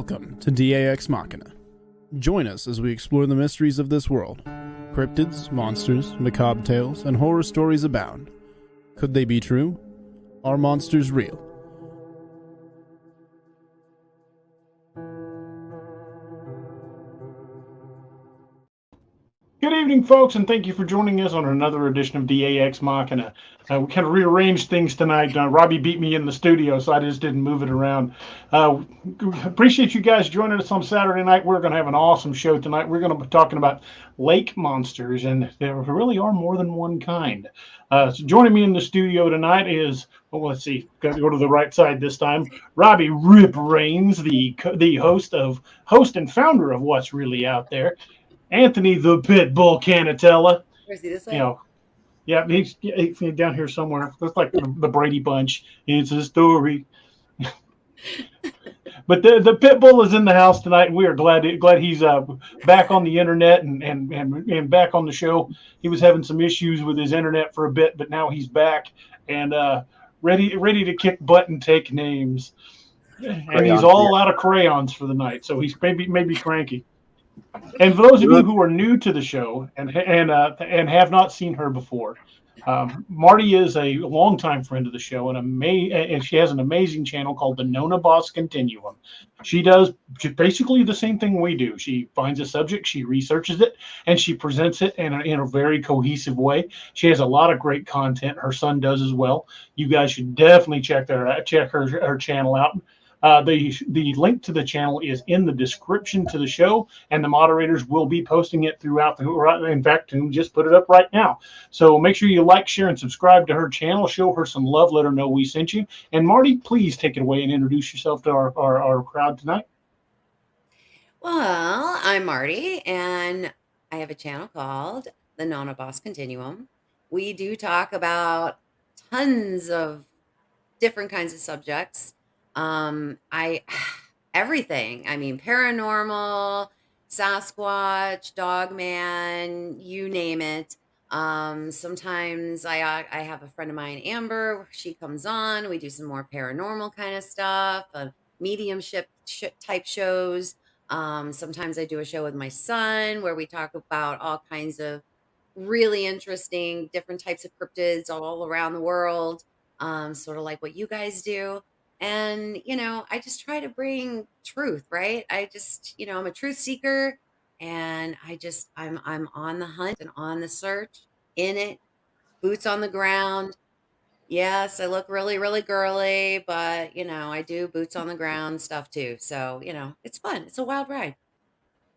Welcome to DAX Machina. Join us as we explore the mysteries of this world. Cryptids, monsters, macabre tales, and horror stories abound. Could they be true? Are monsters real? Good evening, folks, and thank you for joining us on another edition of DAX Machina. We kind of rearranged things tonight. Robbie beat me in the studio, so I just didn't move it around. Appreciate you guys joining us on Saturday night. We're going to have an awesome show tonight. We're going to be talking about lake monsters, and there really are more than one kind. So joining me in the studio tonight is, well, let's see, got to go to the right side this time. Robbie Rip Rains, the host and founder of What's Really Out There. Anthony the Pitbull Canatella. Where's he this way? You know, yeah, he's down here somewhere. Looks like the Brady Bunch. It's a story. But the Pitbull is in the house tonight, and we are glad he's back on the internet and back on the show. He was having some issues with his internet for a bit, but now he's back and ready to kick butt and take names. And he's all out of crayons for the night, so he's maybe cranky. And for those of you who are new to the show and have not seen her before, Marty is a longtime friend of the show, and she has an amazing channel called the NonnaBoss Continuum. She does basically the same thing we do. She finds a subject, she researches it, and she presents it in a very cohesive way. She has a lot of great content. Her son does as well. You guys should definitely check her channel out. The link to the channel is in the description to the show, and the moderators will be posting it throughout in fact, Toon just put it up right now. So make sure you like, share, and subscribe to her channel. Show her some love. Let her know we sent you. And Marty, please take it away and introduce yourself to our crowd tonight. Well, I'm Marty, and I have a channel called the NonnaBoss Continuum. We do talk about tons of different kinds of subjects. Everything. I mean, paranormal, Sasquatch, Dogman, you name it. Sometimes I have a friend of mine, Amber. She comes on. We do some more paranormal kind of stuff, mediumship type shows. Sometimes I do a show with my son where we talk about all kinds of really interesting different types of cryptids all around the world, sort of like what you guys do. And, I just try to bring truth, right? I'm a truth seeker, and I'm on the hunt and on the search, in it, boots on the ground. Yes, I look really, really girly, but, I do boots on the ground stuff too. So, it's fun. It's a wild ride.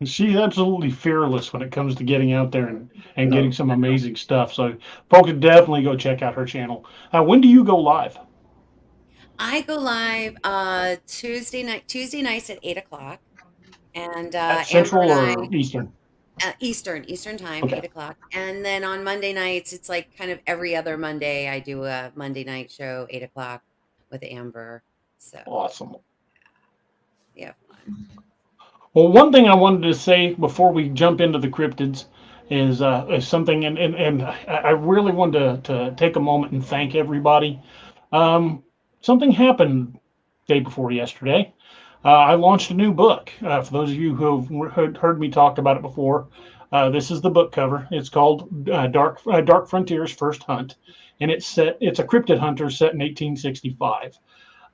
She's absolutely fearless when it comes to getting out there and getting some amazing stuff. So folks, definitely go check out her channel. When do you go live? I go live Tuesday nights at 8:00, and Central Amber or Eastern? Eastern time, Okay. 8:00. And then on Monday nights, it's like kind of every other Monday, I do a Monday night show, 8:00 with Amber. So Awesome. Yeah, fun. Well, one thing I wanted to say before we jump into the cryptids is something, and I really wanted to take a moment and thank everybody. Something happened day before yesterday. I launched a new book. For those of you who have heard me talk about it before, this is the book cover. It's called Dark Frontier's First Hunt, and it's a cryptid hunter set in 1865.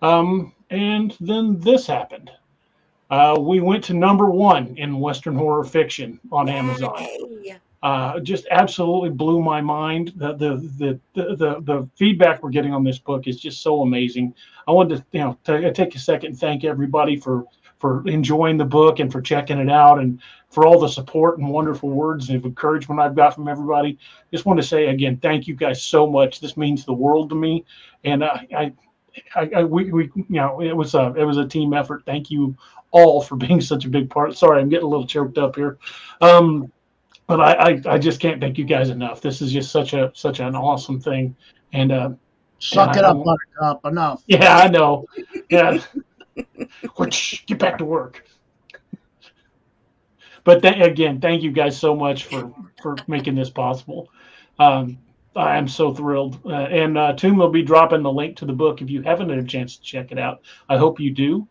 And then this happened. We went to #1 in Western horror fiction on Amazon. Just absolutely blew my mind. The feedback we're getting on this book is just so amazing. I wanted to take a second and thank everybody for enjoying the book and for checking it out and for all the support and wonderful words of encouragement I've got from everybody. Just want to say again, thank you guys so much. This means the world to me, and we it was a team effort. Thank you all for being such a big part. Sorry, I'm getting a little choked up here. But I just can't thank you guys enough. This is just such an awesome thing. And suck it up, Buttercup. Enough. Yeah, I know. Yeah. Get back to work. But again, thank you guys so much for making this possible. I am so thrilled. And Toon will be dropping the link to the book if you haven't had a chance to check it out. I hope you do.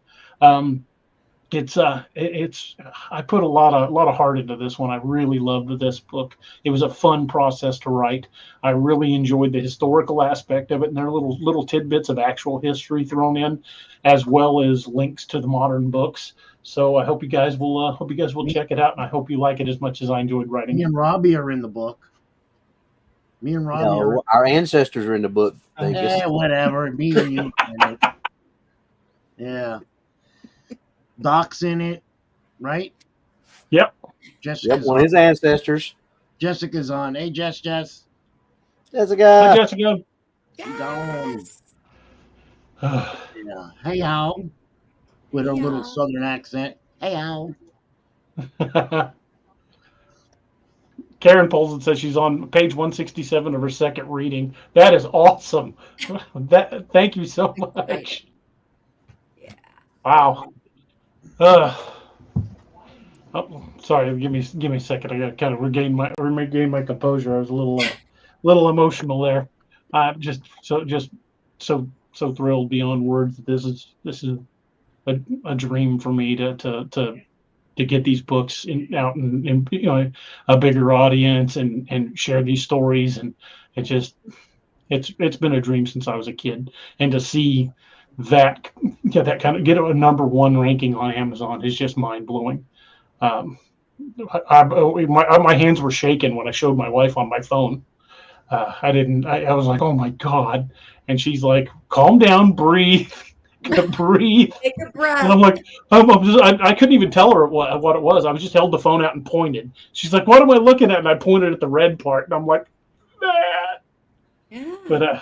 it's I put a lot of heart into this one. I really loved this book. It was a fun process to write. I really enjoyed the historical aspect of it, and there are little tidbits of actual history thrown in, as well as links to the modern books. So I hope you guys will check it out, and I hope you like it as much as I enjoyed writing Me it. and Robbie are in the book. Me and Robbie are. No, our ancestors are in the book. Whatever. Me and you are in it. Yeah. Doc's in it, right? Yep. Jessica's one of his ancestors. Jessica's on. Hey, Jess. Jessica. Hi, Jessica. Yes. Yeah. Hey, Al. With a Hey, little Al. southern accent. Hey, Al. Karen Polson says she's on page 167 of her second reading. That is awesome. Thank you so much. Yeah. Wow. Oh, sorry. Give me a second. I got to kind of regain my composure. I was a little emotional there. I'm just so thrilled beyond words that this is a dream for me to get these books out in a bigger audience and share these stories, and it's been a dream since I was a kid, and to see that that kind of get a #1 ranking on Amazon is just mind blowing. My hands were shaking when I showed my wife on my phone. I was like, oh my God. And she's like, calm down, breathe, breathe. Take a And breath. I'm like, I couldn't even tell her what it was. I was just held the phone out and pointed. She's like, what am I looking at? And I pointed at the red part. And I'm like, ah. Yeah. But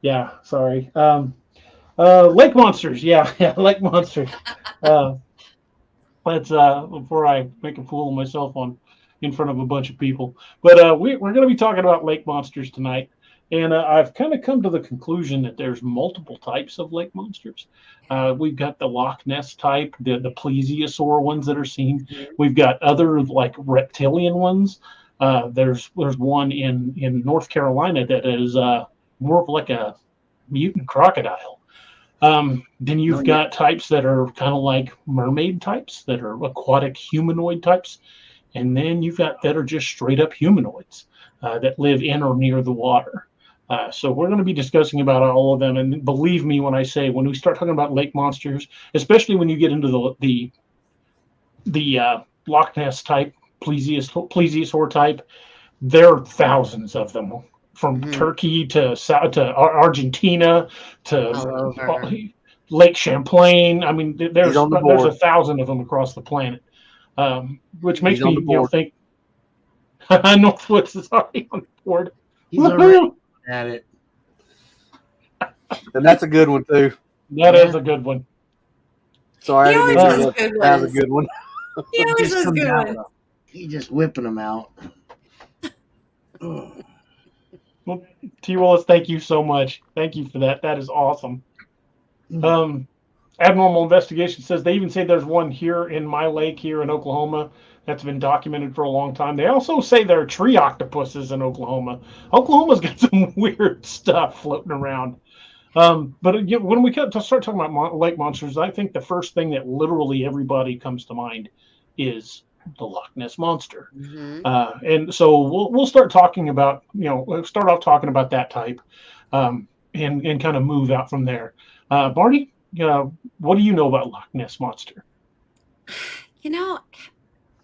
yeah, sorry. Lake monsters. Yeah, lake monsters. Let's before I make a fool of myself in front of a bunch of people. But we're going to be talking about lake monsters tonight, and I've kind of come to the conclusion that there's multiple types of lake monsters. We've got the Loch Ness type, the plesiosaur ones that are seen. We've got other like reptilian ones. There's one in North Carolina that is more of like a mutant crocodile. Then you've got types that are kind of like mermaid types, that are aquatic humanoid types. And then you've got that are just straight up humanoids that live in or near the water. So we're going to be discussing about all of them. And believe me when I say, when we start talking about lake monsters, especially when you get into the Loch Ness type, plesiosaur type, there are thousands of them, from Turkey to Argentina to Lake Champlain. I mean, there's 1,000 of them across the planet, which makes me think. Northwood's is already on board. He's already at it. And that's a good one too. That is a good one. Sorry, He always does good that was ones. a good one. He always does good ones. He's just whipping them out. Well, T. Willis, thank you so much. Thank you for that. That is awesome. Abnormal Investigation says they even say there's one here in my lake here in Oklahoma that's been documented for a long time. They also say there are tree octopuses in Oklahoma. Oklahoma's got some weird stuff floating around. But when we start talking about lake monsters, I think the first thing that literally everybody comes to mind is the Loch Ness Monster. And so we'll start talking about, we'll start off talking about that type, and kind of move out from there. Barney, what do you know about Loch Ness Monster?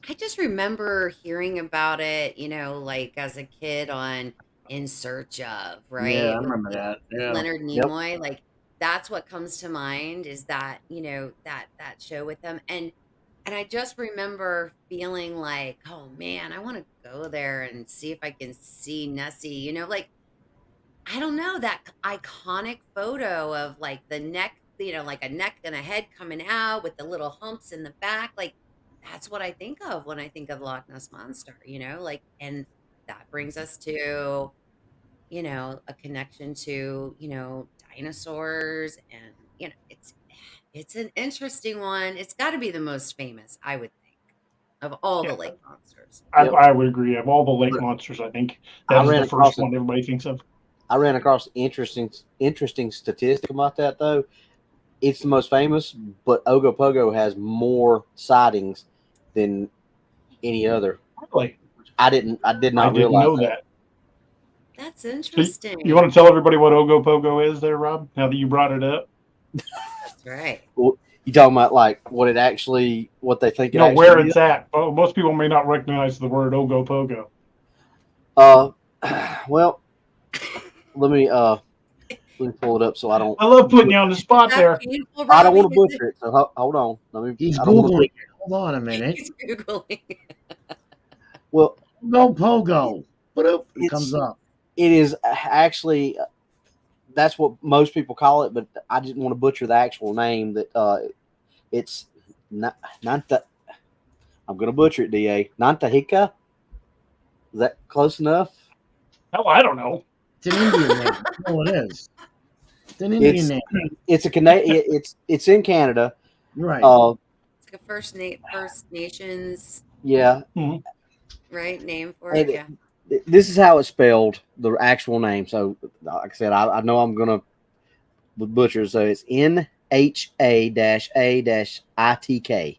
I just remember hearing about it, like as a kid on In Search of, right? Yeah, I remember that. Yeah. Leonard Nimoy, like that's what comes to mind is that, that show with them. And I just remember feeling like, oh man, I want to go there and see if I can see Nessie, like, I don't know, that iconic photo of like the neck, like a neck and a head coming out with the little humps in the back. Like, that's what I think of when I think of Loch Ness Monster, like, and that brings us to, a connection to, dinosaurs, and, it's an interesting one. It's got to be the most famous, I would think, of all the lake monsters. I would agree. Of all the lake monsters, I think that is the first one everybody thinks of. I ran across interesting statistic about that though. it's the most famous, but Ogopogo has more sightings than any other. Really? I did not I didn't realize know that. that. That's So interesting. you want to tell everybody what Ogopogo is there, Rob, now that you brought it up? That's right. Well, you talking about like what they think it No, actually where is? it's at. Oh, most people may not recognize the word Ogopogo. Well, let me pull it up so I don't. I love putting you on the spot Is that there. painful, I don't Robbie? want to butcher it. So hold on. He's I don't want to Googling butcher. it. Hold on a minute. He's Googling. Well, Go Pogo. It It's- comes up. it is actually that's what most people call it, but I didn't want to butcher the actual name. That it's Nanta. I'm going to butcher it. Da Nantahika. Is that close enough? Oh, I don't know. It's an Indian name. Oh, it is. It's an Indian name. It's a Canadian. It's in Canada. Right. It's like a First Nations, Yeah. right? Name for it. Yeah. This is how it's spelled, the actual name. So, like I said, I know I'm going to butcher. So it's NHA-A-ITK.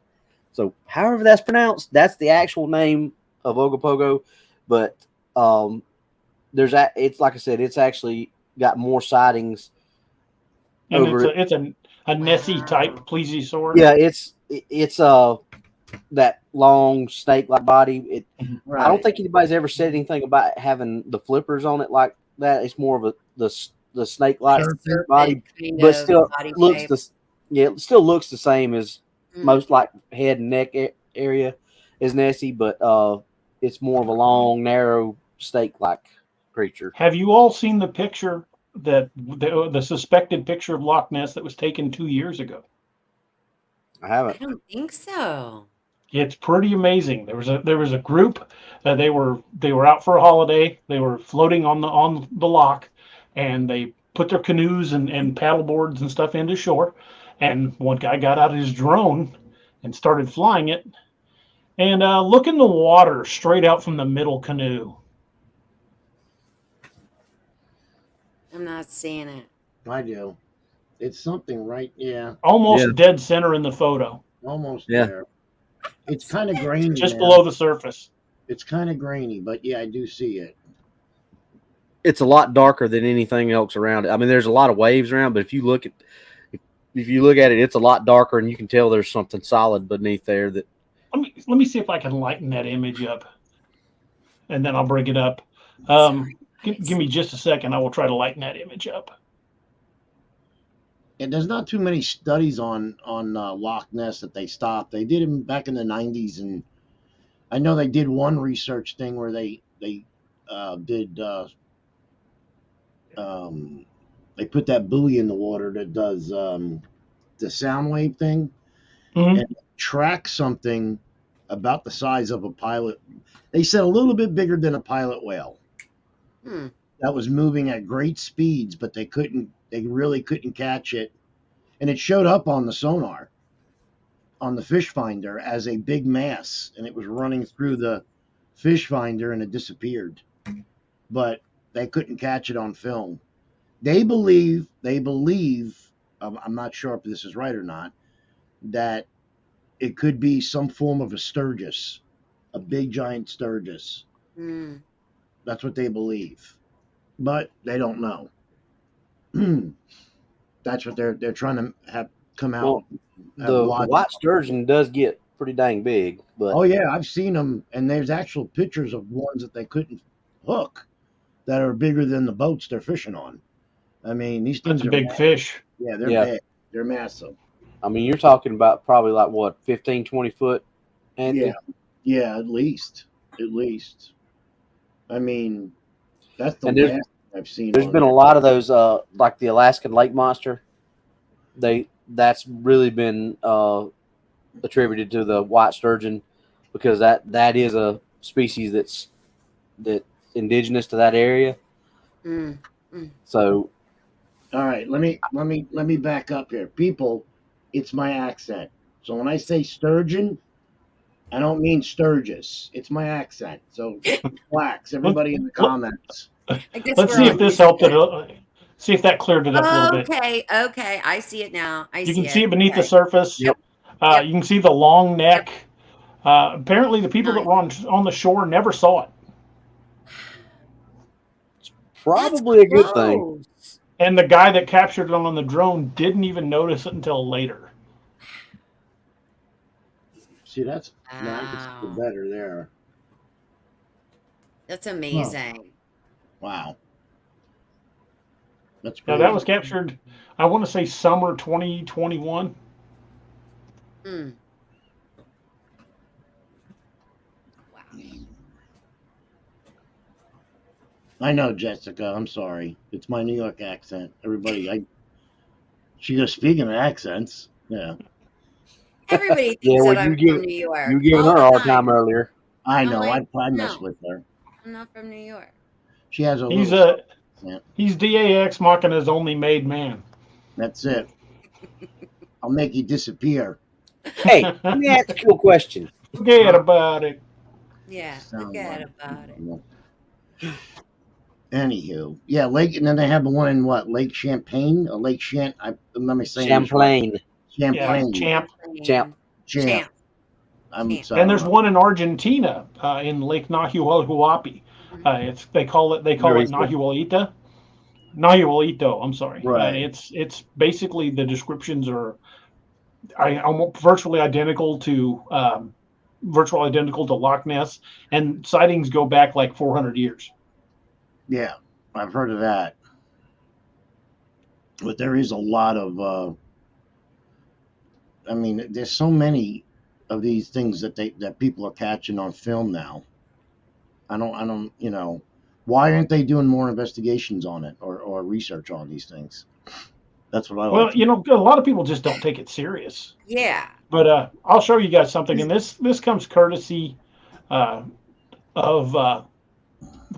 So, however that's pronounced, that's the actual name of Ogopogo. But it's like I said, it's actually got more sightings. And over it's a Nessie type plesiosaur. Yeah, it's that long snake-like body. Right. I don't think anybody's ever said anything about having the flippers on it like that. It's more of the snake-like body, but still looks it still looks the same as most like head and neck area as Nessie, but it's more of a long, narrow snake-like creature. Have you all seen the picture that the suspected picture of Loch Ness that was taken 2 years ago? I haven't. I don't think so. It's pretty amazing. There was a group. They were out for a holiday. They were floating on the loch, and they put their canoes and paddle boards and stuff into shore. And one guy got out his drone and started flying it. And look in the water straight out from the middle canoe. I'm not seeing it. I do. It's something right. Yeah. Almost dead center in the photo. Almost Yeah. there. It's kind of grainy. Just now. below the surface. It's kind of grainy, but yeah, I do see it. It's a lot darker than anything else around it. I mean, there's a lot of waves around, but if you look at it, it's a lot darker, and you can tell there's something solid beneath there. That let me see if I can lighten that image up, and then I'll bring it up. Give me just a second. I will try to lighten that image up. And there's not too many studies on Loch Ness that they stopped. They did them back in the 90s, and I know they did one research thing where they did they put that buoy in the water that does the sound wave thing and track something about the size of a pilot. They said a little bit bigger than a pilot whale. That was moving at great speeds, but they really couldn't catch it. And it showed up on the sonar, on the fish finder, as a big mass, and it was running through the fish finder, and it disappeared. But they couldn't catch it on film. They believe, I'm not sure if this is right or not, that it could be some form of a sturgis, a big giant sturgis. That's what they believe, but they don't know. That's what they're trying to have come out. Well, the white sturgeon does get pretty dang big, but oh yeah, I've seen them, and there's actual pictures of ones that they couldn't hook that are bigger than the boats they're fishing on. I mean, these things That's a are big massive. fish. Yeah, they're big. They're massive. I mean, you're talking about probably like what, 15, 20 foot? Andy? Yeah, at least. I mean, that's the And last I've seen. There's been a lot of those, like the Alaskan lake monster. That's really been attributed to the white sturgeon because that is a species that's indigenous to that area. So, all right, let me back up here, people. It's my accent. So when I say sturgeon, I don't mean Sturgis. It's my accent. So relax, everybody in the comments. Let's see if this helped it. See if that cleared it up a little bit. Okay. I see it now. You can see it beneath the surface. Yep. You can see the long neck. Apparently, the people that were on the shore never saw it. Probably a good thing. And the guy that captured it on the drone didn't even notice it until later. See, that's now I can see it better there. That's amazing. Wow. That's Now crazy. that was captured, I want to say summer 2021. Mm. Wow. I know, Jessica. I'm sorry. It's my New York accent. Everybody, she goes, speaking of accents, yeah. Everybody thinks that I'm from New York. You giving her a hard time earlier. I know. I mess with her. I'm not from New York. She has a He's DAX Machina's only made man. That's it. I'll make you disappear. Hey, let me ask you a question. Forget about it. Yeah, forget about it. Anywho, yeah, Lake, and then they have the one in what, Lake Champlain, Lake let me say Champlain. Champlain. Champ. I'm sorry. And there's one in Argentina, in Lake Nahuelhuapi. They call it Nahuelito. Nahuelito. I'm sorry. Right. It's basically the descriptions are almost virtually identical to Loch Ness, and sightings go back like 400 years. Yeah, I've heard of that. But there is a lot of I mean, there's so many of these things that people are catching on film now. I don't, why aren't they doing more investigations on it or research on these things? That's what I like. Well, a lot of people just don't take it serious. Yeah. But I'll show you guys something, and this comes courtesy of the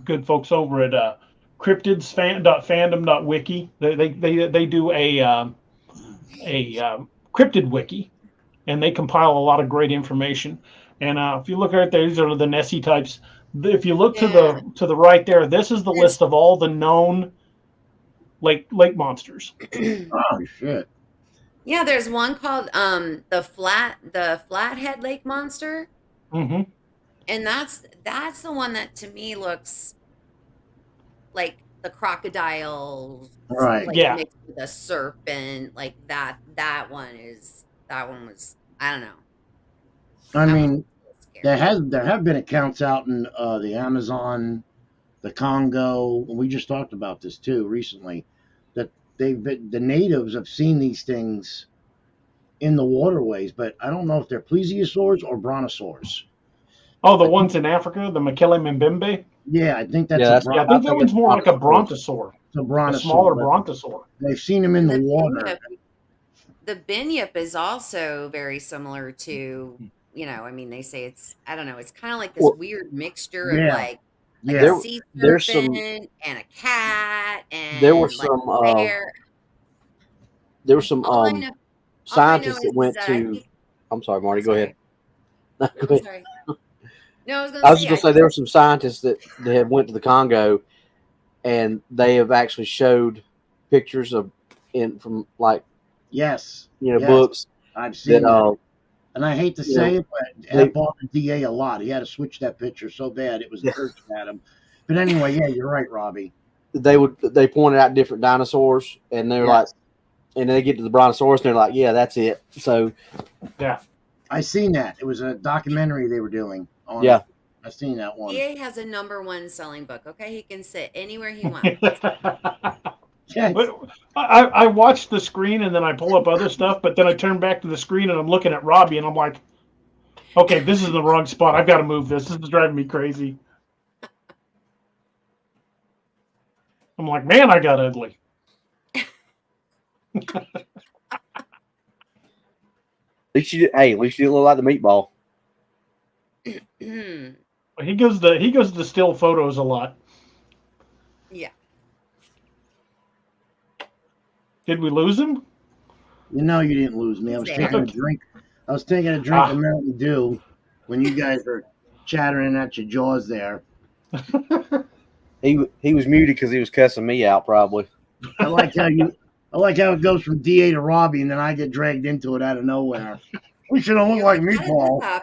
good folks over at cryptidsfandom.wiki. They do a cryptid wiki, and they compile a lot of great information. And if you look right there, these are the Nessie types. If you look to the right there, this is the list of all the known lake monsters. Oh shit! Yeah, there's one called the Flathead Lake Monster. Mm-hmm. And that's the one that to me looks like the crocodile, right? Like mixed with a serpent, like that. That one was I don't know. I mean, there have been accounts out in the Amazon, the Congo, and we just talked about this too recently, that the natives have seen these things in the waterways, but I don't know if they're plesiosaurs or brontosaurs. Oh, the ones in Africa, the Mekele Mbembe? Yeah, I think that's I think that one's more like a brontosaur. A smaller brontosaur. They've seen them in the water. The binyip is also very similar to, I mean, they say it's, I don't know, it's kind of like this weird mixture of like a sea serpent and a cat and there were some scientists that went to. I'm sorry, Marty. Go ahead. Go ahead. Sorry. No, I was just going to say there were some scientists that have went to the Congo, and they have actually showed pictures from like books. I've seen that. And I hate to say it, but Ed bought the DA a lot. He had to switch that picture so bad it was cursed at him. But anyway, yeah, you're right, Robbie. They pointed out different dinosaurs, and they're like, and then they get to the brontosaurus, and they're like, yeah, that's it. So yeah, I seen that. It was a documentary they were doing. Yeah, I seen that one. DA has a #1 selling book. Okay, he can sit anywhere he wants. I watch the screen and then I pull up other stuff, but then I turn back to the screen and I'm looking at Robbie and I'm like, okay, this is the wrong spot. I've got to move this. This is driving me crazy. I'm like, man, I got ugly. At least you didn't look like the meatball. He goes to still photos a lot. Yeah. Did we lose him? You didn't lose me. I was taking a drink. of Mountain Dew when you guys were chattering at your jaws there. He was muted because he was cussing me out, probably. I like how it goes from DA to Robbie, and then I get dragged into it out of nowhere. We should don't look You're like like, meatball. how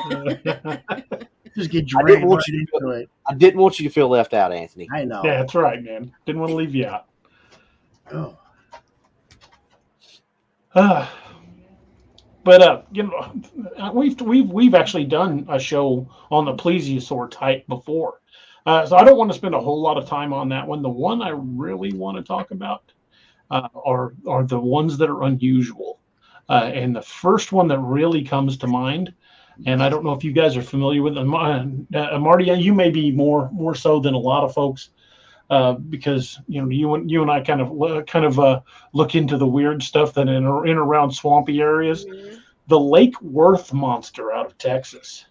did this happen? Just get I didn't dragged want right you to into it. I didn't want you to feel left out, Anthony. I know. Yeah, that's right, man. Didn't want to leave you out. Oh. But you know, we've actually done a show on the plesiosaur type before, so I don't want to spend a whole lot of time on that one. The one I really want to talk about are the ones that are unusual, and the first one that really comes to mind. And I don't know if you guys are familiar with them. Marty, you may be more so than a lot of folks, because you know you and I kind of look into the weird stuff that in around swampy areas. Mhm. The Lake Worth monster out of Texas.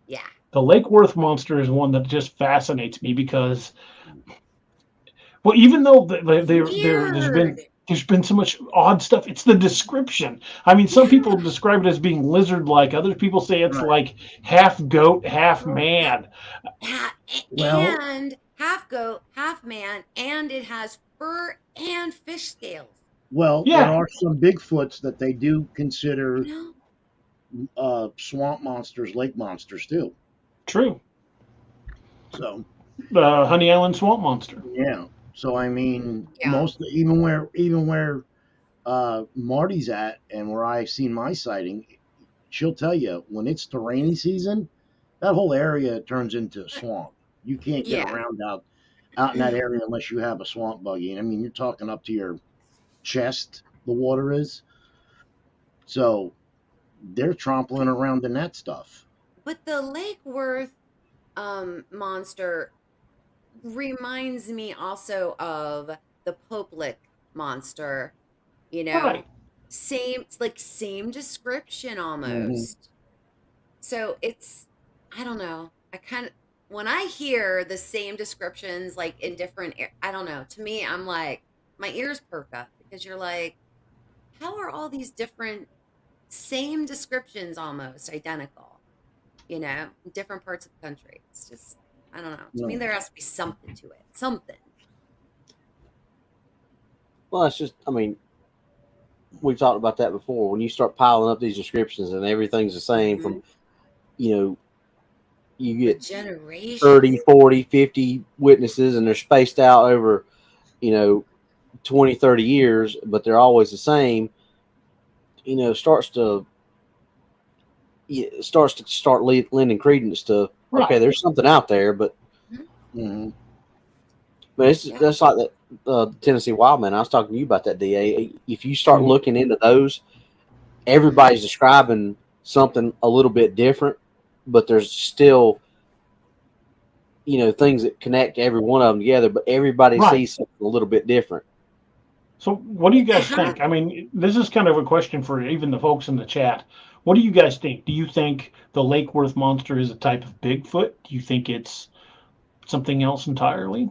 Yeah. The Lake Worth monster is one that just fascinates me because, well, even though there's been so much odd stuff, it's the description. I mean, some people describe it as being lizard-like. Other people say it's Right. like half goat, half man. Well, And half goat, half man, and it has fur and fish scales. well, there Yeah, are some Bigfoots that they do consider You swamp monsters, lake monsters too. true. So The Honey Island swamp monster. yeah. So I mean, Yeah. most even where Marty's at and where I've seen my sighting, she'll tell you when it's the rainy season, that whole area turns into a swamp. You can't get Yeah. around out in that area unless you have a swamp buggy. And I mean, you're talking up to your chest. The water is so they're trampling around in that stuff. But the Lake Worth monster reminds me also of the Poplick monster, you know, Right. same description almost. So it's, I don't know. I kind of, when I hear the same descriptions like in different, I don't know. To me, I'm like, my ears perk up because you're like, how are all these different, same descriptions almost identical, you know, in different parts of the country? It's just, I don't know. To me, No. there has to be something to it. Something. Well, it's just, I mean, we've talked about that before. When you start piling up these descriptions and everything's the same from, you know, you get Generation 30, 40, 50 witnesses and they're spaced out over, you know, 20, 30 years, but they're always the same, you know, starts to lending credence to, Right. okay, there's something out there, but Mm-hmm. but it's that's like that Tennessee Wildman. I was talking to you about that, DA. If you start looking into those, everybody's describing something a little bit different, but there's still, you know, things that connect every one of them together, but everybody sees something a little bit different. So what do you guys think? I mean, this is kind of a question for even the folks in the chat. What do you guys think? Do you think the Lake Worth monster is a type of Bigfoot? Do you think it's something else entirely?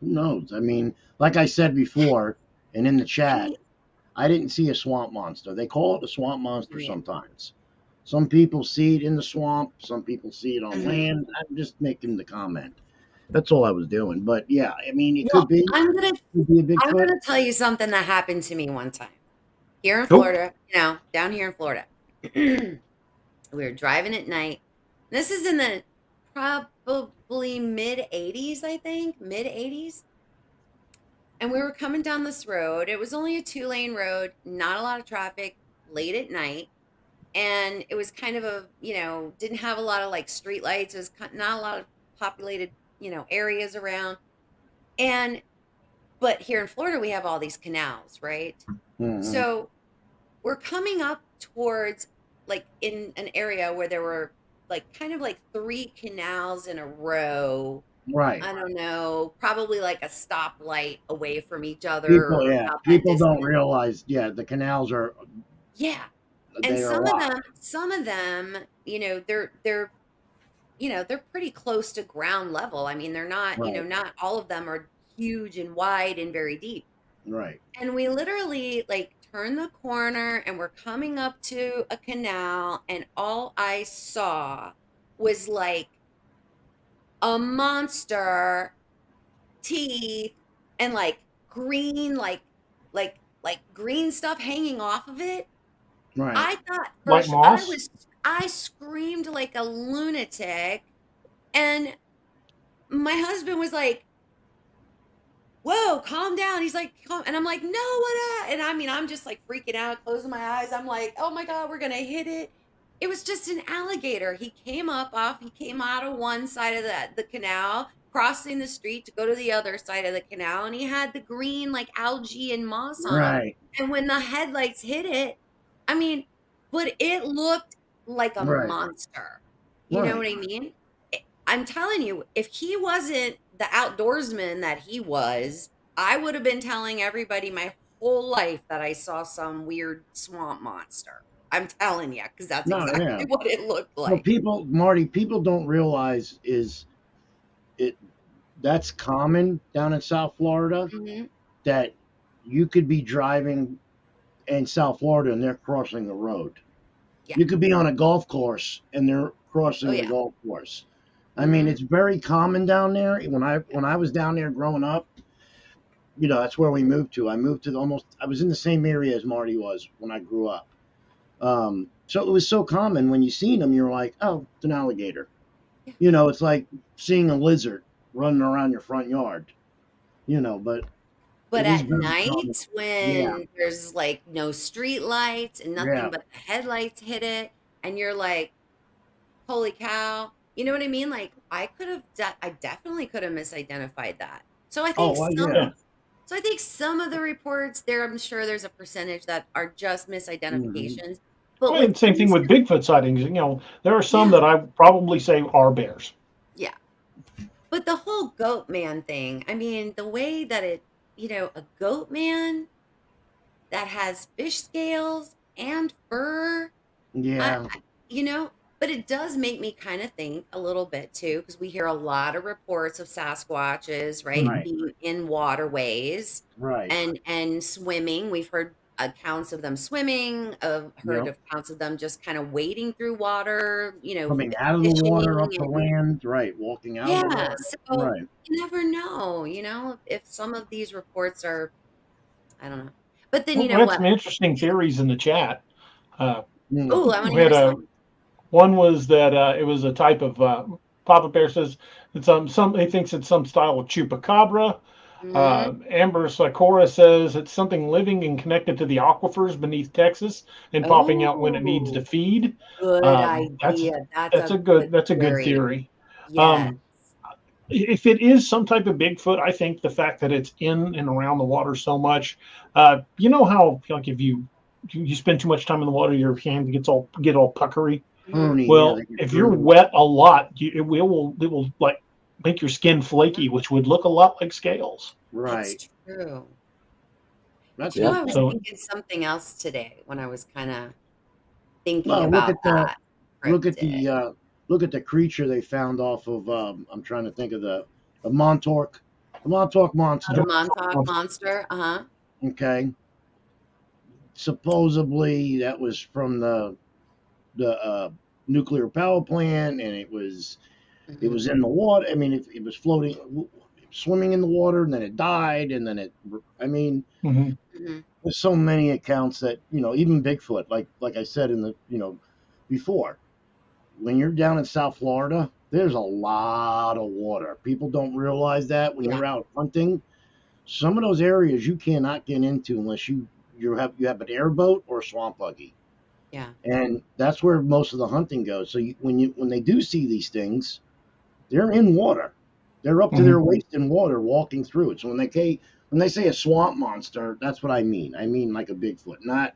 Who knows? I mean, like I said before, and in the chat, I didn't see a swamp monster. They call it a swamp monster sometimes. Some people see it in the swamp. Some people see it on land. I'm just making the comment. That's all I was doing. But yeah, I mean, it could be. I'm Could be a Bigfoot. gonna tell you something that happened to me one time here in Florida. You know, down here in Florida, we were driving at night. This is in the probably mid 80s, I think, mid 80s. And we were coming down this road. It was only a 2-lane road, not a lot of traffic, late at night. And it was kind of a, you know, didn't have a lot of like street lights. It was not a lot of populated, you know, areas around. But here in Florida, we have all these canals, right? Mhm. So we're coming up towards like in an area where there were like kind of like 3 canals in a row. Right. I don't know, probably like a stoplight away from each other. People don't realize. Yeah, the canals are. Yeah, and some of them, you know, they're you know, they're pretty close to ground level. I mean, they're not, you know, not all of them are huge and wide and very deep. Right. And we literally like turn the corner and we're coming up to a canal, and all I saw was like a monster, teeth, and like green, like green stuff hanging off of it. Right. I thought Like first moss? I screamed like a lunatic, and my husband was like, "Whoa, calm down." He's like, calm. And I'm like, "No, what?" And I mean, I'm just like freaking out, closing my eyes. I'm like, "Oh my God, we're gonna hit it." It was just an alligator. He came he came out of one side of the canal, crossing the street to go to the other side of the canal, and he had the green like algae and moss on him. Right. And when the headlights hit it, I mean, but it looked like a Right. monster. You know Right. what I mean? I'm telling you, if he wasn't the outdoorsman that he was, I would have been telling everybody my whole life that I saw some weird swamp monster. I'm telling you, because that's No, exactly yeah. what it looked Well, like. Marty, people don't realize is it that's common down in South Florida Hmm. that you could be driving in South Florida and they're crossing the road. Yeah. You could be on a golf course and they're Oh crossing the yeah. golf course. I mean, Hmm. it's very common down there. When I was down there growing up, that's where we moved to. I moved to I was in the same area as Marty was when I grew up. So it was so common when you seen them, you're like, oh, it's an alligator. Yeah. It's like seeing a lizard running around your front yard. But But it is at very common. night, Yeah, when there's like no street lights and yeah. nothing but the headlights hit it, and you're like, holy cow. You know what I mean? Like I definitely could have misidentified that. So I think Oh, well, some yeah. Yeah. so I think some of the reports there, I'm sure there's a percentage that are just Hmm. misidentifications. But Well, with and same thing these, with Bigfoot sightings. There are some yeah, that I probably say are bears. yeah. But the whole goat man thing, I mean, the way that a goat man that has fish scales and fur, Yeah, I you know, but it does make me kind of think a little bit too, because we hear a lot of reports of Sasquatches, right, right, being in waterways right. and swimming. We've heard accounts of them swimming, of heard Yep. of accounts of them just kind of wading through water, Coming out of the water up fishing to and land, right. Walking out of the yeah. water, So right. you never know, if some of these reports are, I don't know. But then Well, you we know had what? some interesting theories in the chat. Uh, Mm. Oh, I want to we had hear a some. One was that it was a type of Papa Bear says it's some he thinks it's some style of chupacabra. Hmm. Amber Sakura says it's something living and connected to the aquifers beneath Texas and popping out when it needs to Oh, feed. good That's idea. That's a good that's a good theory. theory. Yes. Um, if it is some type of Bigfoot, I think the fact that it's in and around the water so much, you know how like if you spend too much time in the water, your hand get all puckery. Mhm. Pruny, yeah, Well, they get if you're pruny. wet a lot, it will like make your skin flaky, which would look a lot like scales. That's Right. true. But That's Yeah. I was So interesting. thinking something else today when I was kind of thinking Well, about that look at cryptid. look at the creature they found off of. I'm trying to think of the Montauk, the Montauk The monster. Montauk monster. Uh-huh. Okay, supposedly that was from the nuclear power plant, and it was Hmm. in the water. I mean, it was floating, swimming in the water, and then it died, and then I mean, mhm. Hmm. there's so many accounts that even Bigfoot, like I said in the before, when you're down in South Florida, there's a lot of water. People don't realize that when Yeah. you're out hunting. Some of those areas you cannot get into unless you have an airboat or a swamp buggy, Yeah. and that's where most of the hunting goes. So when they do see these things, they're in water. They're up to their Mhm. waist in water walking through it. So when they say a swamp monster, that's what I mean. I mean like a Bigfoot, not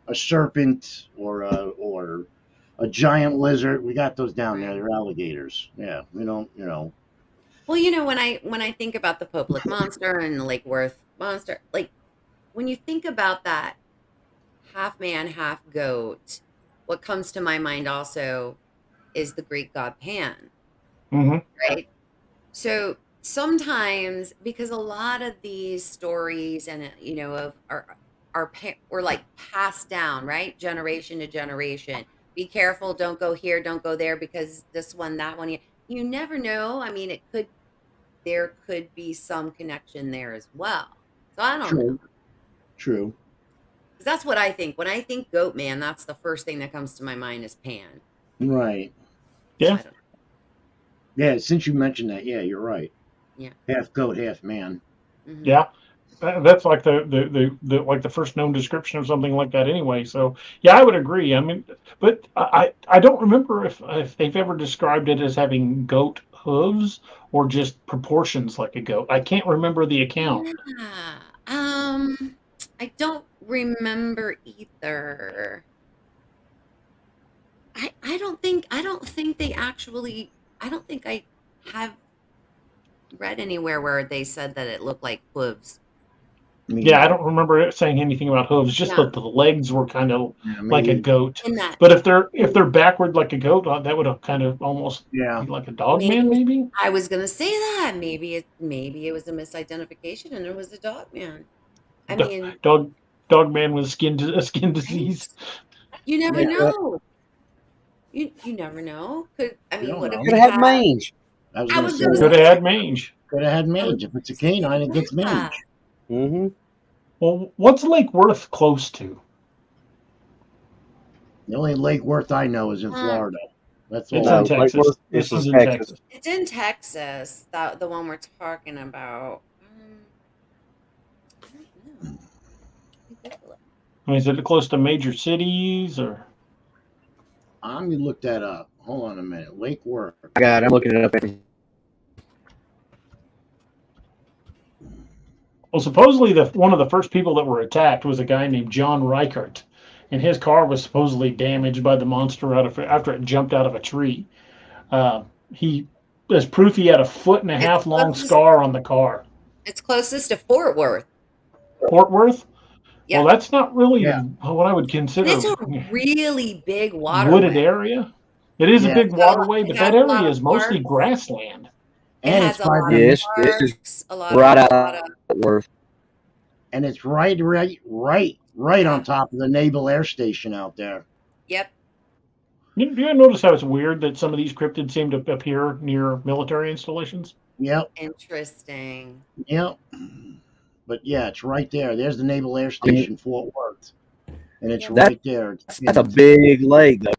a serpent or a giant lizard. We got those down there. Right. They're alligators. Yeah, we don't. Well, when I think about the Pope monster and the Lake Worth monster, like when you think about that half man, half goat, what comes to my mind also is the Greek god Pan, Mhm. right? So sometimes, because a lot of these stories and of were like passed down, right, generation to generation. Be careful, don't go here, don't go there, because this one, that one. You never know. I mean, it could. there could be some connection there as well. So I don't True. know. True. Because that's what I think. When I think goat man, that's the first thing that comes to my mind is Pan. Right. Yeah. So I don't know. Yeah, since you mentioned that, yeah, you're right. Yeah. Half goat, half man. Mhm. Yeah. That's like the first known description of something like that anyway. So yeah, I would agree. I mean, but I don't remember if they've ever described it as having goat hooves or just proportions like a goat. I can't remember the account. Yeah. I don't remember either. I don't think they actually, I don't think I have read anywhere where they said that it looked like hooves. Yeah, I don't remember it saying anything about hooves. Just Yeah. that the legs were kind of like a goat. In that, But if they're backward like a goat, that would kind of almost Yeah. be like a dog man, maybe. I was gonna say that maybe it was a misidentification and it was a dog man. I mean, dog man with skin disease. you never Yeah. know. You never know. What if Could have had mange. I was I gonna was say gonna Could have had mange. could have had mange. If it's a canine, it gets mange. Mm-hmm. Well, what's Lake Worth close to? The only Lake Worth I know is in Florida. That's It's all. in Texas. This This is is in Texas. Texas. It's in Texas. The one we're talking about. I don't know. I mean, is it close to major cities or? I'm gonna look that up. Hold on a minute. Lake Worth. I got it. I'm looking it up. Well, supposedly one of the first people that were attacked was a guy named John Reichert, and his car was supposedly damaged by the monster after it jumped out of a tree. As proof, he had a 1.5 foot long scar on the car. It's closest to Fort Worth. Fort Worth? Yeah. Well, that's not really what I would consider It's a really big waterway. wooded area. It is a big waterway, but that area is mostly grassland. It has a lot of parks, a lot right of out Worth. And it's right on top of the Naval Air Station out there. Yep. Do you notice how it's weird that some of these cryptids seem to appear near military installations? Yep. Interesting. Yep. But yeah, it's right there. There's the Naval Air Station, Fort Worth. And it's right there. That's a big lake, though.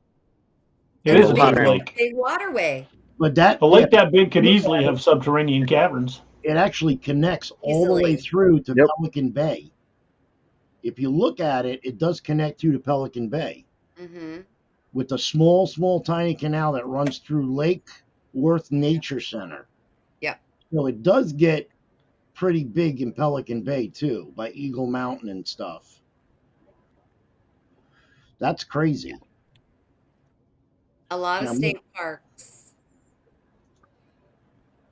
It is a big lake. Big waterway. But a lake that big could easily have subterranean caverns. It actually connects all the way through to Pelican Bay. If you look at it, it does connect through to Pelican Bay. Mm-hmm. With a small, tiny canal that runs through Lake Worth Nature Center. Yeah. So it does get pretty big in Pelican Bay, too, by Eagle Mountain and stuff. That's crazy. A lot of state parks.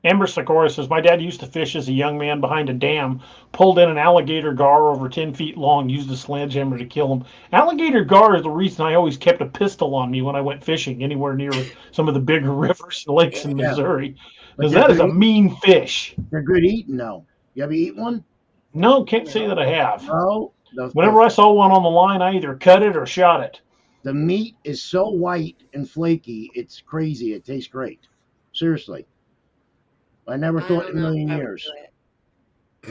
Amber Sakura says, my dad used to fish as a young man behind a dam, pulled in an alligator gar over 10 feet long, used a sledgehammer to kill him. Alligator gar is the reason I always kept a pistol on me when I went fishing anywhere near some of the bigger rivers and lakes in Missouri. Because that is a mean fish. They're good eating, though. You ever eat one? No, can't say that I have. No. Whenever I saw one on the line, I either cut it or shot it. The meat is so white and flaky, it's crazy. It tastes great. Seriously. I never thought in a million years.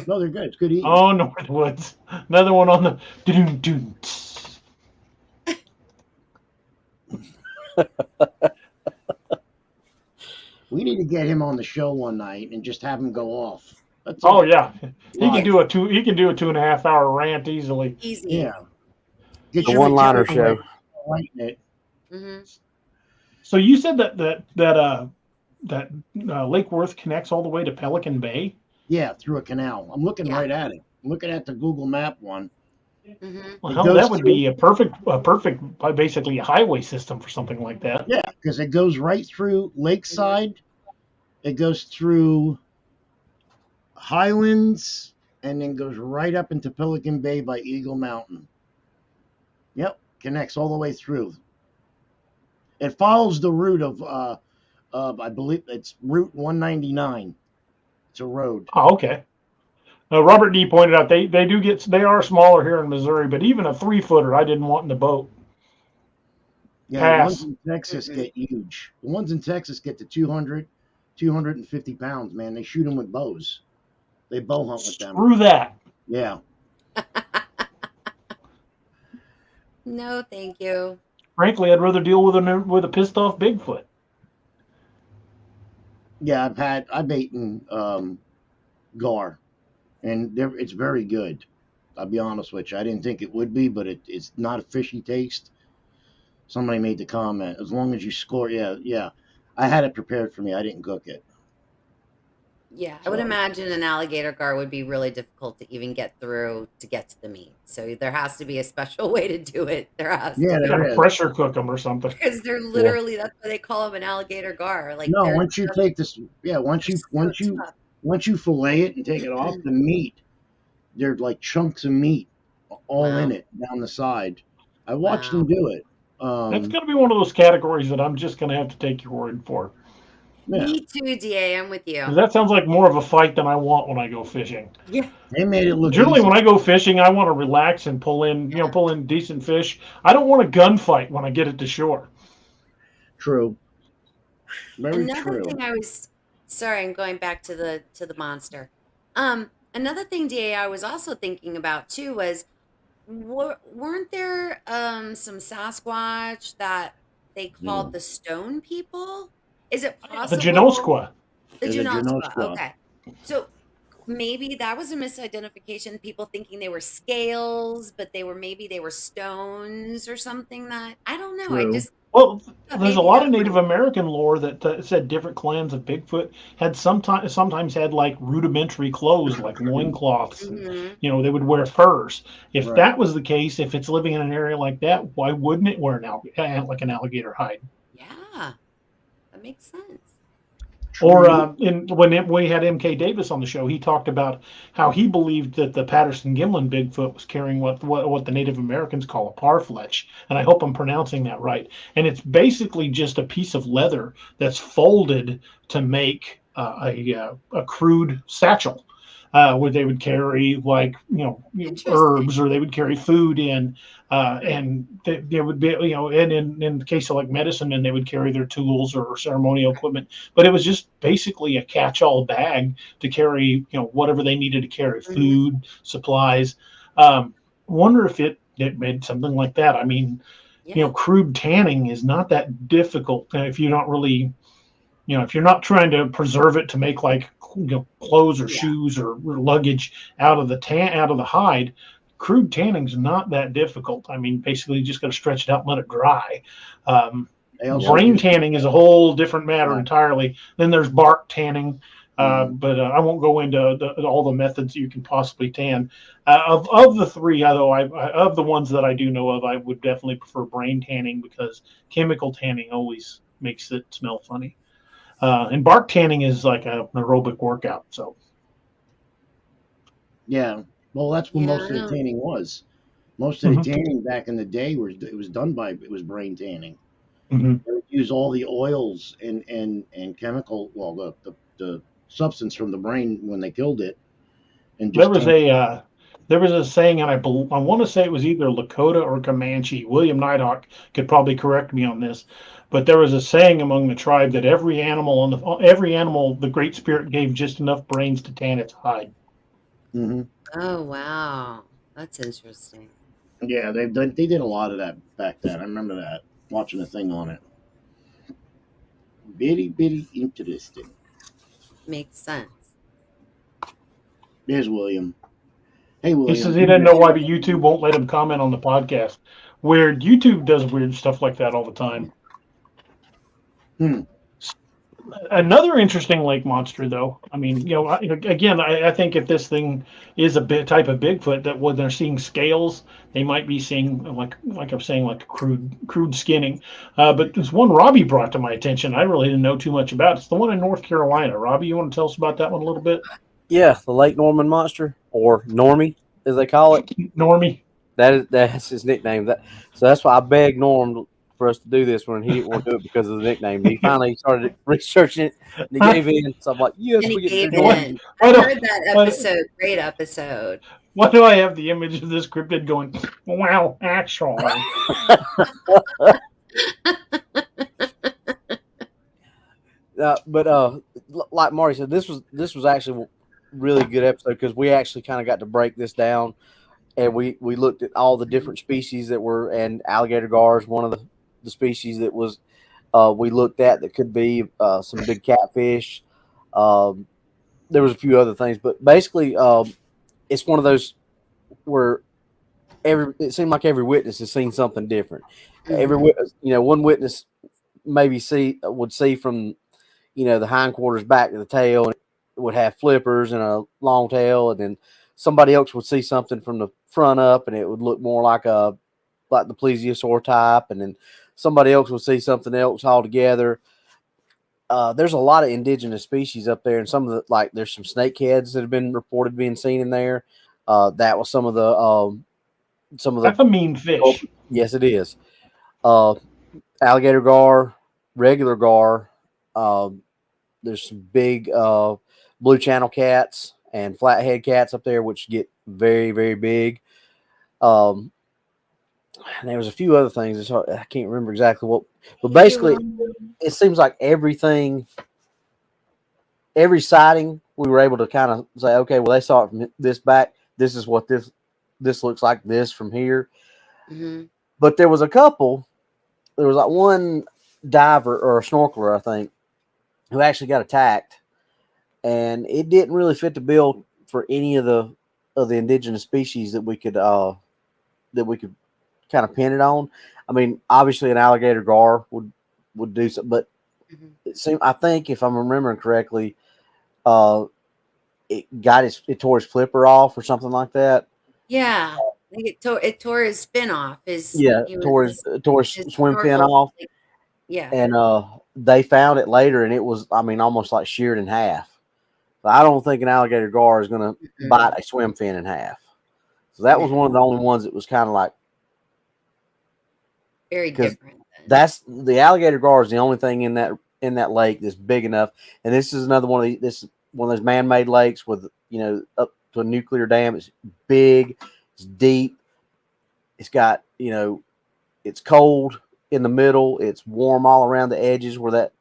No, they're good. It's good eating. Oh, Northwoods. Another one on the doom. We need to get him on the show one night and just have him go off. Yeah, he can do a 2.5 hour rant easily. Easy. Yeah, get a one-liner show. Mm-hmm. So you said that Lake Worth connects all the way to Pelican Bay? Yeah, through a canal. I'm looking right at it. I'm looking at the Google Map one. Mm-hmm. Well, that would be a perfect, basically a highway system for something like that. Yeah, because it goes right through Lakeside. It goes through Highlands and then goes right up into Pelican Bay by Eagle Mountain. Yep, connects all the way through. It follows the route of I believe it's Route 199. It's a road. Oh, okay. Robert D pointed out they are smaller here in Missouri, but even a 3-footer I didn't want in the boat. Yeah, the ones in Texas get huge. The ones in Texas get to 200. 250 pounds, man. They shoot them with bows. They bow hunt with them. Screw that. Yeah. No, thank you. Frankly, I'd rather deal with a pissed off Bigfoot. Yeah, I've eaten gar, and it's very good. I'll be honest with you. I didn't think it would be, but it's not a fishy taste. Somebody made the comment. As long as you score, yeah. I had it prepared for me. I didn't cook it. Yeah, I would imagine an alligator gar would be really difficult to even get through to get to the meat. So there has to be a special way to do it. There has to be. There is. Pressure cook them or something. Because they're literally that's why they call them an alligator gar. Like no, once you take this, once you fillet it and take it off the meat, they're like chunks of meat all in it down the side. I watched them do it. That's going to be one of those categories that I'm just going to have to take your word for. Yeah. Me too, DA. I'm with you. That sounds like more of a fight than I want when I go fishing. Yeah. They made it look generally easy. When I go fishing, I want to relax and pull in decent fish. I don't want a gunfight when I get it to shore. True. Very Another true. thing I'm going back to the monster. Another thing, DA, I was also thinking about too was weren't there some Sasquatch that they called the stone people? Is it possible? The Genosqua. The Genosqua. Okay. So maybe that was a misidentification. People thinking they were scales, but they were stones or something. That I don't know. Well, there's a lot of Native American lore that said different clans of Bigfoot had sometimes had like rudimentary clothes, like loincloths. And, they would wear furs. If that was the case, if it's living in an area like that, why wouldn't it wear like an alligator hide? Yeah, that makes sense. Or when we had M.K. Davis on the show, he talked about how he believed that the Patterson-Gimlin Bigfoot was carrying what the Native Americans call a parfleche, and I hope I'm pronouncing that right. And it's basically just a piece of leather that's folded to make a crude satchel, where they would carry herbs, or they would carry food in, and they would be and in the case of like medicine, men, they would carry their tools or ceremonial equipment. But it was just basically a catch-all bag to carry whatever they needed to carry, food, supplies. Wonder if it made something like that. I mean, crude tanning is not that difficult if you don't really. If you're not trying to preserve it to make like clothes or shoes or luggage out of the hide, crude tanning is not that difficult. I mean, basically, you just got to stretch it out and let it dry. Brain tanning is a whole different matter entirely. Then there's bark tanning, but I won't go into all the methods you can possibly tan. Of the three, although of the ones that I do know of, I would definitely prefer brain tanning because chemical tanning always makes it smell funny. And bark tanning is like an aerobic workout. So, yeah, well, that's what most of the tanning was. Most of the tanning back in the day was brain tanning. They would use all the oils and chemical, the substance from the brain when they killed it. And just there was a saying, and I want to say it was either Lakota or Comanche. William Nighthawk could probably correct me on this. But there was a saying among the tribe that every animal the Great Spirit gave just enough brains to tan its hide. Oh wow, that's interesting. Yeah, they did a lot of that back then. I remember that, watching a thing on it. Very, very interesting. Makes sense. There's William. Hey, William. He says he didn't know why YouTube won't let him comment on the podcast. Weird. YouTube does weird stuff like that all the time. Another interesting lake monster, though. I mean, again, I think if this thing is a type of Bigfoot, that when they're seeing scales, they might be seeing like I'm saying, like crude skinning. But there's one Robbie brought to my attention. I really didn't know too much about. It's the one in North Carolina. Robbie, you want to tell us about that one a little bit? Yeah, the Lake Norman monster, or Normie, as they call it. Normie. That's his nickname. So that's why I begged Norm for us to do this one. He didn't want to do it because of the nickname. He finally started researching it, and he gave in. So I'm like, yes, we get to do it. I heard that episode. Great episode. Why do I have the image of this cryptid going, wow, actually? like Marty said, this was actually a really good episode because we actually kind of got to break this down, and we looked at all the different species that were, and alligator gar is one of the species that was we looked at that could be some big catfish. There was a few other things, but basically, it's one of those where it seemed like every witness has seen something different. Every witness, one witness maybe would see from the hindquarters back to the tail, and it would have flippers and a long tail, and then somebody else would see something from the front up, and it would look more like the plesiosaur type, and then somebody else would see something else altogether. There's a lot of indigenous species up there, and some of there's some snakeheads that have been reported being seen in there. That was some of the That's a mean fish. Yes, it is. Alligator gar, regular gar. There's some big blue channel cats and flathead cats up there, which get very, very big. And there was a few other things. I can't remember exactly what, but basically, it seems like every sighting, we were able to kind of say, okay, well, they saw it from this back. This is what this looks like this from here. Mm-hmm. But there was a couple. There was like one diver or a snorkeler, I think, who actually got attacked, and it didn't really fit the bill for any of the indigenous species that we could kind of pin it on. I mean, obviously, an alligator gar would do something, but it seemed, I think, if I'm remembering correctly, it tore his flipper off or something like that. Yeah, I think it tore his fin off. Tore his swim fin off. Yeah, and they found it later, and it was, I mean, almost like sheared in half. But I don't think an alligator gar is going to bite a swim fin in half. So that was one of the only ones that was kind of like very different. That's the alligator gar is the only thing in that lake that's big enough. And this is another one of this one of those man-made lakes with up to a nuclear dam. It's big, it's deep, it's got it's cold in the middle, it's warm all around the edges where that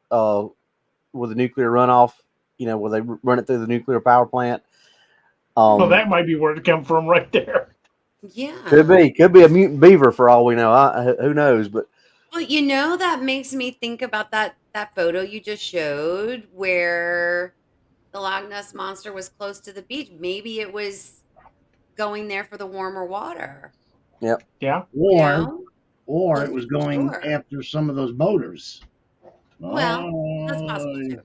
where the nuclear runoff, where they run it through the nuclear power plant. Well, that might be where it come from right there. Yeah, could be a mutant beaver for all we know. Who knows? But well, that makes me think about that photo you just showed where the Loch Ness monster was close to the beach. Maybe it was going there for the warmer water. Yep. Yeah. Or it was going after some of those boaters. Well, that's possible too.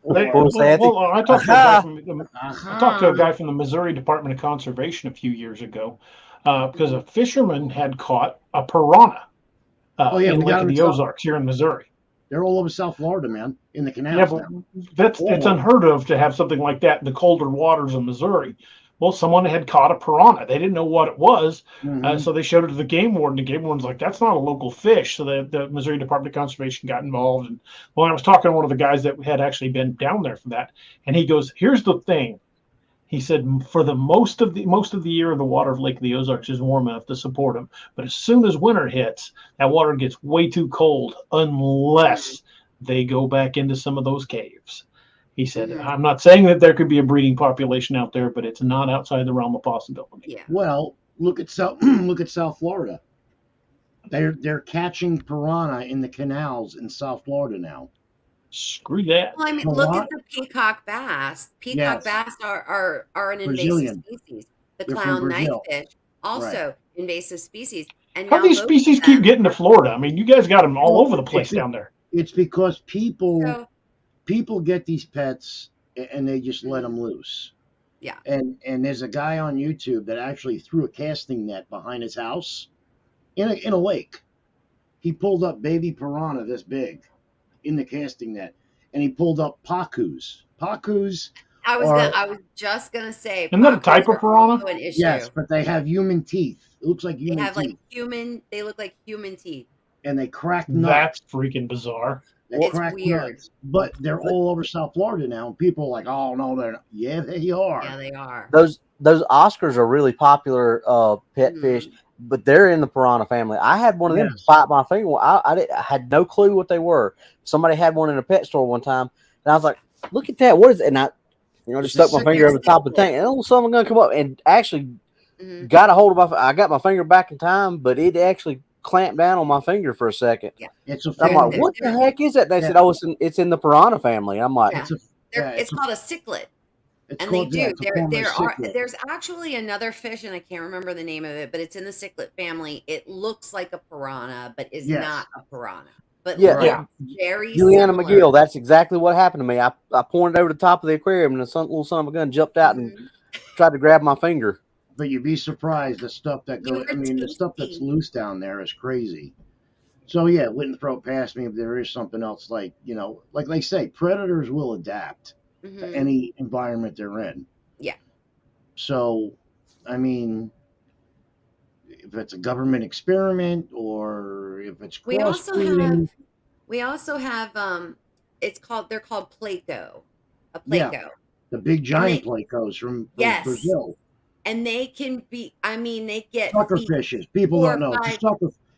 I talked to a guy from the Missouri Department of Conservation a few years ago because a fisherman had caught a piranha in Lake of the Ozarks here in Missouri. They're all over South Florida, man, in the canals. Yeah, but it's unheard of to have something like that in the colder waters of Missouri. Well, someone had caught a piranha. They didn't know what it was, so they showed it to the game warden. The game warden's like, "That's not a local fish." So the Missouri Department of Conservation got involved. And well, I was talking to one of the guys that had actually been down there for that, and he goes, "Here's the thing." He said, "For the most of the year, the water of Lake of the Ozarks is warm enough to support them. But as soon as winter hits, that water gets way too cold unless they go back into some of those caves." He said, "I'm not saying that there could be a breeding population out there, but it's not outside the realm of possibility." Yeah. Well, look at South Florida. They're catching piranha in the canals in South Florida now. Screw that. Well, I mean, look at the peacock bass. Peacock bass are an invasive species. The clown knifefish, also invasive species. And how these species keep getting to Florida? I mean, you guys got them all over the place down there. It's because people get these pets and they just let them loose. Yeah. And there's a guy on YouTube that actually threw a casting net behind his house in a lake. He pulled up baby piranha this big in the casting net, and he pulled up pacus. Pacus. I was just gonna say. Isn't that a type of piranha? Yes, but they have human teeth. It looks like human teeth. They look like human teeth. And they crack nuts. That's freaking bizarre. It's weird. Nuts. But they're all over South Florida now. And people are like, "Oh no, they're not." Yeah, they are. Yeah, they are. Those Oscars are really popular pet fish, but they're in the piranha family. I had one of them bite my finger. I had no clue what they were. Somebody had one in a pet store one time, And I was like, look at that. What is it? And I, just stuck my finger over the top of the tank. And oh, something going to come up. And actually got a hold of I got my finger back in time, but it actually clamped down on my finger for a second. Yeah. I'm like, what the heck is that? They said, oh, it's in the piranha family. I'm like, it's called a cichlid. And they do. There's actually another fish, and I can't remember the name of it, but it's in the cichlid family. It looks like a piranha, but is not a piranha. But very Juliana similar. McGill, that's exactly what happened to me. I pointed over the top of the aquarium, and the little son of a gun jumped out and tried to grab my finger. But you'd be surprised the stuff that goes. I mean, the stuff that's loose down there is crazy. So yeah, it wouldn't throw it past me if there is something else like like they say, predators will adapt to any environment they're in. Yeah. So, I mean, if it's a government experiment or if it's crossbreeding. We also have they're called Placo. A Placo. Yeah, the big giant Placos from Brazil. And they can be, they get sucker fishes. People don't know.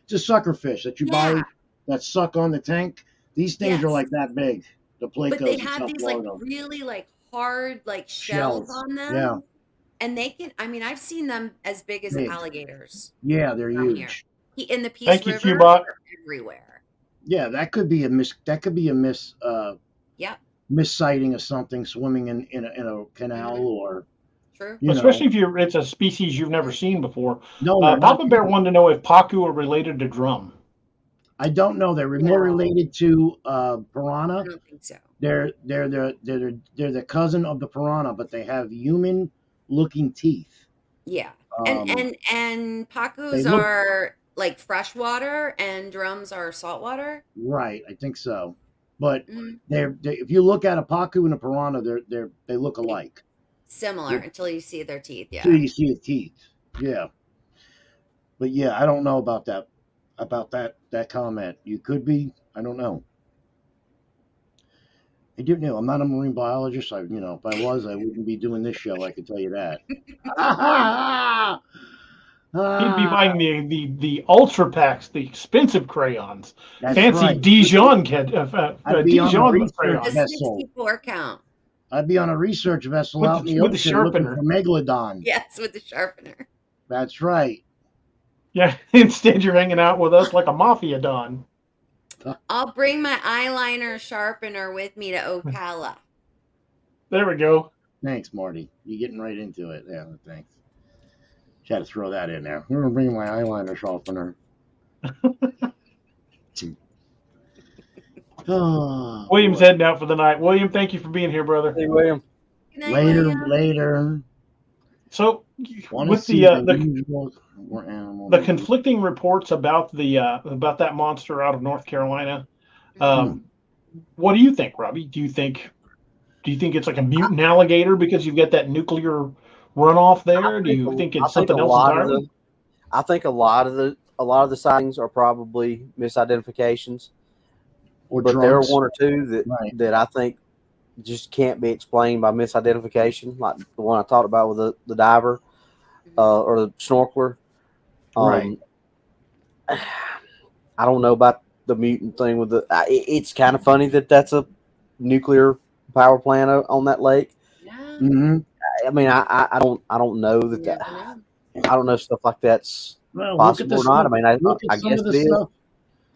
Just sucker fish that you buy that suck on the tank. These things are like that big. The Placos. But they have these really hard shells on them. Yeah. And they can, I've seen them as big as alligators. Yeah, they're huge. In the Peace River, they're everywhere. Yeah, that could be a miss sighting of something swimming in a canal or. True. Especially if it's a species you've never seen before. No, Papa Bear wanted to know if Pacu are related to drum. I don't know. They're more related to piranha. I don't think so. They're the cousin of the piranha, but they have human-looking teeth. Yeah, and Pacus are like freshwater, and drums are saltwater. Right, I think so. But they're if you look at a Pacu and a piranha, they look alike. Similar until you see their teeth. Yeah. Until you see the teeth. Yeah. But yeah, I don't know about that comment. You could be. I don't know. I do know. I'm not a marine biologist. If I was, I wouldn't be doing this show. I can tell you that. He'd be buying the Ultra Packs, the expensive crayons, fancy right. Dijon crayons. Count. I'd be on a research vessel out in the ocean looking for megalodon. Yes, with the sharpener. That's right. Yeah, instead you're hanging out with us like a mafia don. I'll bring my eyeliner sharpener with me to Ocala. There we go. Thanks, Marty. You're getting right into it. Yeah, thanks. Had to throw that in there. I'm going to bring my eyeliner sharpener. William's heading out for the night. William, thank you for being here, brother. Hey, William. Good night, Later. So, with the conflicting reports about that monster out of North Carolina, what do you think, Robbie? Do you think it's like a mutant alligator because you've got that nuclear runoff there? Do you think it's something else entirely? I think a lot of the sightings are probably misidentifications. But there are one or two that I think just can't be explained by misidentification, like the one I talked about with the diver or the snorkeler. Right. I don't know about the mutant thing with it's kind of funny that that's a nuclear power plant on that lake. Yeah. Mm-hmm. I mean, I don't know that I don't know stuff like that's possible or not. I mean, I guess it is.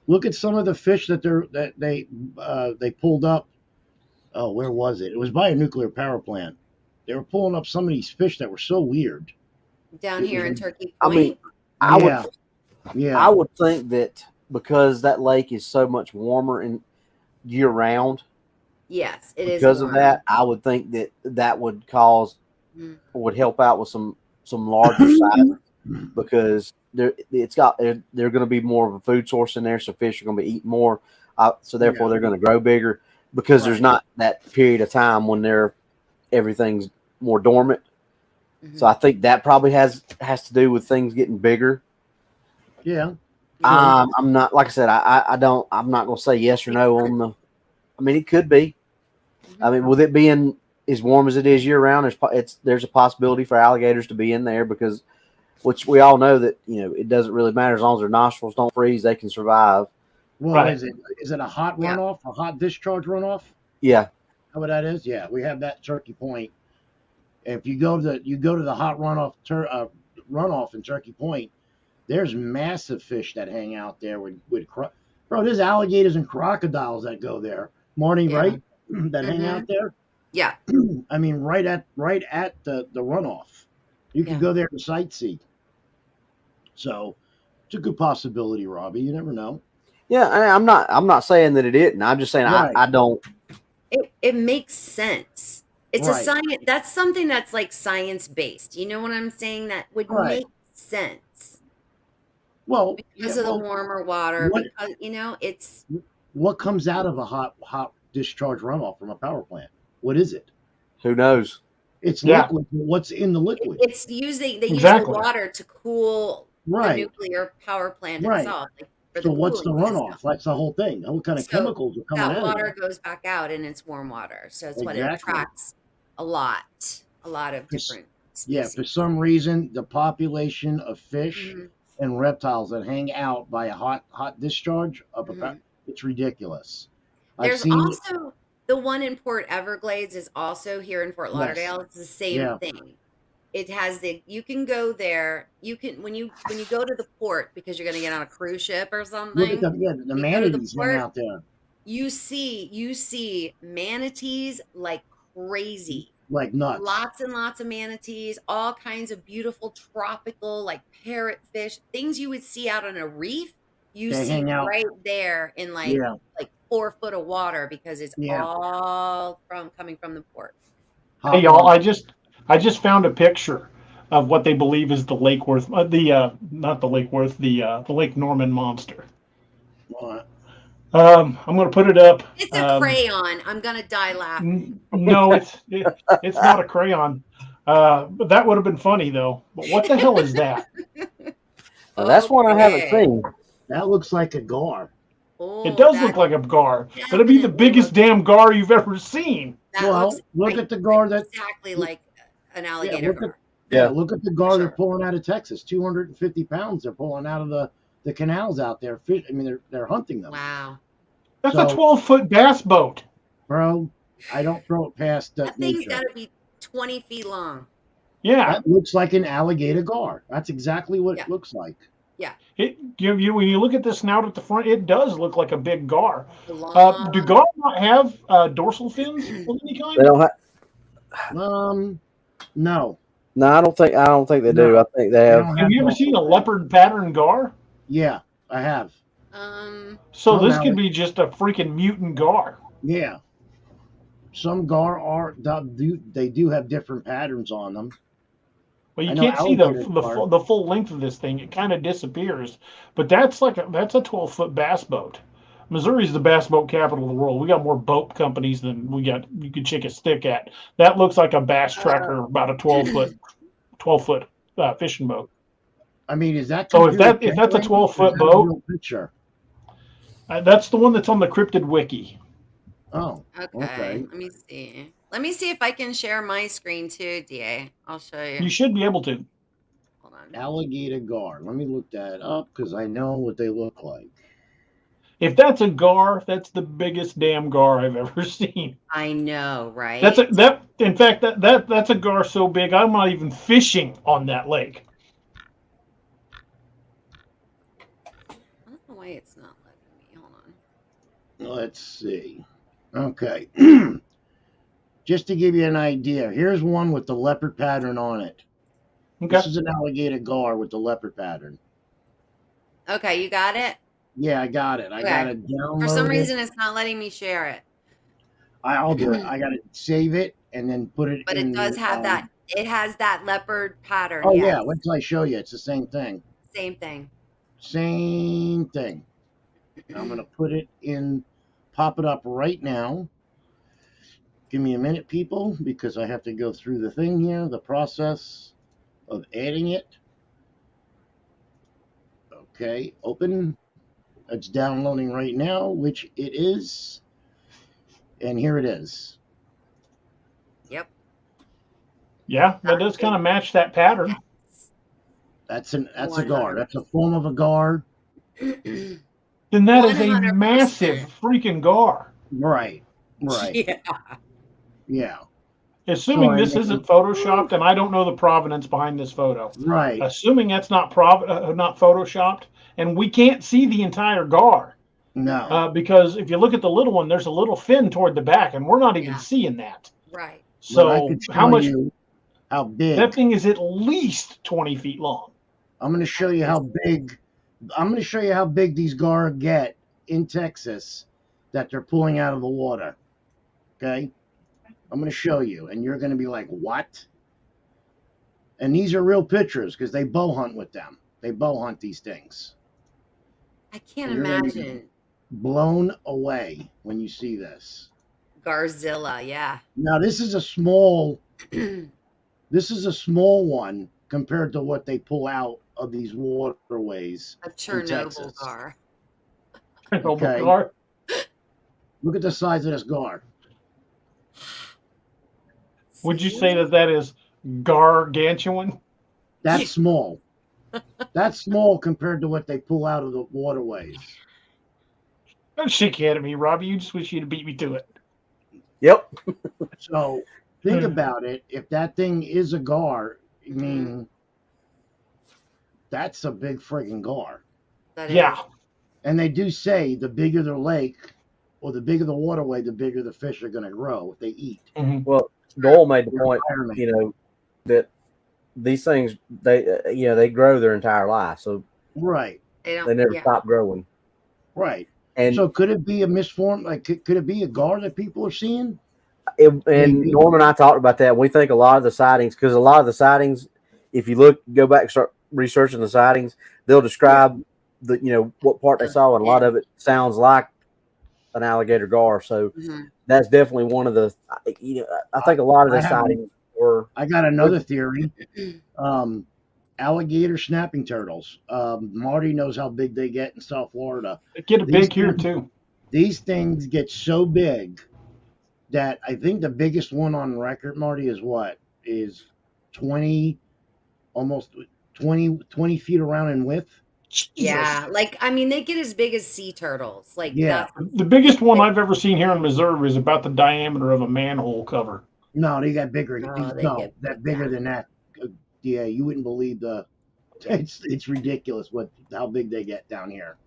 Look at some of the fish that they pulled up. Oh, where was it? It was by a nuclear power plant. They were pulling up some of these fish that were so weird. Down here in Turkey Point. I mean, I would think that because that lake is so much warmer and year round. Yes, it is. Because of that, I would think that would would help out with some larger size because they're going to be more of a food source in there, so fish are going to be eating more. So therefore, they're going to grow bigger because there's not that period of time when everything's more dormant. Mm-hmm. So I think that probably has to do with things getting bigger. Yeah. I'm not, like I said, I'm not going to say yes or no on the. I mean, it could be. I mean, with it being as warm as it is year round, there's a possibility for alligators to be in there because, which we all know that it doesn't really matter as long as their nostrils don't freeze, they can survive. Well, is it a hot runoff, a hot discharge runoff? Yeah. Know what that is? Yeah, we have that Turkey Point. If you go to the hot runoff in Turkey Point, there's massive fish that hang out there bro. There's alligators and crocodiles that go there. Morning, Yeah. right? That hang out there. Yeah. I mean, right at the runoff. You can go there to sightsee. So it's a good possibility, Robbie. You never know. Yeah, I'm not saying that it isn't. I'm just saying Right. I don't. It makes sense. It's Right. a science. That's something that's like science based. You know what I'm saying? That would Right. make sense. Well, because of the warmer water. Because it's what comes out of a hot discharge runoff from a power plant. What is it? Who knows? It's liquid. What's in the liquid? It's use the water to cool the nuclear power plant itself. Like, so what's the runoff? System. That's the whole thing. What kind of chemicals are coming out? That water goes back out, and it's warm water. So it's what it attracts a lot of different species. Yeah, for some reason, the population of fish and reptiles that hang out by a hot discharge of it's ridiculous. There's also the one in Port Everglades is also here in Fort Lauderdale. It's the same thing. It has you can go there. You can when you go to the port because you're going to get on a cruise ship or something. Look at the manatees hang out there. You see manatees like crazy. Like nuts. Lots and lots of manatees, all kinds of beautiful tropical like parrotfish, things you would see out on a reef. You see right there in like 4 foot of water because it's all coming from the port. Hey y'all, I just found a picture of what they believe is the Lake Worth, not the Lake Worth, the Lake Norman monster. What? I'm going to put it up. It's a crayon. I'm going to die laughing. No, it's not a crayon. But that would have been funny though. But what the hell is that? That's one I haven't seen. That looks like a gar. It does look like a gar. That'd be the biggest damn gar you've ever seen. Look at the gar that's exactly like an alligator gar. Look at the gar they're pulling out of Texas. 250 pounds they're pulling out of the canals out there. I mean, they're hunting them. Wow. That's a 12-foot bass boat. Bro, I don't throw it past that thing's got to be 20 feet long. Yeah. That looks like an alligator gar. That's exactly what it looks like. Yeah. When you look at the snout at the front, it does look like a big gar. Do gar not have dorsal fins of any kind? They don't have. No. No, I don't think they do. I think they have. Have you ever seen a leopard pattern gar? Yeah, I have. So this could be just a freaking mutant gar. Yeah. Some gar they do have different patterns on them. Well, you can't see the full length of this thing. It kind of disappears. But that's a 12-foot bass boat. Missouri's the bass boat capital of the world. We got more boat companies than you could shake a stick at. That looks like a bass tracker, about a 12-foot fishing boat. I mean, is that so? If that's a 12-foot boat, picture? That's the one that's on the cryptid wiki. Oh, okay. Let me see if I can share my screen too, DA. I'll show you. You should be able to. Hold on. Alligator gar. Let me look that up because I know what they look like. If that's a gar, that's the biggest damn gar I've ever seen. I know, right? In fact, that's a gar so big I'm not even fishing on that lake. I don't know why it's not letting me. Hold on. Let's see. Okay. Just to give you an idea, here's one with the leopard pattern on it. Okay. This is an alligator gar with the leopard pattern. Okay, you got it? Yeah, I got it. I got it downloaded. For some reason, it's not letting me share it. I'll do it. I got to save it and then put it But it does have that. It has that leopard pattern. Oh, yeah. Wait till I show you. It's the same thing. Same thing. Same thing. I'm going to pop it up right now. Give me a minute, people, because I have to go through the thing here, the process of adding it. Okay, open. It's downloading right now, which it is. And here it is. Yep. Yeah, that does kind of match that pattern. That's a gar. That's a form of a gar. Then that 100%. Is a massive freaking gar. Right. Yeah. Yeah. Assuming So, I this mean, isn't photoshopped, and I don't know the provenance behind this photo. right. Assuming that's not not photoshopped, and we can't see the entire gar. No. Because if you look at the little one, there's a little fin toward the back, and we're not even seeing that. Right. But I So could how show much? you how big. That thing is at least 20 feet long. I'm going to show you how big. I'm going to show you how big these gar get in Texas that they're pulling out of the water. Okay? I'm going to show you, and you're going to be like, what? And these are real pictures because they bow hunt with them. They bow hunt these things. I can't You're gonna be imagine. blown away when you see this. Garzilla, yeah. Now this is a small one compared to what they pull out of these waterways A in Chernobyl Texas. gar. Okay. Look at the size of this gar. Would you say that is gargantuan? That's small. That's small compared to what they pull out of the waterways. Don't shake your head at me, Robbie. You just wish you'd beat me to it. Yep. So think about it. If that thing is a gar, I mean, that's a big friggin' gar. Yeah. And they do say the bigger the lake or the bigger the waterway, the bigger the fish are going to grow if they eat. Mm-hmm. Well, Dole made the point, that these things, they grow their entire life. So right. They never stop growing. Right. And so could it be a misformed, like, could it be a gar that people are seeing? And Norm and I talked about that. We think a lot of the sightings, because a lot of the sightings, if you go back and start researching the sightings, they'll describe what part they saw, and a lot of it sounds like an alligator gar. So that's definitely one of the, I think a lot of the sightings were. I got another theory. Alligator snapping turtles. Marty knows how big they get in South Florida. They get big here too. These things get so big that I think the biggest one on record, Marty, is 20 feet around in width. Yeah, like, I mean, they get as big as sea turtles. Like, yeah, the biggest one I've ever seen here in Missouri is about the diameter of a manhole cover. No, they got bigger. No, that bigger than that. Yeah, you wouldn't believe it's ridiculous how big they get down here.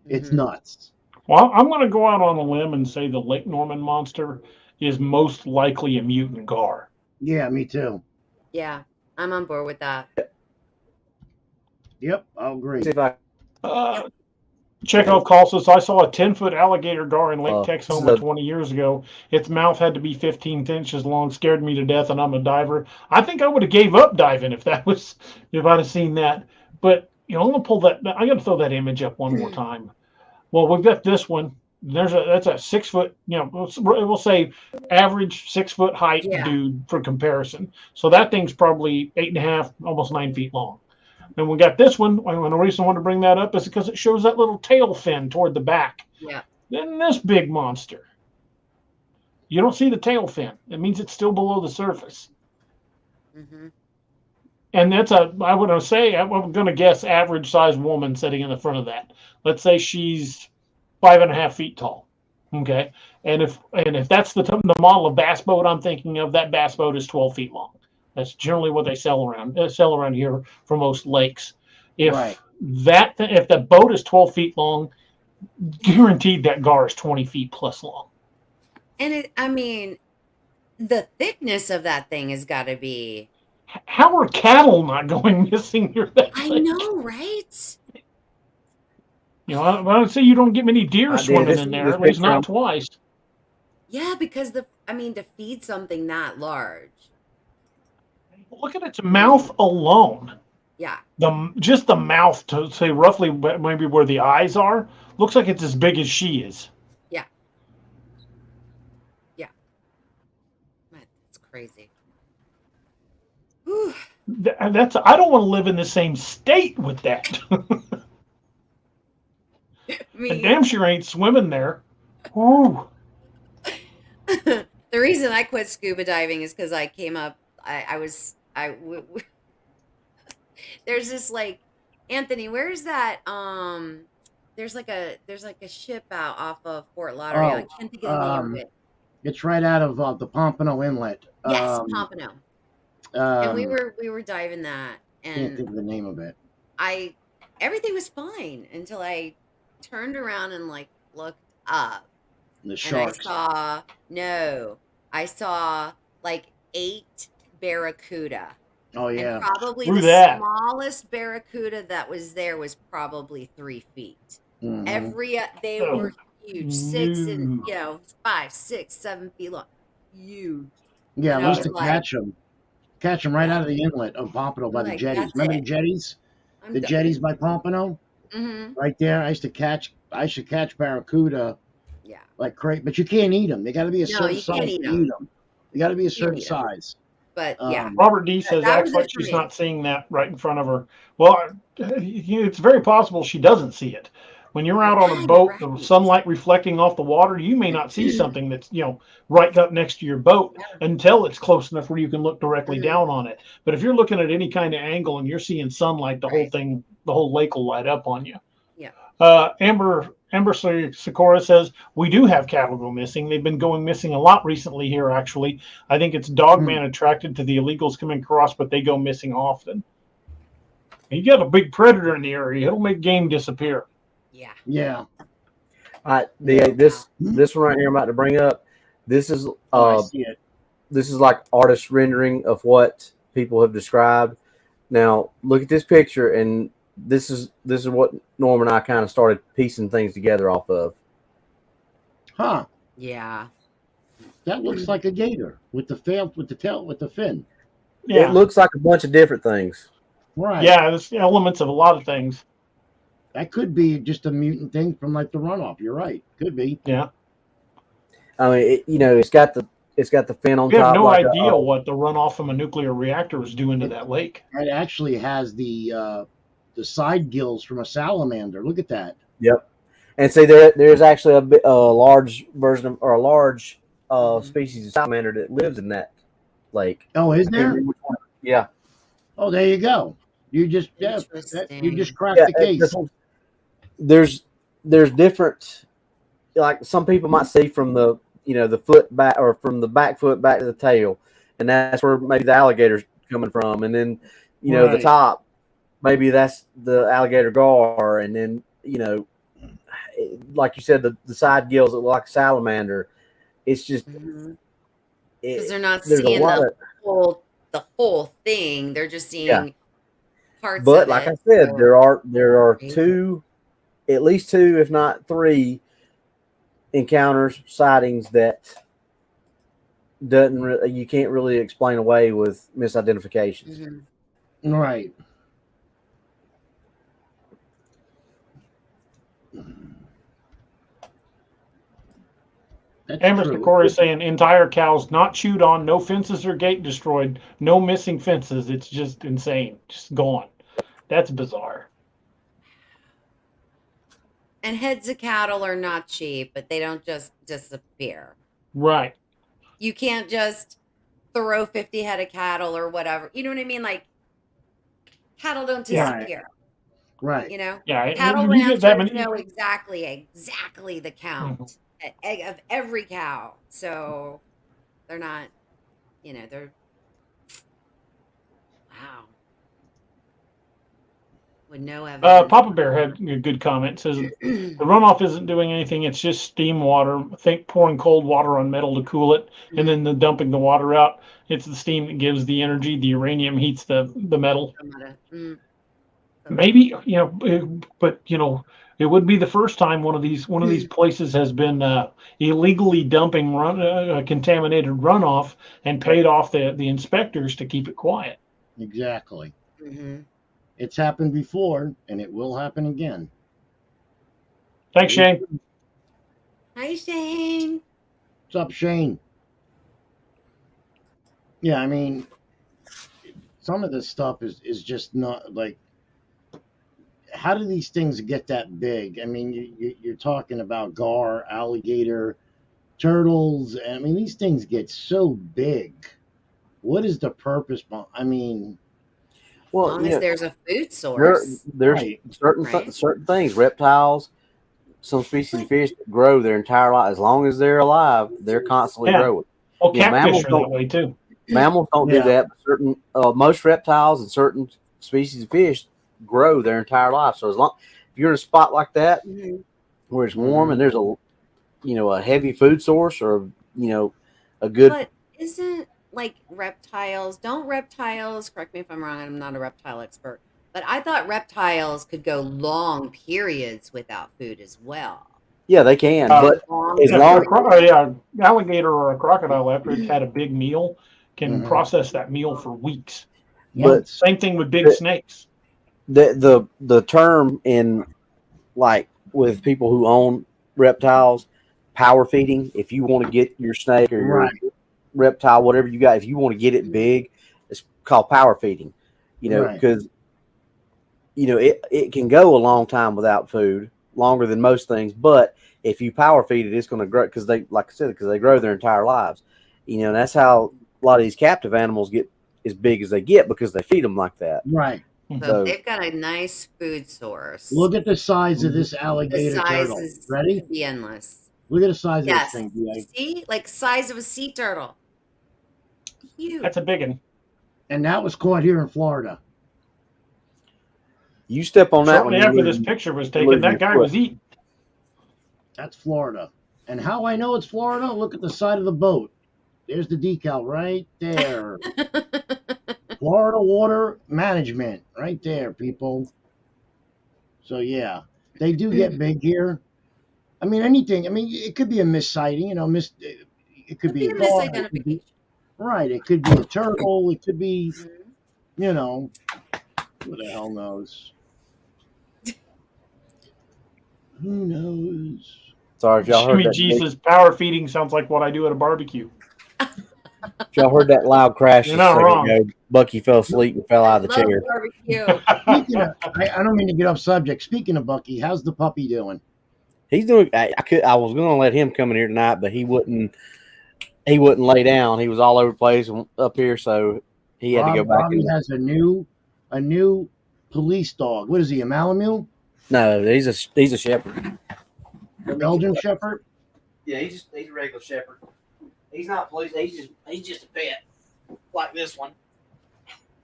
It's nuts. Well, I'm going to go out on a limb and say the Lake Norman monster is most likely a mutant gar. Yeah, me too. Yeah, I'm on board with that. Yep, I'll agree. Chekhov calls us. I saw a 10-foot alligator gar in Lake Texoma 20 years ago. Its mouth had to be 15 inches long. Scared me to death, and I'm a diver. I think I would have gave up diving if I'd have seen that. But I'm gonna pull that. I got to throw that image up one more time. Well, we've got this one. That's a 6 foot. We'll say average 6 foot height dude for comparison. So that thing's probably 8.5, almost 9 feet long. And we got this one. And the reason I want to bring that up is because it shows that little tail fin toward the back. Yeah. Then this big monster. You don't see the tail fin. It means it's still below the surface. Mm-hmm. And that's I'm going to guess average sized woman sitting in the front of that. Let's say she's 5.5 feet tall. Okay. And if that's the model of bass boat I'm thinking of, that bass boat is 12 feet long. That's generally what they sell around here for most lakes. If the boat is 12 feet long, guaranteed that gar is 20 feet plus long. And the thickness of that thing has got to be. How are cattle not going missing near that lake? I know, right? I don't say you don't get many deer swimming in there, at least not twice. Yeah, because to feed something that large. Look at its mouth alone. Yeah. Just the mouth, to say roughly maybe where the eyes are, looks like it's as big as she is. Yeah. Yeah. That's crazy. Whew. I don't want to live in the same state with that. And damn sure ain't swimming there. Ooh. The reason I quit scuba diving is because I came up. There's this, like, Anthony, where's that? There's like a ship out off of Fort Lauderdale. I can't think of the name of it. It's right out of the Pompano Inlet. Yes, Pompano. And we were diving that, Can't and think of the name of it. everything was fine until I turned around and like looked up. The sharks. I saw like 8 barracuda. Oh yeah. And probably Screw the that. smallest barracuda that was there was probably 3 feet. Mhm. They Oh, were huge, 6 and no. 5, 6, 7 feet long, huge. Yeah, And we I used was to like, catch them right out of the inlet of Pompano I'm by the like, jetties. that's Remember the it. jetties? I'm The done. jetties by Pompano, Mm-hmm. right there. I used to catch barracuda Yeah. like crazy, but you can't eat them. They got to be a No, certain you size can't to eat eat them. them. They got to be a You can't certain eat them. size. But yeah, Robert D says that acts was like it for she's me. not seeing that right in front of her. Well, it's very possible she doesn't see it. When you're out on a boat, the Right. sunlight reflecting off the water, you may not see something that's, right up next to your boat until it's close enough where you can look directly down on it. But if you're looking at any kind of angle and you're seeing sunlight, the whole thing, the whole lake will light up on you. Yeah. Amber Sakura says, we do have cattle go missing. They've been going missing a lot recently here, actually. I think it's dogman attracted to the illegals coming across, but they go missing often. And you got a big predator in the area. It'll make game disappear. Yeah. Yeah. This one right here I'm about to bring up. This is I see it. This is like artist rendering of what people have described. Now look at this picture, and this is what Norm and I kind of started piecing things together off of. Huh. Yeah. That looks like a gator with the fin. Yeah. It looks like a bunch of different things. Right. Yeah, there's elements of a lot of things. That could be just a mutant thing from like the runoff. You're right. Could be. Yeah. I mean, it's got the fin on top. We have no like idea what the runoff from a nuclear reactor is doing to that lake. It actually has the side gills from a salamander. Look at that. Yep. And see, there's actually a large version of, or a large species of salamander that lives in that lake. Oh, is there? Yeah. Oh, there you go. You just cracked the case. There's different, like some people might see from the the foot back, or from the back foot back to the tail, and that's where maybe the alligator's coming from, and then the top, maybe that's the alligator gar, and then like you said, the side gills look like a salamander. It's just because they're not seeing the whole thing. They're just seeing parts but of like it. I said, there are two, at least 2, if not 3 encounters, sightings that you can't really explain away with misidentifications. Right. Amber Sakura is saying entire cows not chewed on, no fences or gate destroyed, no missing fences. It's just insane. Just gone. That's bizarre. And heads of cattle are not cheap, but they don't just disappear. Right. You can't just throw 50 head of cattle or whatever. You know what I mean? Like, cattle don't disappear. Right. Yeah. Cattle ranchers know exactly the count of every cow. So they're not, they're, wow. With no evidence. Papa Bear had a good comment. Says the runoff isn't doing anything. It's just steam water. Think pouring cold water on metal to cool it, and then dumping the water out. It's the steam that gives the energy. The uranium heats the metal. Maybe but it would be the first time one of these places has been illegally dumping contaminated runoff and paid off the inspectors to keep it quiet. Exactly. It's happened before, and it will happen again. Thanks, Shane. Hi, Shane. What's up, Shane? Yeah, I mean, some of this stuff is just not like. How do these things get that big? I mean, you're talking about gar, alligator, turtles. I mean, these things get so big. What is the purpose? I mean, as long as there's a food source. There's certain things, reptiles. some species of fish grow their entire life. As long as they're alive, they're constantly growing. Well, catfish are that way too. Mammals don't do that, but certain most reptiles and certain species of fish grow their entire life. So as long if you're in a spot like that where it's warm and there's a heavy food source or a good. But isn't like reptiles? Don't reptiles? Correct me if I'm wrong. I'm not a reptile expert, but I thought reptiles could go long periods without food as well. Yeah, they can, but as long alligator or a crocodile after it's had a big meal can process that meal for weeks. But same thing with big snakes. The term in like with people who own reptiles, power feeding. If you want to get your snake or your reptile, whatever you got, if you want to get it big, it's called power feeding. Because it can go a long time without food, longer than most things, but if you power feed it, it's going to grow because they grow their entire lives. And that's how a lot of these captive animals get as big as they get because they feed them like that. Right. So they've got a nice food source. Look at the size of this alligator turtle. Ready? Could be endless. Look at the size of this thing. See, like size of a sea turtle. Huge. That's a big one. And that was caught here in Florida. You step on that Shortly after this picture was taken, that guy was eating. That's Florida. And how I know it's Florida, look at the side of the boat. There's the decal right there. Florida Water Management right there, people. So, yeah, they do get big here. I mean, anything. I mean, it could be a missighting, it could be a dog. Right. It could be a turtle. It could be, who the hell knows? Who knows? Sorry, if y'all heard that. Jesus, power feeding sounds like what I do at a barbecue. If y'all heard that loud crash, you're not wrong. Bucky fell asleep and fell out of the chair. Speaking of, I don't mean to get off subject. Speaking of Bucky, how's the puppy doing? He's doing. I was going to let him come in here tonight, but he wouldn't. He wouldn't lay down. He was all over the place up here, so he had to go back. Bobby has a new police dog. What is he? A Malamute? No, he's a shepherd. A Belgian shepherd? Yeah, he's a regular shepherd. He's not police. He's just a pet, like this one.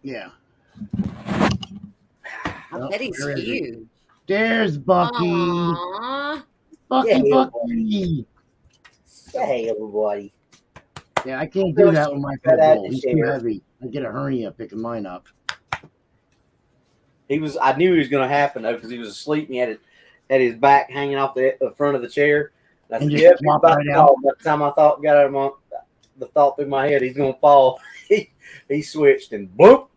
Yeah. I bet he's huge. There's Bucky. Aww. Bucky. Hey, everybody. Yeah, I can't do that with my pit bull. He's too heavy. I get a hernia picking mine up. I knew it was going to happen though because he was asleep and he had his back hanging off the front of the chair. And just flop right out. By the time I got the thought through my head, he's going to fall. He switched and boop.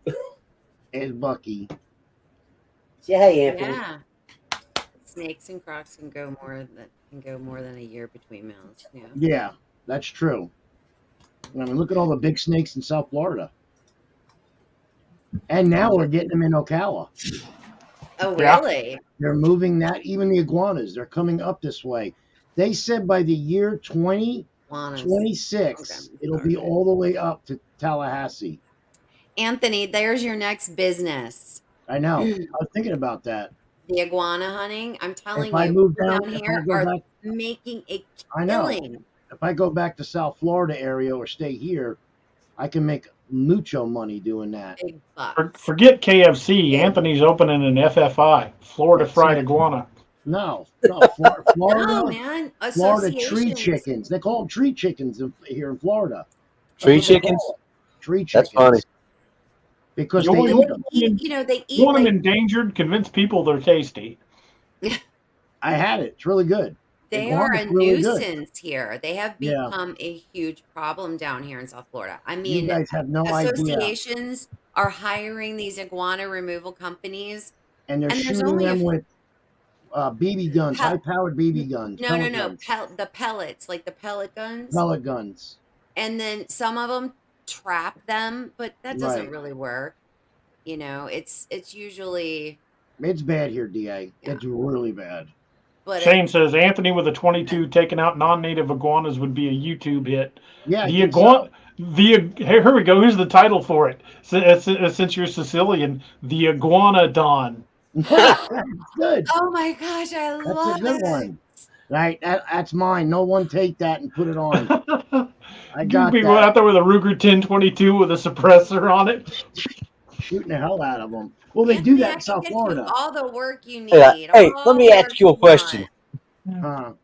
It's Bucky. Yeah, hey, Anthony. Yeah. Snakes and crocs can go more than a year between males. Yeah. Yeah, that's true. I mean, look at all the big snakes in South Florida. And now we're getting them in Ocala. Oh, really? They're moving that. Even the iguanas, they're coming up this way. They said by the year 2026, it'll be all the way up to Tallahassee. Anthony, there's your next business. I know. I was thinking about that. The iguana hunting. I'm telling if I you, move down here are making a killing. I know. If I go back to South Florida area or stay here, I can make mucho money doing that. Big bucks. Forget KFC. Anthony's opening an FFI, Florida Fried Iguana. No, Florida. No, man. Florida tree chickens. They call them tree chickens here in Florida. Tree chickens? Tree chickens. That's funny. Because they eat you want them endangered, convince people they're tasty. I had it. It's really good. They are a nuisance here. They have become a huge problem down here in South Florida. I mean, you guys have no associations are hiring these iguana removal companies. And they're shooting them with BB guns, high-powered BB guns. No. The pellets, like the pellet guns. Pellet guns. And then some of them trap them, but that doesn't really work. It's usually... It's bad here, DA. Yeah. It's really bad. But Shane says Anthony with a 22 taking out non-native iguanas would be a YouTube hit. Yeah, the iguana. Here we go. Here's the title for it. Since you're Sicilian, the Iguanodon. That's good. Oh my gosh, I That's a love good it. one. Right, that's mine. No one take that and put it on. I You got people that. out there with a Ruger 1022 with a suppressor on it. Shooting the hell out of them. Well, they do Anthony, that I in can South get you Florida. all the work you Yeah. need. Hey, let All me the ask work you a you question. want.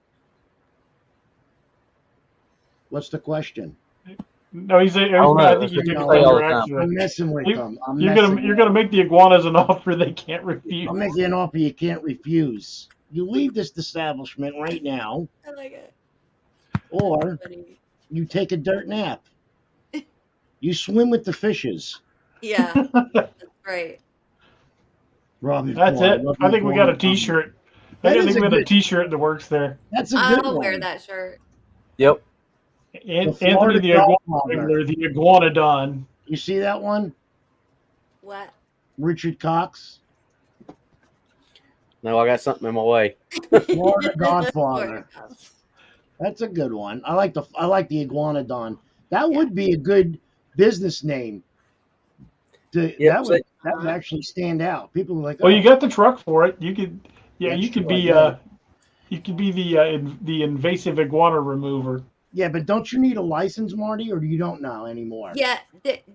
What's the question? No, he's. I don't know. I That's think you what you took say it all under the time. action. I'm messing with them. You're gonna make the iguanas an offer they can't refuse. I'll make you an offer you can't refuse. You leave this establishment right now, I like it. or Funny. you take a dirt nap. You swim with the fishes. Yeah, that's right. Robbie That's Fly, it. love I the think we got a iguana. T-shirt. I That is think a we got a good. T-shirt that works there. That's a good I'll wear one. that shirt. Yep. The Anthony Florida the iguana Godfather. wrangler, the iguanodon. You see that one? What? Richard Cox, No, I got something in my way. Florida Godfather. That's a good one. I like the iguanodon. That would be a good business name. Yep. That would actually stand out. People are like, Well, oh, you got the truck for it. You could. Yeah, that's you could true, I be. do. You could be the invasive iguana remover. Yeah, but don't you need a license, Marty, or you don't know anymore? Yeah,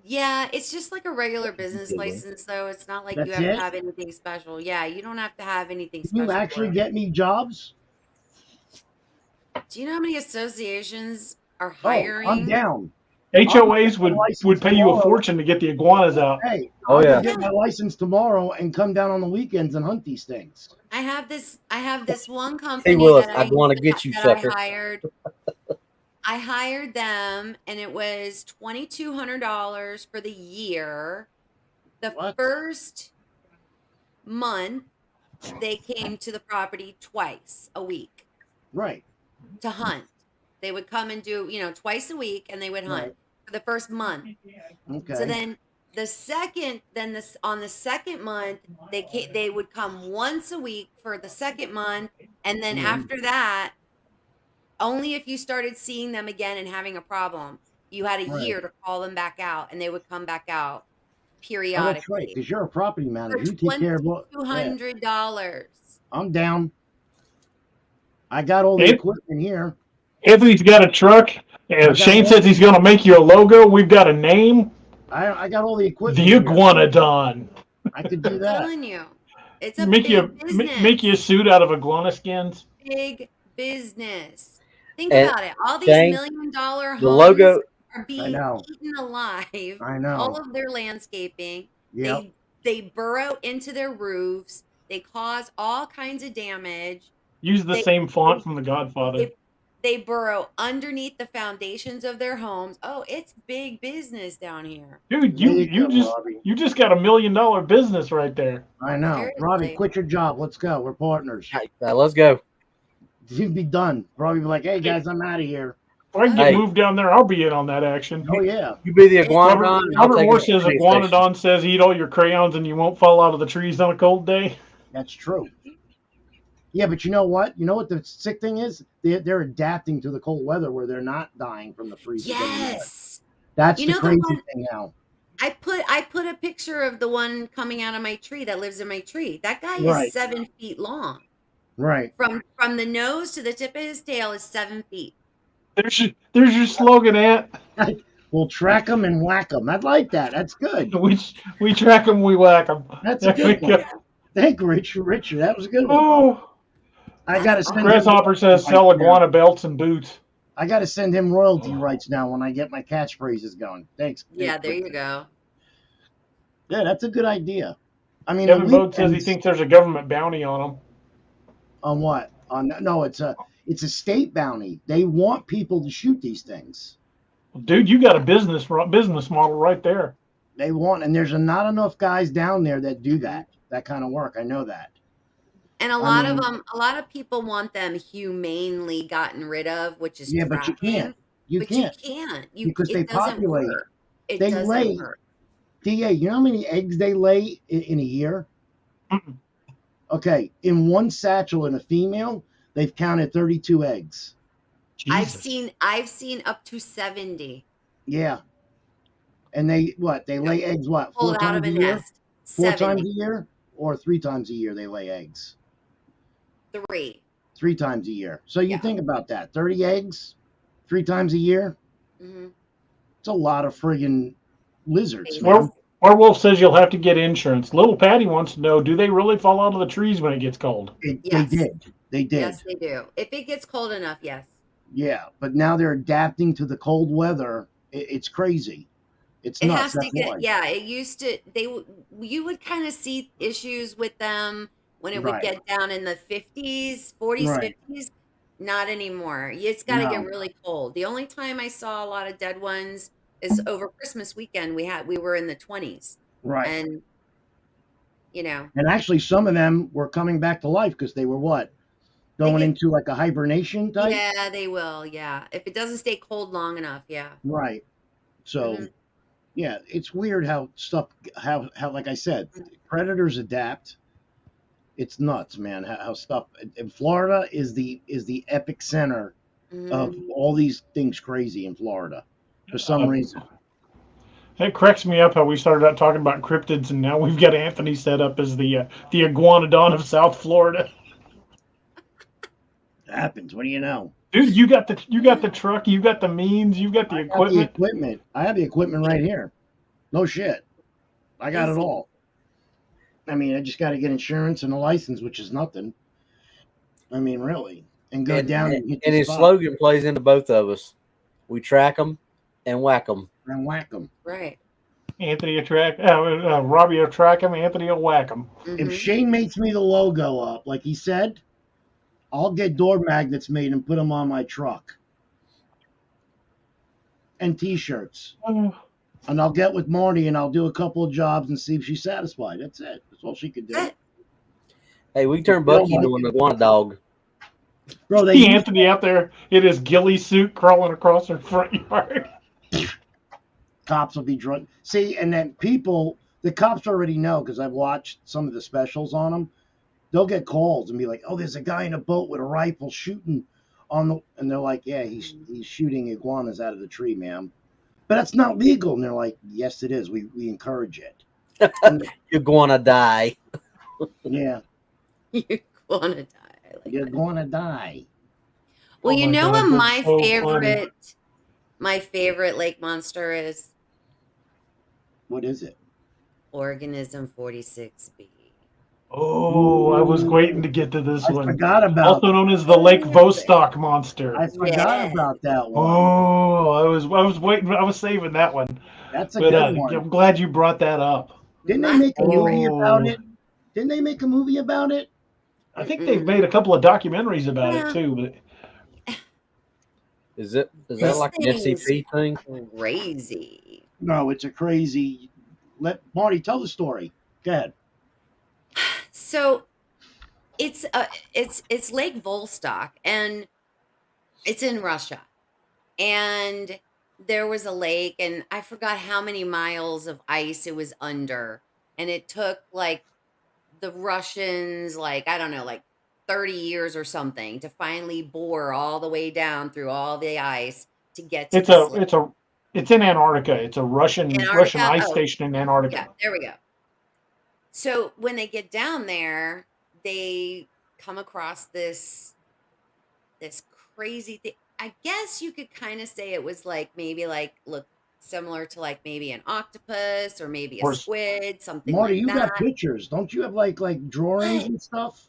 yeah, it's just like a regular business license, though. It's not like you That's have to it? have anything special. Yeah, you don't have to have anything Can you special actually for it. get me jobs? Do you know how many associations are Oh, I'm hiring? down. HOAs my license would pay you a tomorrow. fortune to get the iguanas out. Hey, Oh, I'm yeah. gonna get my license tomorrow and come down on the weekends and hunt these things. I have this one Hey, company Willis, that I'd want to get you, that sucker. I hired. I hired them, and it was $2,200 for the year. The What? first month, they came to the property twice a week Right. to hunt. They would come and do, twice a week, and they would hunt Right. for the first month. Okay. So then on the second month, they would come once a week for the second month, and then after that, only if you started seeing them again and having a problem, you had a Right. year to call them back out, and they would come back out Oh, that's right. periodically Because you're a property for manager. You take care of what? Yeah, $2,200. I'm down. I got all the equipment here. Anthony's got a truck. And Shane says he's going to make you a logo. We've got a name. I got all the equipment. The here. Iguanodon. I could do I'm that. telling you, it's a Make big business. make you a suit out of iguana skins. Big business. Think And about it. All these Shane, million-dollar the homes logo. are being eaten alive. I know. All of their landscaping. Yep. They burrow into their roofs. They cause all kinds of damage. Use the same font from The Godfather. They burrow underneath the foundations of their homes. Oh, it's big business down here. Dude, you just got $1 million business right there. I know. Seriously. Robbie, quit your job. Let's go. We're partners. Let's go. You'd be done. Robbie be like, hey guys, I'm out of here. If I can get moved down there, I'll be in on that action. Oh yeah. You be the iguanodon. Robert Moore says Iguanodon says eat all your crayons and you won't fall out of the trees on a cold day. That's true. Yeah, but you know what? You know what the sick thing is? They're adapting to the cold weather where they're not dying from the freezing. Yes. That's the crazy thing now. I put a picture of the one coming out of my tree that lives in my tree. That guy is 7 feet long. Right. From the nose to the tip of his tail is 7 feet. There's your slogan, Ant. We'll track them and whack them. I like that. That's good. We track them, we whack them. That's a good one. Thank you, Richard. That was a good one. Oh. I got to send Grasshopper says sell iguana belts and boots. I got to send him royalty rights now when I get my catchphrases going. Thanks. Yeah, there you go. Yeah, that's a good idea. I mean, Kevin Bode says he thinks there's a government bounty on them. On what? No, it's a state bounty. They want people to shoot these things. Dude, you got a business model right there. They want, and there's not enough guys down there that do that kind of work. I know that. And a lot of people want them humanely gotten rid of, which is but you can't. You can't because they populate. It doesn't lay. work. DA, you know how many eggs they lay in a year? Mm-mm. Okay, in one satchel in a female, they've counted 32 eggs. Jesus. I've seen up to 70. Yeah. And they lay eggs what? Pulled out of a nest. 4 times a year? or 3 times a year they lay eggs? 3. 3 times a year. So you Yeah. think about that. 30 eggs, 3 times a year. Mm-hmm. It's a lot of friggin' lizards, Babies. man. Werewolf says you'll have to get insurance. Little Patty wants to know, do they really fall out of the trees when it gets cold? They Yes. did. They did. Yes, they do. If it gets cold enough, yes. Yeah, but now they're adapting to the cold weather. It's crazy. It's It nuts. has to That's get, why. yeah, it used to, you would kind of see issues with them when it would Right. get down in the 50s, 40s, Right. 50s. Not anymore. It's got to get No. really cold. The only time I saw a lot of dead ones is over Christmas weekend. We were in the 20s. Right. And, you know, And actually, some of them were coming back to life because they were what? Going into like a hibernation type? yeah, they will. Yeah. If it doesn't stay cold long enough. Yeah. Right. So, Mhm. yeah, it's weird how stuff, how like I said, predators adapt. It's nuts, man. How stuff in Florida is the epic center of Mhm. all these things crazy in Florida for some reason. It cracks me up how we started out talking about cryptids, and now we've got Anthony set up as the iguanodon of South Florida. It happens. What do you know? Dude, you got the truck, you got the means, you got the I got the equipment. equipment. I have the equipment right here. No shit. I got it Easy. all. I mean, I just got to get insurance and a license, which is nothing. I mean, really. And go down and hit And the his spot slogan plays into both of us. We track them and whack them. and whack them. Right. Anthony will track, Robbie will track him, Anthony will whack him. If Mhm. Shane makes me the logo up, like he said, I'll get door magnets made and put them on my truck. And T-shirts. And I'll get with Marty and I'll do a couple of jobs and see if she's satisfied. That's it. That's all she could do. Hey, we can turn Bucky into an iguana dog. Bro, they See used Anthony out there in his ghillie suit crawling across her front yard. cops will be drunk. See, and then people, the cops already know because I've watched some of the specials on them. They'll get calls and be like, "Oh, there's a guy in a boat with a rifle shooting on the," and they're like, "Yeah, he's shooting iguanas out of the tree, ma'am." But that's not legal. And they're like, "Yes, it is. We encourage it." You're gonna die. Yeah, You're gonna die. I like you're that. gonna die. Well, Oh you my know God, what that's so funny. my favorite lake monster is? What is it? Organism 46B. Oh, I was waiting to get to this I one. forgot about. Also known as the Lake Vostok monster. I forgot Yeah. about that one. Oh, I was waiting. I was saving that one. That's a But good one. I'm glad you brought that up. Didn't they My make a movie favorite. about it? Didn't they make a movie about it? I think they've made a couple of documentaries about it Yeah. too. But Is that This like an thing's SCP thing? crazy. No, it's a crazy. Let Marty tell the story. Go ahead. So it's Lake Vostok, and it's in Russia. And there was a lake, and I forgot how many miles of ice it was under. And it took like the Russians, like, I don't know, like 30 years or something to finally bore all the way down through all the ice to get to this lake. it's in Antarctica. It's a Russian Antarctica? ice Oh, station in yeah, Antarctica. there we go. So when they get down there, they come across this crazy thing. I guess you could kind of say it was like maybe like look similar to like maybe an octopus or maybe a Or- squid, something Marty, like you got that. pictures. Don't you have like drawings and stuff?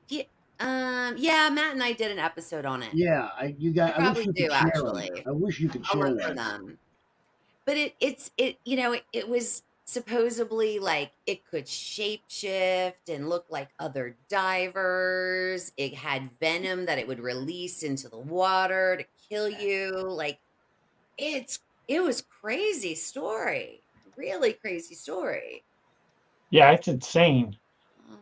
Yeah, Matt and I did an episode on it. Yeah, I wish probably you do, could share actually. them. I wish you could I'll share look for that. them. But it was supposedly like it could shapeshift and look like other divers. It had venom that it would release into the water to kill you. Like it was crazy story. Really crazy story. Yeah, it's insane.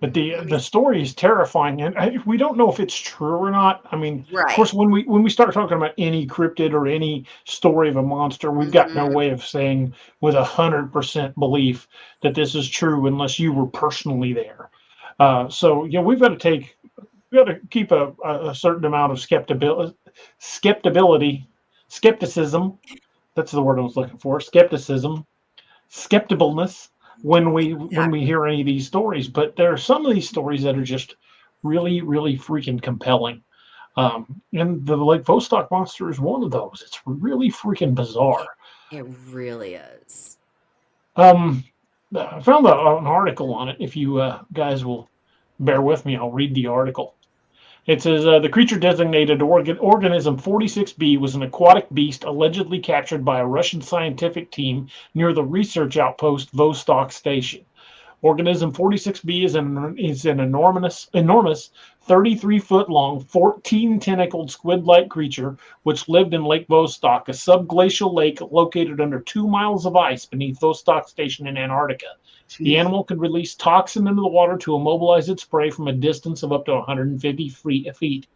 But Let me the see. story is terrifying, and we don't know if it's true or not. I mean, of Right. course, when we start talking about any cryptid or any story of a monster, we've got no way of saying with 100% belief that this is true unless you were personally there. So yeah, we've got to keep a certain amount of skepticism. That's the word I was looking for. Skepticism, skepticalness. when we hear any of these stories. But there are some of these stories that are just really, really freaking compelling. And the Lake Vostok monster is one of those. It's really freaking bizarre. It really is. I found an article on it. If you guys will bear with me, I'll read the article. It says the creature designated organism 46B was an aquatic beast allegedly captured by a Russian scientific team near the research outpost Vostok Station. Organism 46B is an enormous 33-foot long, 14-tentacled squid-like creature which lived in Lake Vostok, a subglacial lake located under 2 miles of ice beneath Vostok Station in Antarctica. Jeez. The animal could release toxin into the water to immobilize its prey from a distance of up to 150 feet.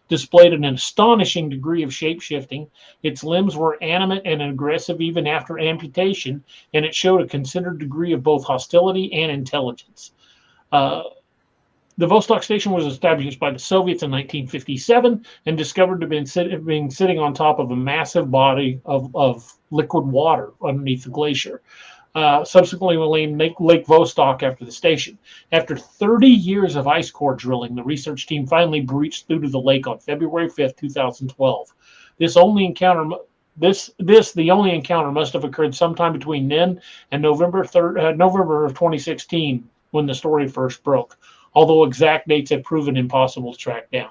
Displayed an astonishing degree of shape-shifting. Its limbs were animate and aggressive even after amputation, and it showed a considered degree of both hostility and intelligence. The Vostok Station was established by the Soviets in 1957 and discovered to have been sitting on top of a massive body of liquid water underneath the glacier. Subsequently named Lake Vostok after the station. After 30 years of ice core drilling, the research team finally breached through to the lake on February 5th, 2012. The only encounter must have occurred sometime between then and November of 2016, when the story first broke, although exact dates have proven impossible to track down.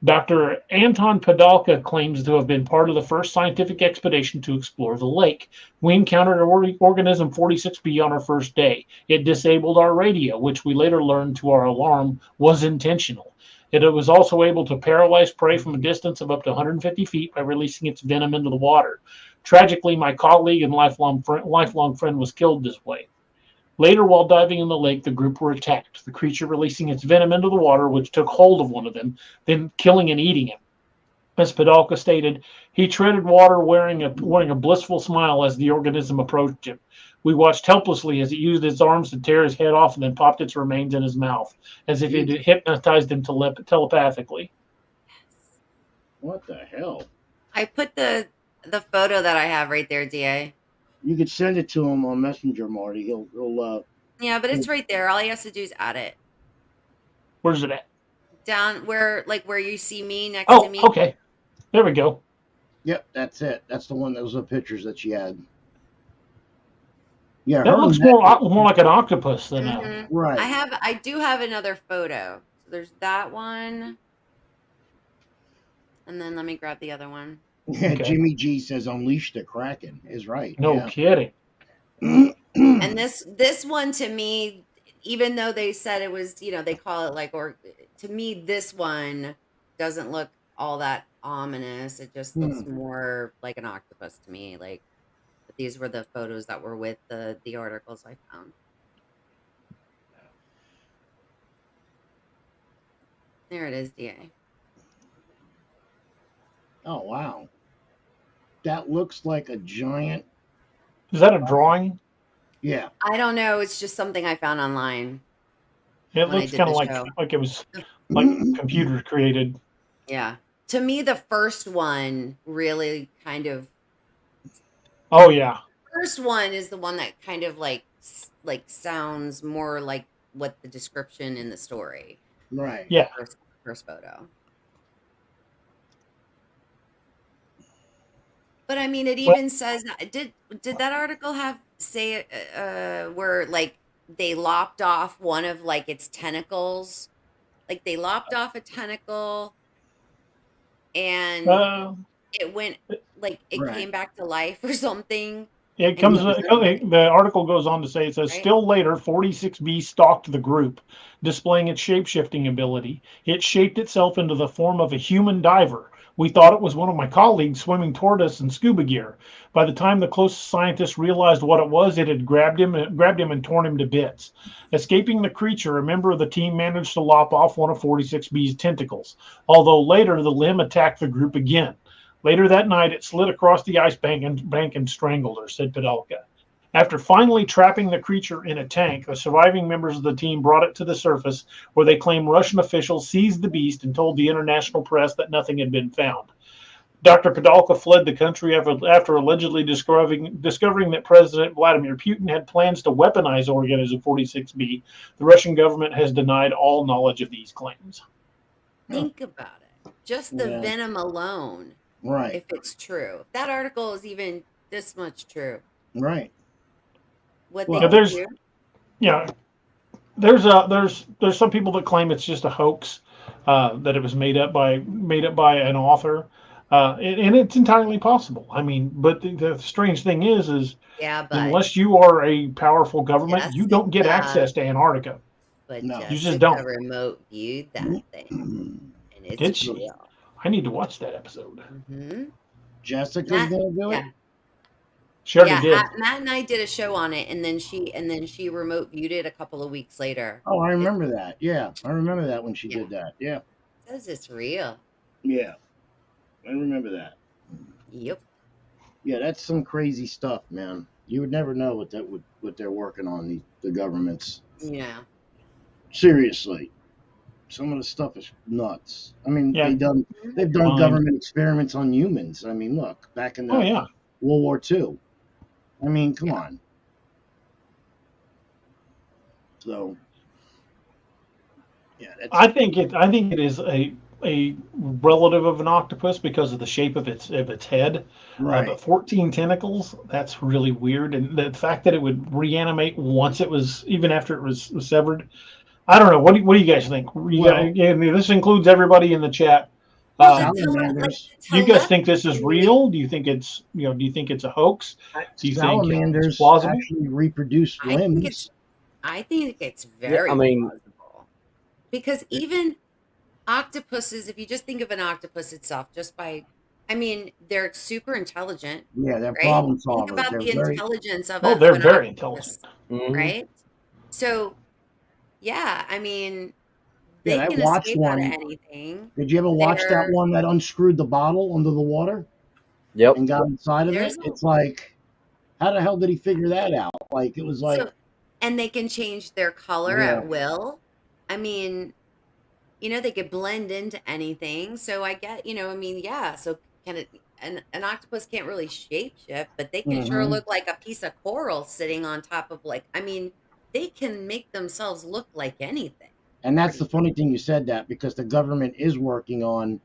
Dr. Anton Padalka claims to have been part of the first scientific expedition to explore the lake. We encountered organism 46B on our first day. It disabled our radio, which we later learned to our alarm was intentional. It was also able to paralyze prey from a distance of up to 150 feet by releasing its venom into the water. Tragically, my colleague and lifelong friend was killed this way. Later, while diving in the lake, the group were attacked, the creature releasing its venom into the water, which took hold of one of them, then killing and eating him. As Padalka stated, he treaded water wearing a blissful smile as the organism approached him. We watched helplessly as it used its arms to tear his head off and then popped its remains in his mouth, as if it had hypnotized him telepathically. What the hell? I put the photo that I have right there, DA. You could send it to him on Messenger, Marty. He'll yeah, but it's right there. All he has to do is add it. Where's it at? Down where you see me next to me. Oh, okay. There we go. Yep, that's it. That's the one. Those are the pictures that she had. Yeah, that looks more like an octopus than a right. I do have another photo. So there's that one, and then let me grab the other one. Yeah, okay. Jimmy G says unleash the Kraken is right. No kidding. And this one to me, even though they said it was, they call it to me, this one doesn't look all that ominous. It just looks more like an octopus to me. But these were the photos that were with the articles I found. There it is, DA. Oh, wow. That looks like a giant. Is that a drawing? Yeah. I don't know. It's just something I found online. It looks kind of like it was like computer created. Yeah. To me, the first one really kind of. Oh, yeah. First one is the one that kind of like sounds more like what the description in the story. Right. Yeah. First photo. But I mean, it even says, did that article say where they lopped off one of its tentacles? Like they lopped off a tentacle and it went came back to life or something. It comes. The article goes on to say, it says, right? Still later, 46B stalked the group, displaying its shape-shifting ability. It shaped itself into the form of a human diver. We thought it was one of my colleagues swimming toward us in scuba gear. By the time the close scientists realized what it was, it had grabbed him and torn him to bits. Escaping the creature, a member of the team managed to lop off one of 46B's tentacles, although later the limb attacked the group again. Later that night, it slid across the ice bank and strangled her, said Padalka. After finally trapping the creature in a tank, the surviving members of the team brought it to the surface, where they claim Russian officials seized the beast and told the international press that nothing had been found. Dr. Padalka fled the country after allegedly discovering that President Vladimir Putin had plans to weaponize Organism 46B. The Russian government has denied all knowledge of these claims. Think about it. Just the venom alone. Right. If it's true. If that article is even this much true. Right. What Well, they could do. Yeah. There's some people that claim it's just a hoax, that it was made up by an author, and it's entirely possible. I mean, but the strange thing is yeah, but unless you are a powerful government, you don't get access to Antarctica. But no, you just don't. Remote viewed that thing, and it's real. I need to watch that episode. Mm-hmm. Jessica's gonna do it. She already did. Matt and I did a show on it, and then she remote viewed it a couple of weeks later. Oh, I remember that. Yeah, I remember that when she did that. Yeah, it says it's real. Yeah, I remember that. Yep. Yeah, that's some crazy stuff, man. You would never know what they're working on, the governments. Yeah. Seriously, some of the stuff is nuts. I mean, they've done government experiments on humans. I mean, look, back in the World War II. I mean, come on. So, yeah, I think it is a relative of an octopus because of the shape of its head. Right. But 14 tentacles, that's really weird, and the fact that it would reanimate once it was, even after it was severed. I don't know. What do you guys think? This includes everybody in the chat. Do you guys think this is real? Do you think it's a hoax? Do you think it's plausible? Actually reproduce limbs. I think it's very plausible. Because even octopuses, if you just think of an octopus itself, they're super intelligent. Yeah, they're problem solvers. Think about the intelligence of they're very intelligent. Right? So, yeah, I mean, they can escape out of anything. Did you ever watch that one that unscrewed the bottle under the water? Yep. And got inside of it? It's like, how the hell did he figure that out? Like, it was like... and they can change their color at will. I mean, they could blend into anything. So I get, so an octopus can't really shapeshift, but they can sure look like a piece of coral sitting on top of they can make themselves look like anything. And that's the funny thing you said that, because the government is working on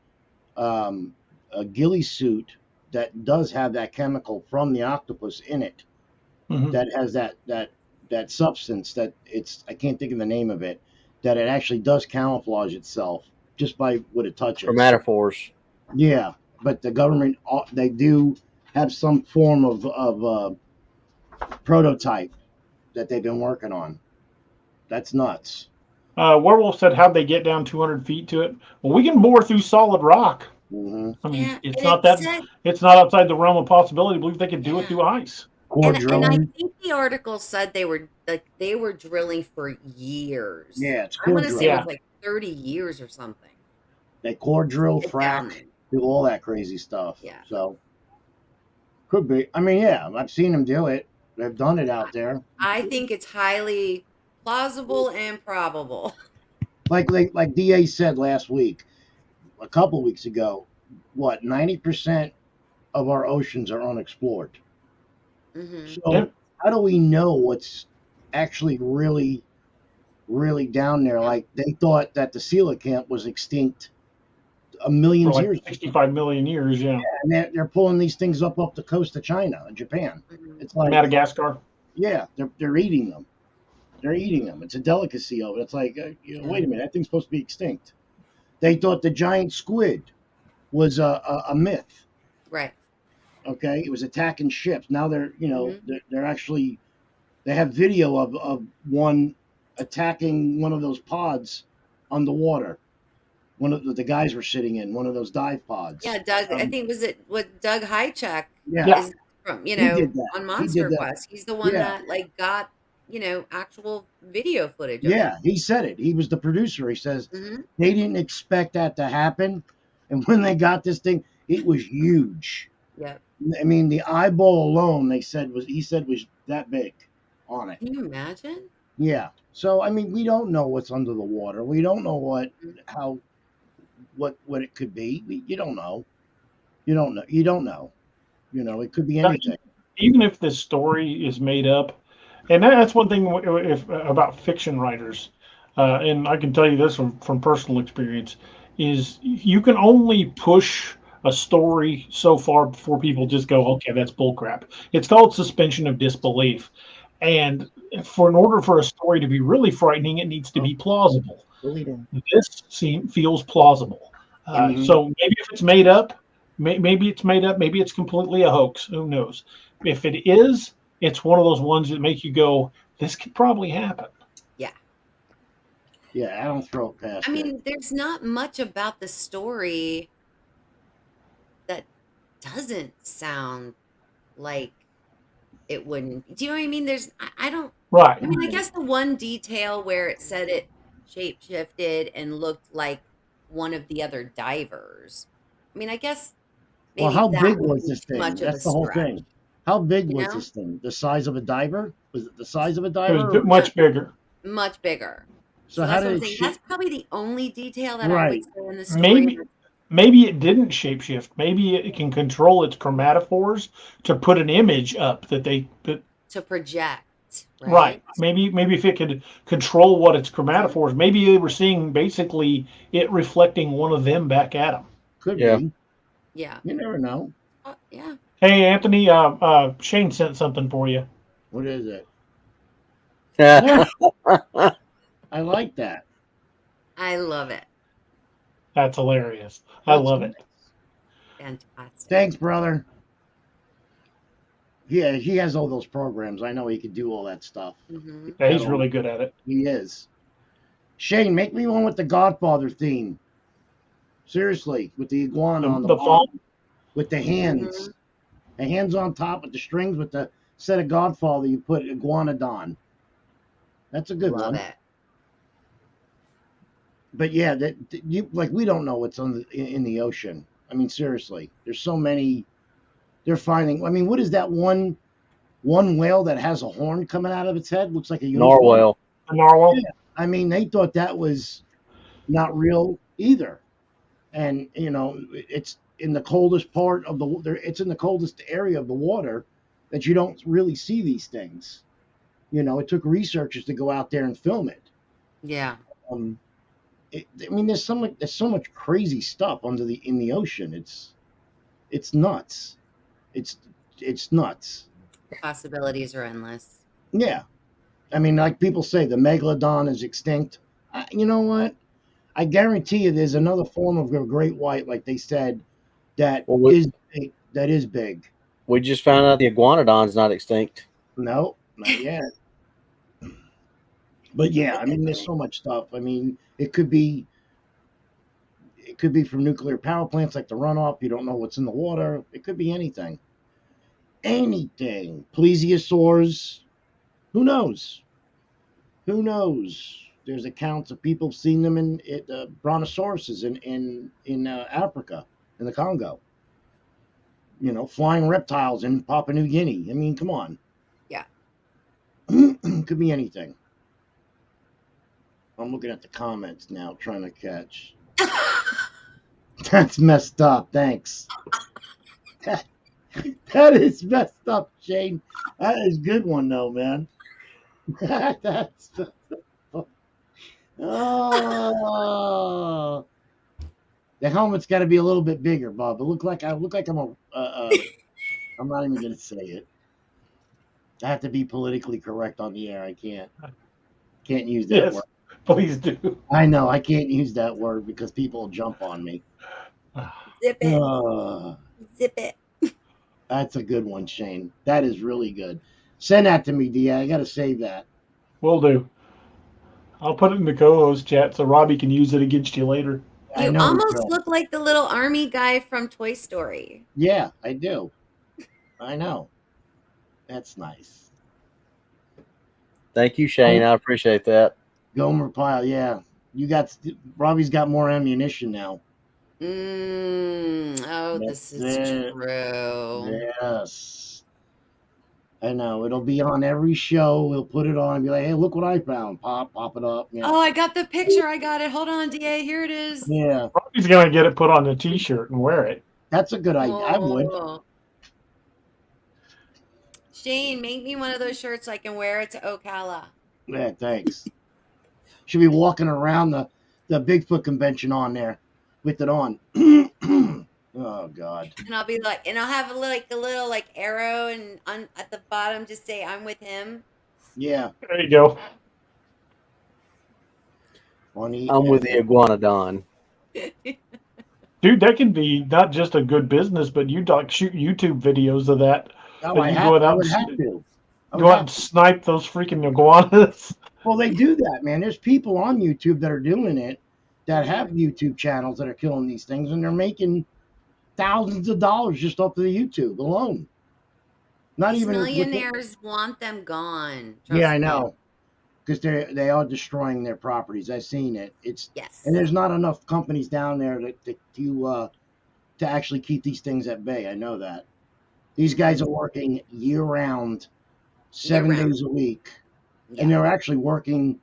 a ghillie suit that does have that chemical from the octopus in it, that has that substance that I can't think of the name of it, that it actually does camouflage itself just by what it touches. Chromatophores. Yeah, but the government, they do have some form of prototype that they've been working on. That's nuts. Werewolf said, how'd they get down 200 feet to it? Well, we can bore through solid rock. I mean, it's not outside the realm of possibility. I believe they could do it through ice. And I think the article said they were drilling for years. Yeah, it's I want to say it was like 30 years or something. They core drill, frack, do all that crazy stuff. Yeah. So could be. I mean, yeah, I've seen them do it. They've done it out there. I think it's highly plausible and probable. Like DA said last week, a couple weeks ago, 90% of our oceans are unexplored. So how do we know what's actually really, really down there? Like, they thought that the coelacanth was extinct a million years. 65 million years, yeah. And they're pulling these things up the coast of China and Japan. It's like Madagascar. Yeah, they're eating them. They're eating them. It's a delicacy of it. It's like, wait a minute, that thing's supposed to be extinct. They thought the giant squid was a myth. Right. Okay, it was attacking ships. Now they're actually, they have video of one attacking one of those pods underwater. One of the guys were sitting in one of those dive pods. Yeah, Doug. I think Doug Hychak. Yeah. Is from on Monster Quest. He's the one that got actual video footage. Yeah, he said it. He was the producer. He says they didn't expect that to happen, and when they got this thing, it was huge. Yeah. I mean, the eyeball alone, he said was that big on it. Can you imagine? Yeah. So I mean, we don't know what's under the water. We don't know what it could be. You don't know. You don't know. You don't know. You know, it could be anything. Even if this story is made up, and that's one thing about fiction writers, and I can tell you this from personal experience, is you can only push a story so far before people just go, okay, that's bullcrap. It's called suspension of disbelief. And in order for a story to be really frightening, it needs to be plausible. This feels plausible. So maybe if it's made up, maybe it's made up, maybe it's completely a hoax. Who knows? If it is, it's one of those ones that make you go, this could probably happen. Yeah. Yeah, I don't throw it past. I mean, there's not much about the story that doesn't sound like it wouldn't. Do you know what I mean? I don't. Right. I mean, I guess the one detail where it said it shapeshifted and looked like one of the other divers. I mean, I guess. Well, how big was this thing? That's the whole thing. How big was this thing? The size of a diver? Was it the size of a diver? It was much bigger. Much bigger. So how did that's probably the only detail that I would say in the story. Maybe it didn't shapeshift. Maybe it can control its chromatophores to put an image up to project. Right. Maybe if it could control what its chromatophores, maybe they were seeing basically it reflecting one of them back at them. Could be. Yeah. You never know. Yeah. Hey, Anthony, Shane sent something for you. What is it? I like that. I love it. That's hilarious. I love it. Fantastic. Thanks, brother. Yeah, he has all those programs. I know he could do all that stuff. Mm-hmm. Yeah, he's really good at it. He is. Shane, make me one with the Godfather theme. Seriously, with the iguana on the bottom, with the hands. Mm-hmm. The hands on top with the strings with the set of Godfather you put iguanodon. That's a good one. Love it. But yeah, we don't know what's in the ocean. I mean, seriously, there's so many. They're finding. I mean, what is that one whale that has a horn coming out of its head? Looks like a narwhal. A narwhal. Yeah. I mean, they thought that was not real either. And you know, it's in the coldest part of it's in the coldest area of the water that you don't really see these things. You know, it took researchers to go out there and film it. Yeah. I mean, there's so much crazy stuff in the ocean. It's nuts. It's nuts. Possibilities are endless. Yeah. I mean, like people say, the megalodon is extinct. You know what? I guarantee you there's another form of a great white, like they said, that is big. We just found out the iguanodon's not extinct. No, not yet. But yeah, I mean, there's so much stuff. I mean, it could be from nuclear power plants, like the runoff. You don't know what's in the water. It could be anything. Anything. Plesiosaurs. Who knows? Who knows? There's accounts of people seeing them in brontosauruses in Africa, in the Congo. You know, flying reptiles in Papua New Guinea. I mean, come on. Yeah. Could be anything. I'm looking at the comments now, trying to catch. That's messed up. Thanks. That is messed up, Shane. That is a good one, though, man. That's. Oh. The helmet's got to be a little bit bigger, Bob. I look like I'm a. I'm not even going to say it. I have to be politically correct on the air. I can't use that word. Please do. I know I can't use that word because people will jump on me. Zip it. Zip it. That's a good one, Shane. That is really good. Send that to me, D. I got to save that. Will do. I'll put it in the co-host chat so Robbie can use it against you later. You almost look like the little army guy from Toy Story. Yeah, I do. I know. That's nice. Thank you, Shane. I appreciate that. Gomer Pyle, yeah. Robbie's got more ammunition now. This is true. Yes. I know. It'll be on every show. We'll put it on and be like, hey, look what I found. Pop it up. Yeah. Oh, I got the picture. I got it. Hold on, DA. Here it is. Yeah. Robbie's going to get it put on a t-shirt and wear it. That's a good idea. I would. Oh. Shane, make me one of those shirts so I can wear it to Ocala. Yeah, thanks. Should be walking around the Bigfoot convention on there with it on. Oh God. And I'll be like, and I'll have a little like arrow, and at the bottom just say I'm with him. Yeah. There you go. Funny. I'm with the iguanodon. Dude, that can be not just a good business, but you'd like shoot YouTube videos of that. Oh, I would have to. Go out and snipe those freaking iguanas. Well, they do that, man. There's people on YouTube that are doing it, that have YouTube channels that are killing these things, and they're making thousands of dollars just off of the YouTube alone. Not These even millionaires want them gone. Yeah, I know, because they are destroying their properties. I've seen it. Yes, and there's not enough companies down there to actually keep these things at bay. I know that. These guys are working year round, 7 days a week. Yeah. And they're actually working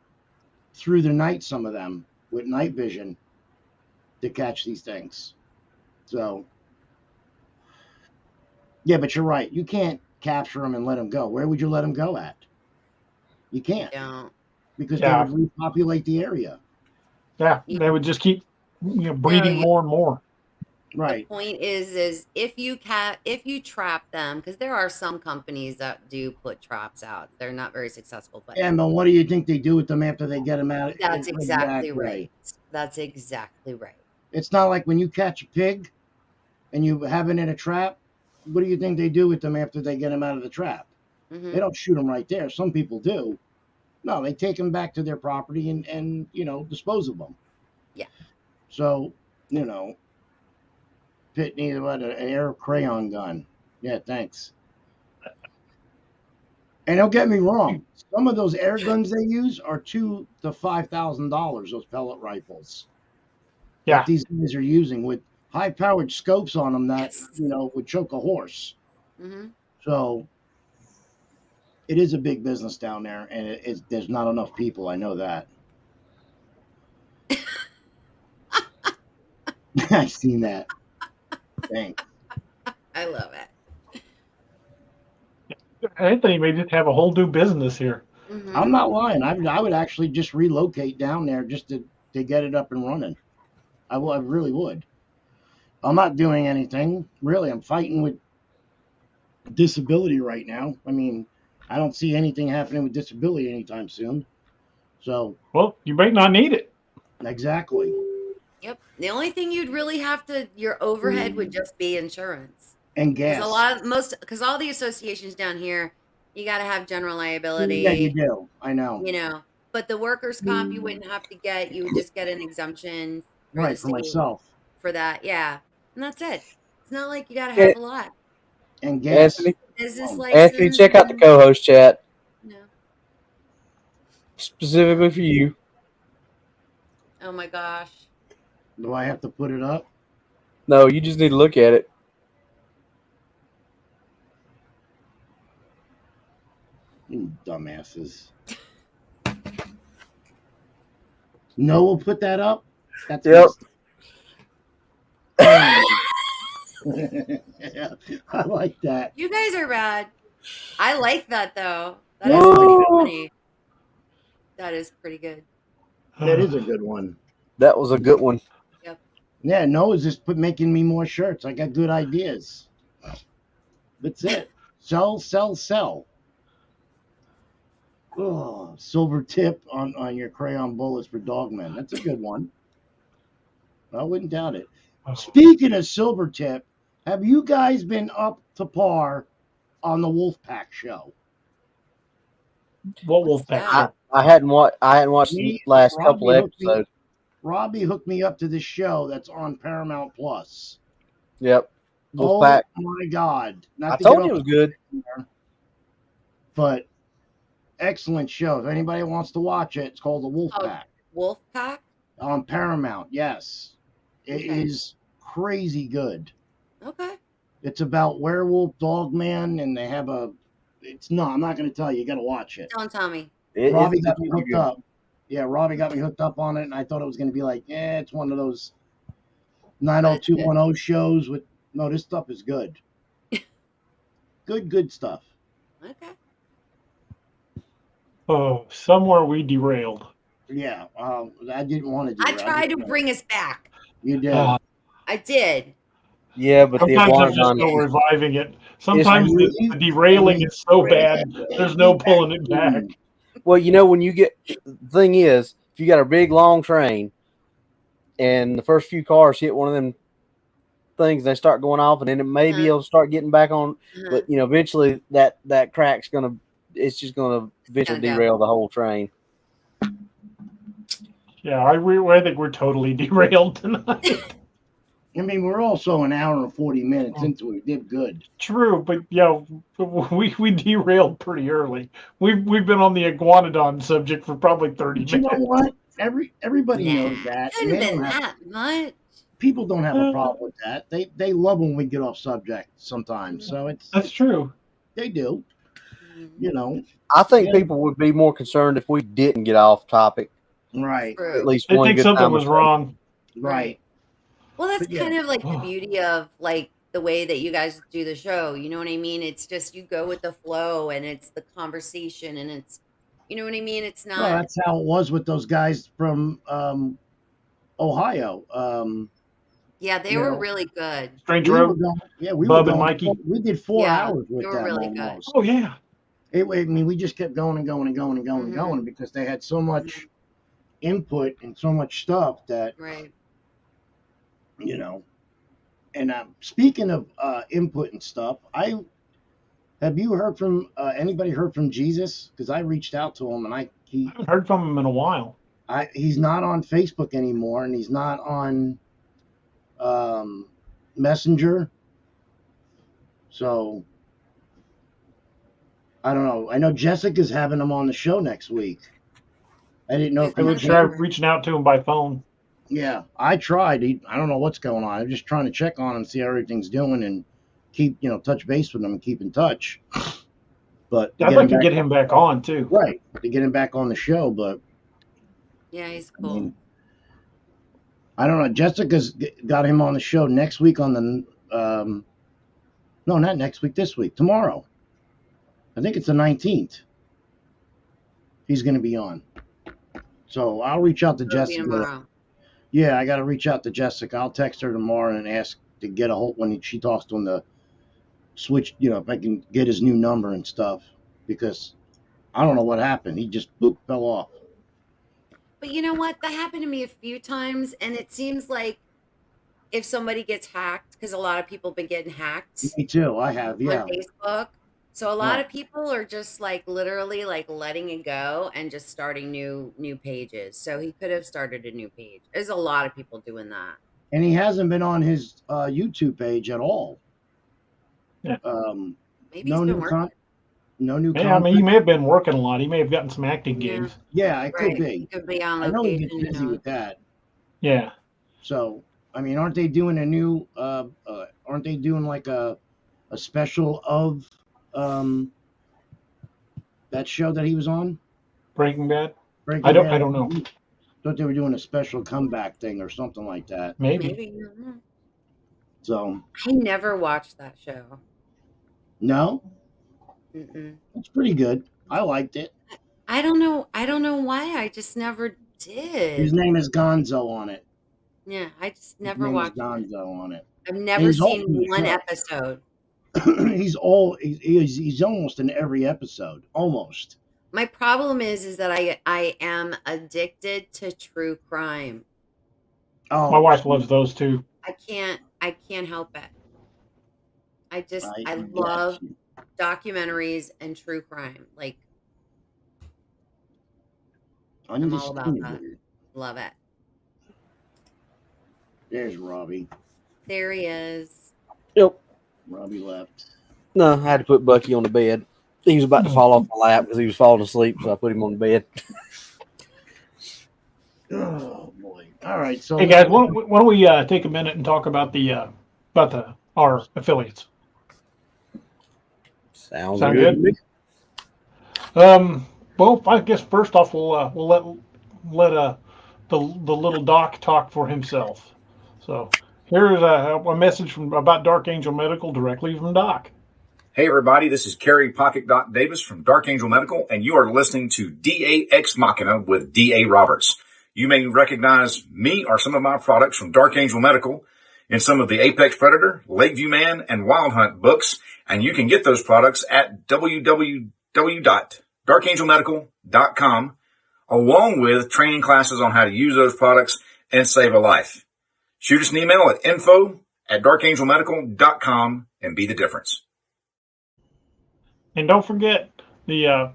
through the night, some of them, with night vision to catch these things. So, yeah, but you're right. You can't capture them and let them go. Where would you let them go at? You can't. Yeah. Because they would repopulate the area. Yeah, they would just keep breeding more and more. Right. The point is if you trap them, because there are some companies that do put traps out. They're not very successful, but but what do you think they do with them after they get them out? That's exactly right. That's exactly right. It's not like when you catch a pig and you have it in a trap. What do you think they do with them after they get them out of the trap? Mm-hmm. They don't shoot them right there. Some people do. No, they take them back to their property and dispose of them. Yeah. So, Pitt needed an air crayon gun. Yeah, thanks. And don't get me wrong, some of those air guns they use are $2,000 to $5,000. Those pellet rifles. Yeah. That these guys are using with high-powered scopes on them that would choke a horse. Mm-hmm. So it is a big business down there, and there's not enough people. I know that. I've seen that. Thanks. I love it. Anthony may just have a whole new business here. Mm-hmm. I'm not lying. I would actually just relocate down there just to get it up and running. I really would. I'm not doing anything. Really, I'm fighting with disability right now. I mean, I don't see anything happening with disability anytime soon. So. Well, you might not need it. Exactly. Yep. The only thing you'd really have your overhead would just be insurance. And gas. Because all the associations down here, you got to have general liability. Yeah, you do. I know. But the workers' comp you wouldn't have to get. You would just get an exemption. Right, for myself. For that, yeah. And that's it. It's not like you got to have a lot. And gas. Anthony, check out the co-host chat. No. Specifically for you. Oh my gosh. Do I have to put it up? No, you just need to look at it. You dumbasses. No, we'll put that up. That's yep. Yeah, I like that. You guys are bad. I like that though. That is pretty funny. That is pretty good. That is a good one. That was a good one. Yep. Yeah, Noah's just making me more shirts. I got good ideas. That's it. Sell, sell, sell. Oh, silver tip on your crayon bullets for dogmen. That's a good one. I wouldn't doubt it. Speaking of silver tip, have you guys been up to par on the Wolfpack show? What Wolfpack show? I hadn't watched the last couple episodes. Robbie hooked me up to this show that's on Paramount Plus. Yep. Wolfpack. Oh my God! I told you it was good. But excellent show. If anybody wants to watch it, it's called the Wolfpack. Wolfpack? On Paramount, yes. It is crazy good. Okay. It's about werewolf dogman, and they have I'm not going to tell you. You got to watch it. Don't tell me. Robbie got me hooked up. Yeah, Robbie got me hooked up on it, and I thought it was going to be like, it's one of those 90210 shows with No, this stuff is good. Good stuff. Okay. Oh, somewhere we derailed. Yeah, I didn't want to do I that. tried to bring us back. You did. I did. Yeah, but the Sometimes there's just iguanodon. no reviving it. Sometimes the derailing is so bad, there's no pulling it back. Well, you know, when you get the thing is, if you got a big long train, and the first few cars hit one of them things, they start going off, and then it may be able to start getting back on. But you know, eventually that crack's it's just gonna eventually derail the whole train. Yeah, I think we're totally derailed tonight. I mean, we're also an hour and 40 minutes into it. We did good. True, but yeah, we derailed pretty early. We've been on the iguanodon subject for probably 30 minutes. You know what? Everybody knows that. Couldn't have been that much. People don't have a problem with that. They love when we get off subject sometimes. So that's true. They do. You know. I think people would be more concerned if we didn't get off topic. Right. True. At least I one think good something time was wrong. Right. Well, that's kind of like the beauty of like the way that you guys do the show. You know what I mean? It's just you go with the flow, and it's the conversation, and it's, you know what I mean? It's not. Well, that's how it was with those guys from Ohio. Yeah, they were really good. Strange Road. Bub and Mikey. We did 4 hours with they were them really almost. good. Oh yeah. I mean, we just kept going and going and going and going and going because they had so much input and so much stuff that, you know. And speaking of input and stuff, have you heard from anybody heard from Jesus? Because I reached out to him and I haven't heard from him in a while. He's not on Facebook anymore, and he's not on Messenger. So I don't know. I know Jessica's having him on the show next week. I didn't know if I would try reaching out to him by phone. Yeah, I tried. I don't know what's going on. I'm just trying to check on him, see how everything's doing, and keep, touch base with him and keep in touch. But I'd like to get him back on too. Right, to get him back on the show. But yeah, he's cool. I don't know. Jessica's got him on the show next week on the no, not next week. This week, tomorrow. I think it's the 19th. He's going to be on. So I'll reach out to Jessica. Yeah, I got to reach out to Jessica. I'll text her tomorrow and ask to get a hold when she talks to him to switch, if I can get his new number and stuff, because I don't know what happened. He just fell off. But you know what? That happened to me a few times, and it seems like if somebody gets hacked, because a lot of people have been getting hacked. Me too. I have, yeah. On Facebook. So a lot of people are just like literally like letting it go and just starting new pages. So he could have started a new page. There's a lot of people doing that. And he hasn't been on his YouTube page at all. Yeah. Maybe he's been working. No new content. I mean, he may have been working a lot. He may have gotten some acting gigs. Yeah, it could be. He could be on location. I know he gets busy with that. Yeah. So, I mean, aren't they doing a new? Aren't they doing like a special of that show that he was on? Breaking Bad. I don't know. I thought they were doing a special comeback thing or something like that. Maybe. So I never watched that show. No. Mm-mm. It's pretty good. I liked it. I don't know why. I just never did. His name is Gonzo on it. Yeah, I just never watched Gonzo on it. I've never seen one episode. He's almost in every episode. Almost. My problem is that I am addicted to true crime. Oh, my wife loves those too. I can't help it. I love documentaries and true crime. Like I'm all about that. Love it. There's Robbie. There he is. Yep. Robbie left. No, I had to put Bucky on the bed. He was about to fall off my lap because he was falling asleep, so I put him on the bed. Oh boy! All right, so hey guys, why don't we take a minute and talk about our affiliates? Sound good. Well, I guess first off, we'll let the little doc talk for himself. So Here's a message about Dark Angel Medical directly from Doc. Hey everybody, this is Kerry Pocket Doc Davis from Dark Angel Medical, and you are listening to DA Ex Machina with DA Roberts. You may recognize me or some of my products from Dark Angel Medical in some of the Apex Predator, Lakeview Man, and Wild Hunt books, and you can get those products at www.darkangelmedical.com, along with training classes on how to use those products and save a life. Shoot us an email at info@darkangelmedical.com and be the difference. And don't forget the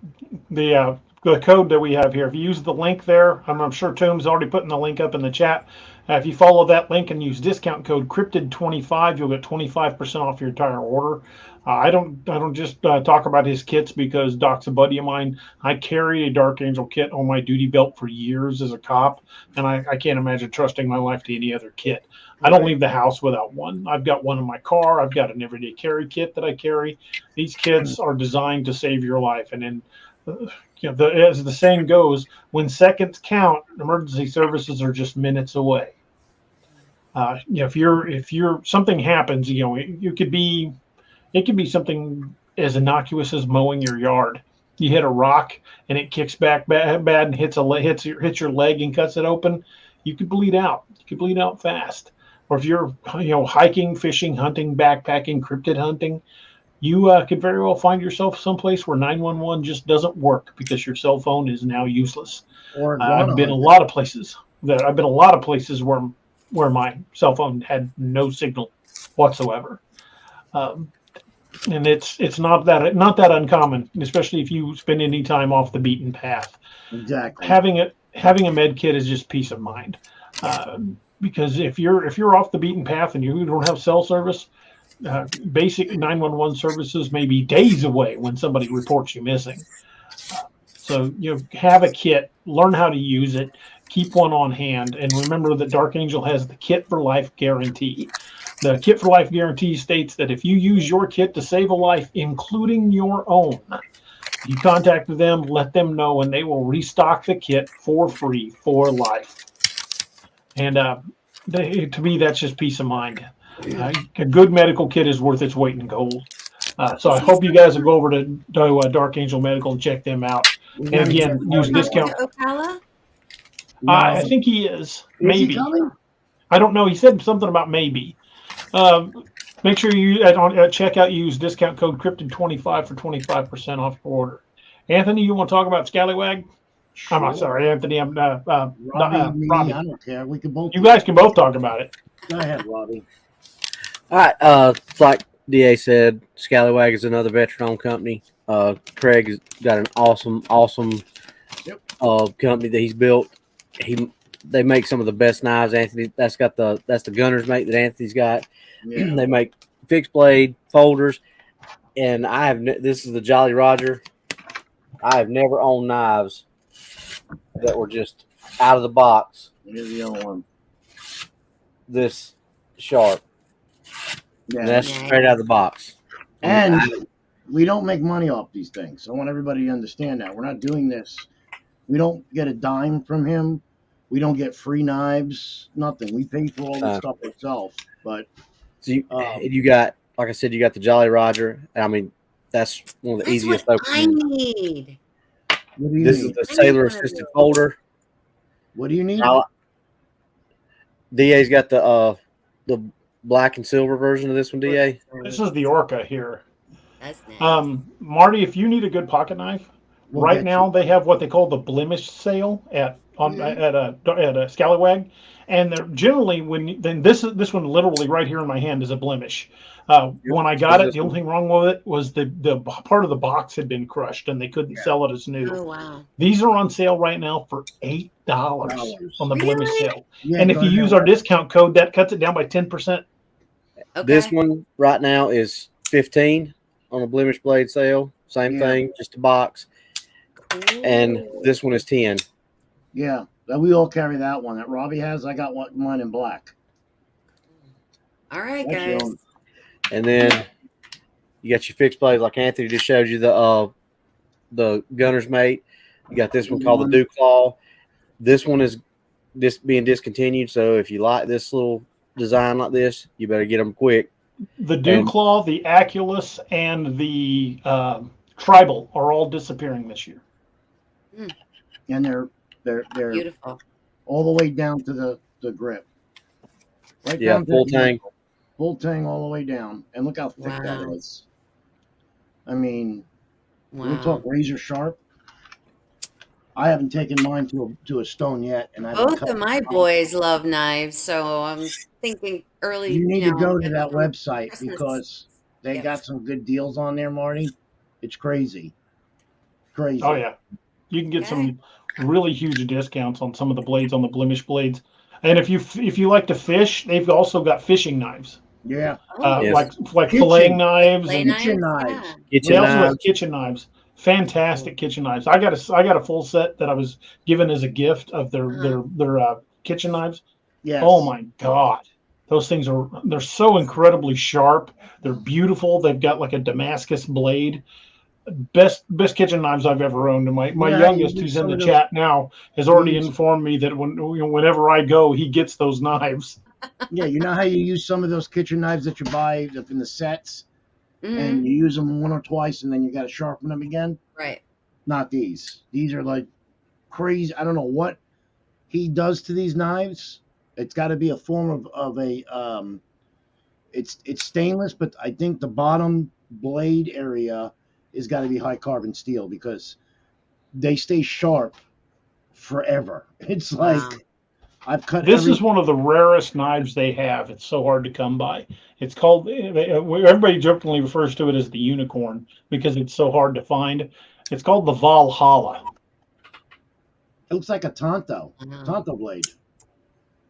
code that we have here. If you use the link there, I'm sure Toom's already putting the link up in the chat. If you follow that link and use discount code Cryptid25, you'll get 25% off your entire order. I don't just talk about his kits because Doc's a buddy of mine. I carried a Dark Angel kit on my duty belt for years as a cop, and I can't imagine trusting my life to any other kit. I don't leave the house without one. I've got one in my car. I've got an everyday carry kit that I carry. These kits are designed to save your life. And then, as the saying goes, when seconds count, emergency services are just minutes away. If you're something happens, it could be something as innocuous as mowing your yard. You hit a rock and it kicks back bad and hits your leg and cuts it open. You could bleed out. You could bleed out fast. Or if you're hiking, fishing, hunting, backpacking, cryptid hunting, you could very well find yourself someplace where 911 just doesn't work because your cell phone is now useless. I've been a lot of places where my cell phone had no signal whatsoever. And it's not that uncommon, especially if you spend any time off the beaten path. Exactly. Having a med kit is just peace of mind. Because if you're off the beaten path and you don't have cell service, basic 911 services may be days away when somebody reports you missing. So have a kit, learn how to use it, keep one on hand, and remember that Dark Angel has the Kit for Life guarantee. The Kit for Life guarantee states that if you use your kit to save a life, including your own, you contact them, let them know, and they will restock the kit for free for life. And to me, that's just peace of mind. A good medical kit is worth its weight in gold. So I hope you guys will go over to Dark Angel Medical and check them out. And again, use discount. Ocala? I think he is. Maybe. I don't know. He said something about maybe. Make sure you at checkout use discount code Cryptid25 for 25% off your order. Anthony, you want to talk about Scallywag? Sure. I'm not sorry, Anthony. I'm Robbie. I don't care. We can both. You guys can both talk about it. Go ahead, Robbie. All right. Like DA said, Scallywag is another veteran-owned company. Craig has got an awesome company that he's built. They make some of the best knives. Anthony, that's the gunner's mate that Anthony's got. Yeah. They make fixed blade folders, and this is the Jolly Roger. I have never owned knives that were just out of the box. Here's the other one. This sharp. Yeah, and that's straight out of the box. And we don't make money off these things. I want everybody to understand that. We're not doing this. We don't get a dime from him. We don't get free knives. Nothing. We pay for all the stuff ourselves. But so you got, like I said, you got the Jolly Roger. I mean, that's one of the easiest. What I need. This is the Sailor Assisted Folder. What do you need? DA's got the black and silver version of this one. DA. This is the Orca here. That's nice. Marty, if you need a good pocket knife, right now they have what they call the blemish sale at a Scallywag, and they're generally this one literally right here in my hand is a blemish. When I got it, the only thing wrong with it was the part of the box had been crushed and they couldn't sell it as new. Oh wow! These are on sale right now for $8 on the blemish sale, and if you use our discount code, that cuts it down by 10%. Okay. This one right now is $15 on a blemish blade sale. Same thing, just a box. Cool. And this one is $10. Yeah, we all carry that one that Robbie has. I got mine in black. All right, guys. And then you got your fixed blades, like Anthony just showed you the gunner's mate. You got this one called the Dew Claw. This one is being discontinued. So if you like this little design like this, you better get them quick. The Dew Claw, the Aculus, and the Tribal are all disappearing this year. And they're Beautiful. all the way down to the grip. Right Yeah, down to full the tang. Full tang all the way down. And look how thick that Wow. is. I mean, we Wow. talk razor sharp. I haven't taken mine to a stone yet, and I Both of my boys love knives, so I'm thinking early. You need to go to get that some website Christmas because they gifts. got some good deals on there, Marty. It's crazy. Crazy. Oh yeah, you can get some really huge discounts on some of the blades, on the blemish blades. And if you like to fish, they've also got fishing knives. Yeah. Like Kitchen. filleting knives Fillet and Kitchen knives, knives. yeah. Kitchen they also knives. have kitchen knives. Fantastic kitchen knives. I got a full set that I was given as a gift of their kitchen knives. Yes. Oh my God. Those things they're so incredibly sharp. They're beautiful. They've got like a Damascus blade. Best kitchen knives I've ever owned. And my youngest, who's in the chat now, has already informed me that whenever I go, he gets those knives. Yeah, you know how you use some of those kitchen knives that you buy in the sets, and you use them one or twice, and then you got to sharpen them again. Right. Not these. These are like crazy. I don't know what he does to these knives. It's got to be a form of a it's stainless, but I think the bottom blade area is got to be high carbon steel because they stay sharp forever. It's like I've cut. This is one of the rarest knives they have. It's so hard to come by. It's called, everybody jokingly refers to it as the unicorn because it's so hard to find. It's called the Valhalla. It looks like a Tonto blade.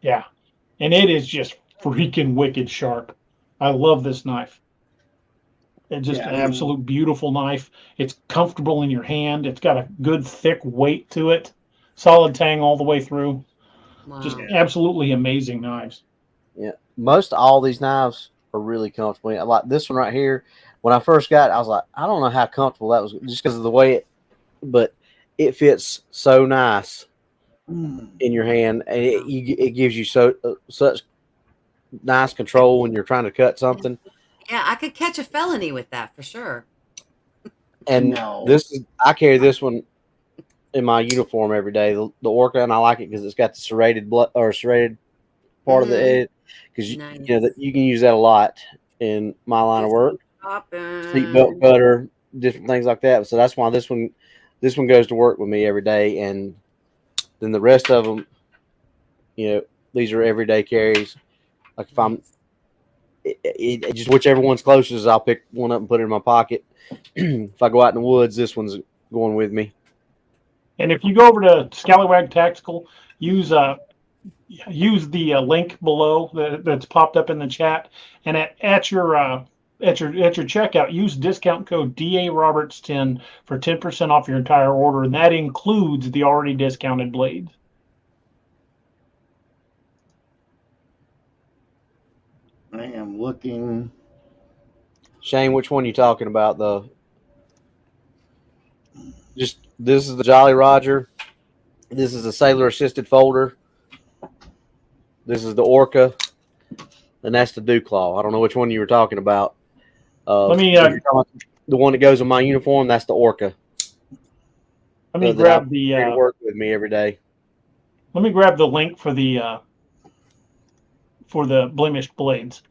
Yeah, and it is just freaking wicked sharp. I love this knife. It's just an absolute beautiful knife. It's comfortable in your hand. It's got a good thick weight to it. Solid tang all the way through. Wow. Just absolutely amazing knives. Yeah, most all these knives are really comfortable. Like this one right here. When I first got it, I was like, I don't know how comfortable that was, just because of the way but it fits so nice in your hand, and it gives you such nice control when you're trying to cut something. Yeah, I could catch a felony with that for sure. And I carry this one in my uniform every day, the Orca, and I like it because it's got the serrated part of the edge, because you know that you can use that a lot in my line of work. Seatbelt cutter, different things like that. So that's why this one goes to work with me every day, and then the rest of them, these are everyday carries. Like if I'm just whichever one's closest, I'll pick one up and put it in my pocket. If I go out in the woods, this one's going with me. And if you go over to Scallywag Tactical, use the link below that's popped up in the chat, and at your checkout, use discount code DARoberts10 for 10% off your entire order, and that includes the already discounted blades. I am looking. Shane, which one are you talking about? This is the Jolly Roger. This is the Sailor Assisted Folder. This is the Orca, and that's the Dew Claw. I don't know which one you were talking about. Let me the one that goes on my uniform. That's the Orca. Let me grab the work with me every day. Let me grab the link for the blemished blades.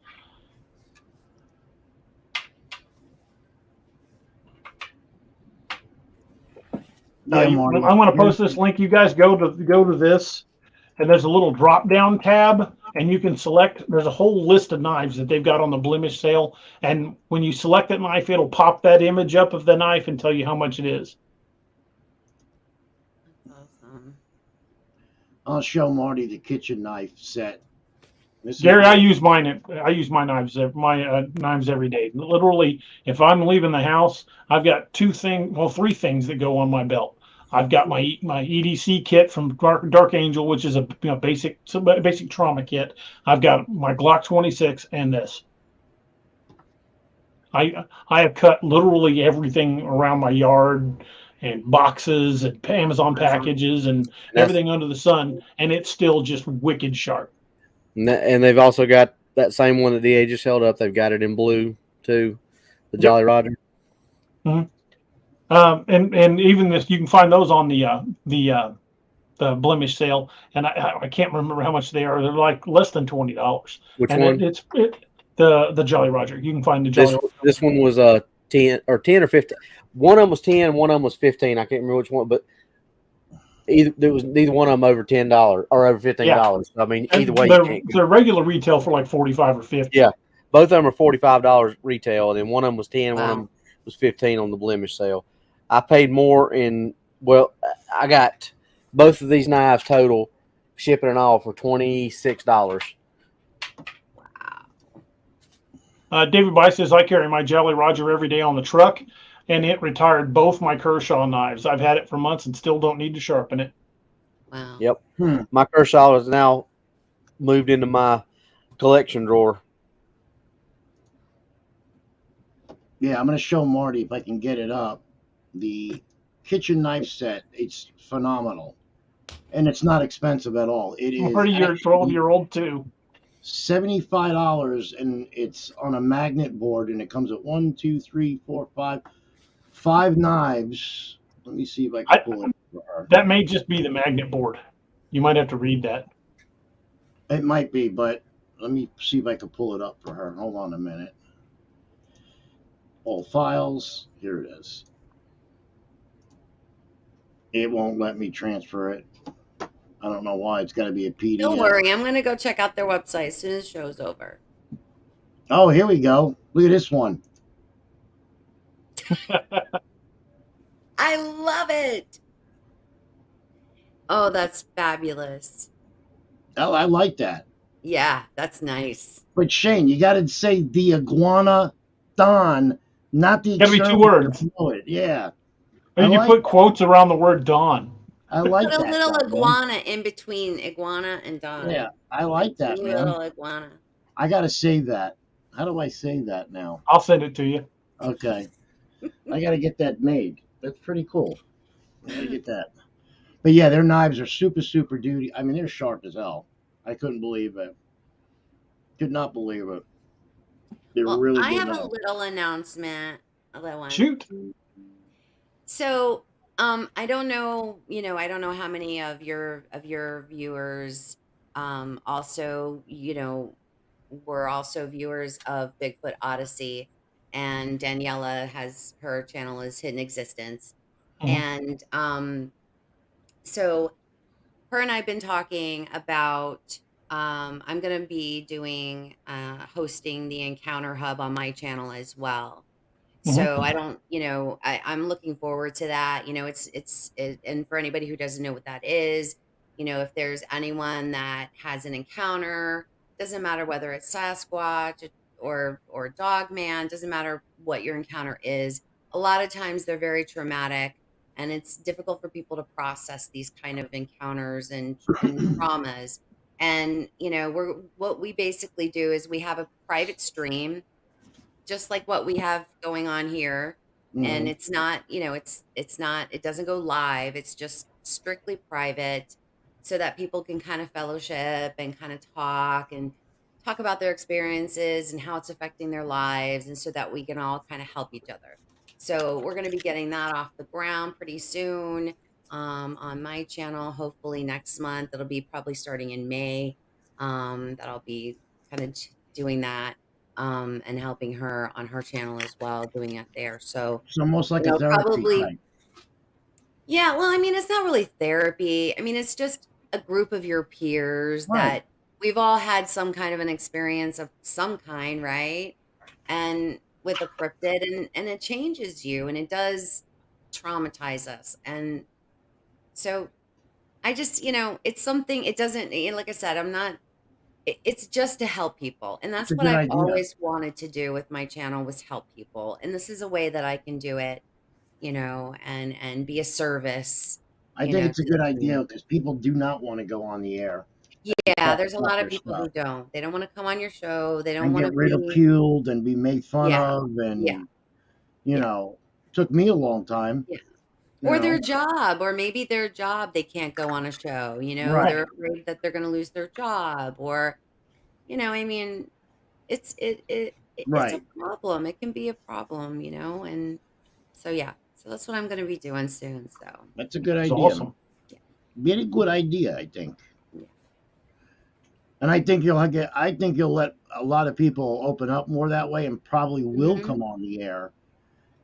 I'm going to post this link. You guys go to this, and there's a little drop down tab, and you can select. There's a whole list of knives that they've got on the blemish sale, and when you select that knife, it'll pop that image up of the knife and tell you how much it is. Awesome. I'll show Marty the kitchen knife set. Gary, I use my knives every day. Literally, if I'm leaving the house, I've got three things that go on my belt. I've got my EDC kit from Dark Angel, which is a basic trauma kit. I've got my Glock 26 and this. I have cut literally everything around my yard, and boxes and Amazon packages and everything under the sun, and it's still just wicked sharp. And they've also got that same one that DA just held up. They've got it in blue too, the Jolly Roger. And even this, you can find those on the blemish sale, and I can't remember how much they are. They're like less than $20. Which and one? It's the Jolly Roger. You can find the Jolly Roger. This one was 10 or 15. One of them was 10, one of them was 15. I can't remember which one, but neither one of them over $10 or over $15. Yeah. I mean, either way, they're regular retail for like 45 or 50. Yeah, both of them are $45 retail, and then one of them was 10, Wow. one of them was 15 on the blemish sale. I paid more I got both of these knives total, shipping and all, for $26. David By says, I carry my Jolly Roger every day on the truck, and it retired both my Kershaw knives. I've had it for months and still don't need to sharpen it. Wow. Yep. My Kershaw is now moved into my collection drawer. Yeah, I'm going to show Marty if I can get it up. The kitchen knife set, it's phenomenal. And it's not expensive at all. It is 12-year-old too. $75, and it's on a magnet board, and it comes with 5 knives. Let me see if I can pull it for her. That may just be the magnet board. You might have to read that. It might be, but let me see if I can pull it up for her. Hold on a minute. All files. Here it is. It won't let me transfer it. I don't know why. It's got to be a PDF. Don't worry. I'm going to go check out their website as soon as the show's over. Oh, here we go. Look at this one. I love it. Oh, that's fabulous. Oh, I like that. Yeah, that's nice. But Shane, you got to say the iguana Don, not the. Gotta be 2 words. Yeah. And you put quotes around the word Don. I like Put that. a little iguana in between iguana and Don. Yeah, I like that, man. Little iguana. I got to save that. How do I save that now? I'll send it to you. Okay. I got to get that made. That's pretty cool. I got to get that. But yeah, their knives are super, super duty. I mean, they're sharp as hell. I couldn't believe it. Could not believe it. They're really good. I have a little announcement. Shoot. So, I don't know, I don't know how many of your viewers also, were also viewers of Bigfoot Odyssey, and Daniela has her channel is Hidden Existence. And so her and I've been talking about I'm going to be doing hosting the Encounter Hub on my channel as well. So I don't, I'm looking forward to that. And for anybody who doesn't know what that is, if there's anyone that has an encounter, doesn't matter whether it's Sasquatch or Dogman, doesn't matter what your encounter is. A lot of times they're very traumatic, and it's difficult for people to process these kind of encounters and traumas. And, what we basically do is we have a private stream, just like what we have going on here. And it's not, it doesn't go live. It's just strictly private, so that people can kind of fellowship and kind of talk about their experiences and how it's affecting their lives. And so that we can all kind of help each other. So we're going to be getting that off the ground pretty soon on my channel, hopefully next month. It'll be probably starting in May that I'll be kind of doing that. And helping her on her channel as well, doing it there. So it's almost like a therapy probably. Yeah, well, I mean, it's not really therapy. I mean, it's just a group of your peers that we've all had some kind of an experience of some kind, right? And with a cryptid, and it changes you, and it does traumatize us. And so I just, it's something, it doesn't, like I said, it's just to help people. And that's what I've always wanted to do with my channel, was help people. And this is a way that I can do it, and be a service. I think it's a good idea, because people do not want to go on the air. Yeah, there's a lot of people who don't. They don't want to come on your show. They don't want to get ridiculed and be made fun of. And, took me a long time. Yeah. Or their job, or maybe their job, they can't go on a show, they're afraid that they're going to lose their job, or, you know, I mean, it's it's a Right. problem. It can be a problem, you know, and so yeah. So that's what I'm going to be doing soon. So That's a good It's idea. awesome. Very good idea, I think. yeah. And I think you'll let a lot of people open up more that way, and probably will Mhm. come on the air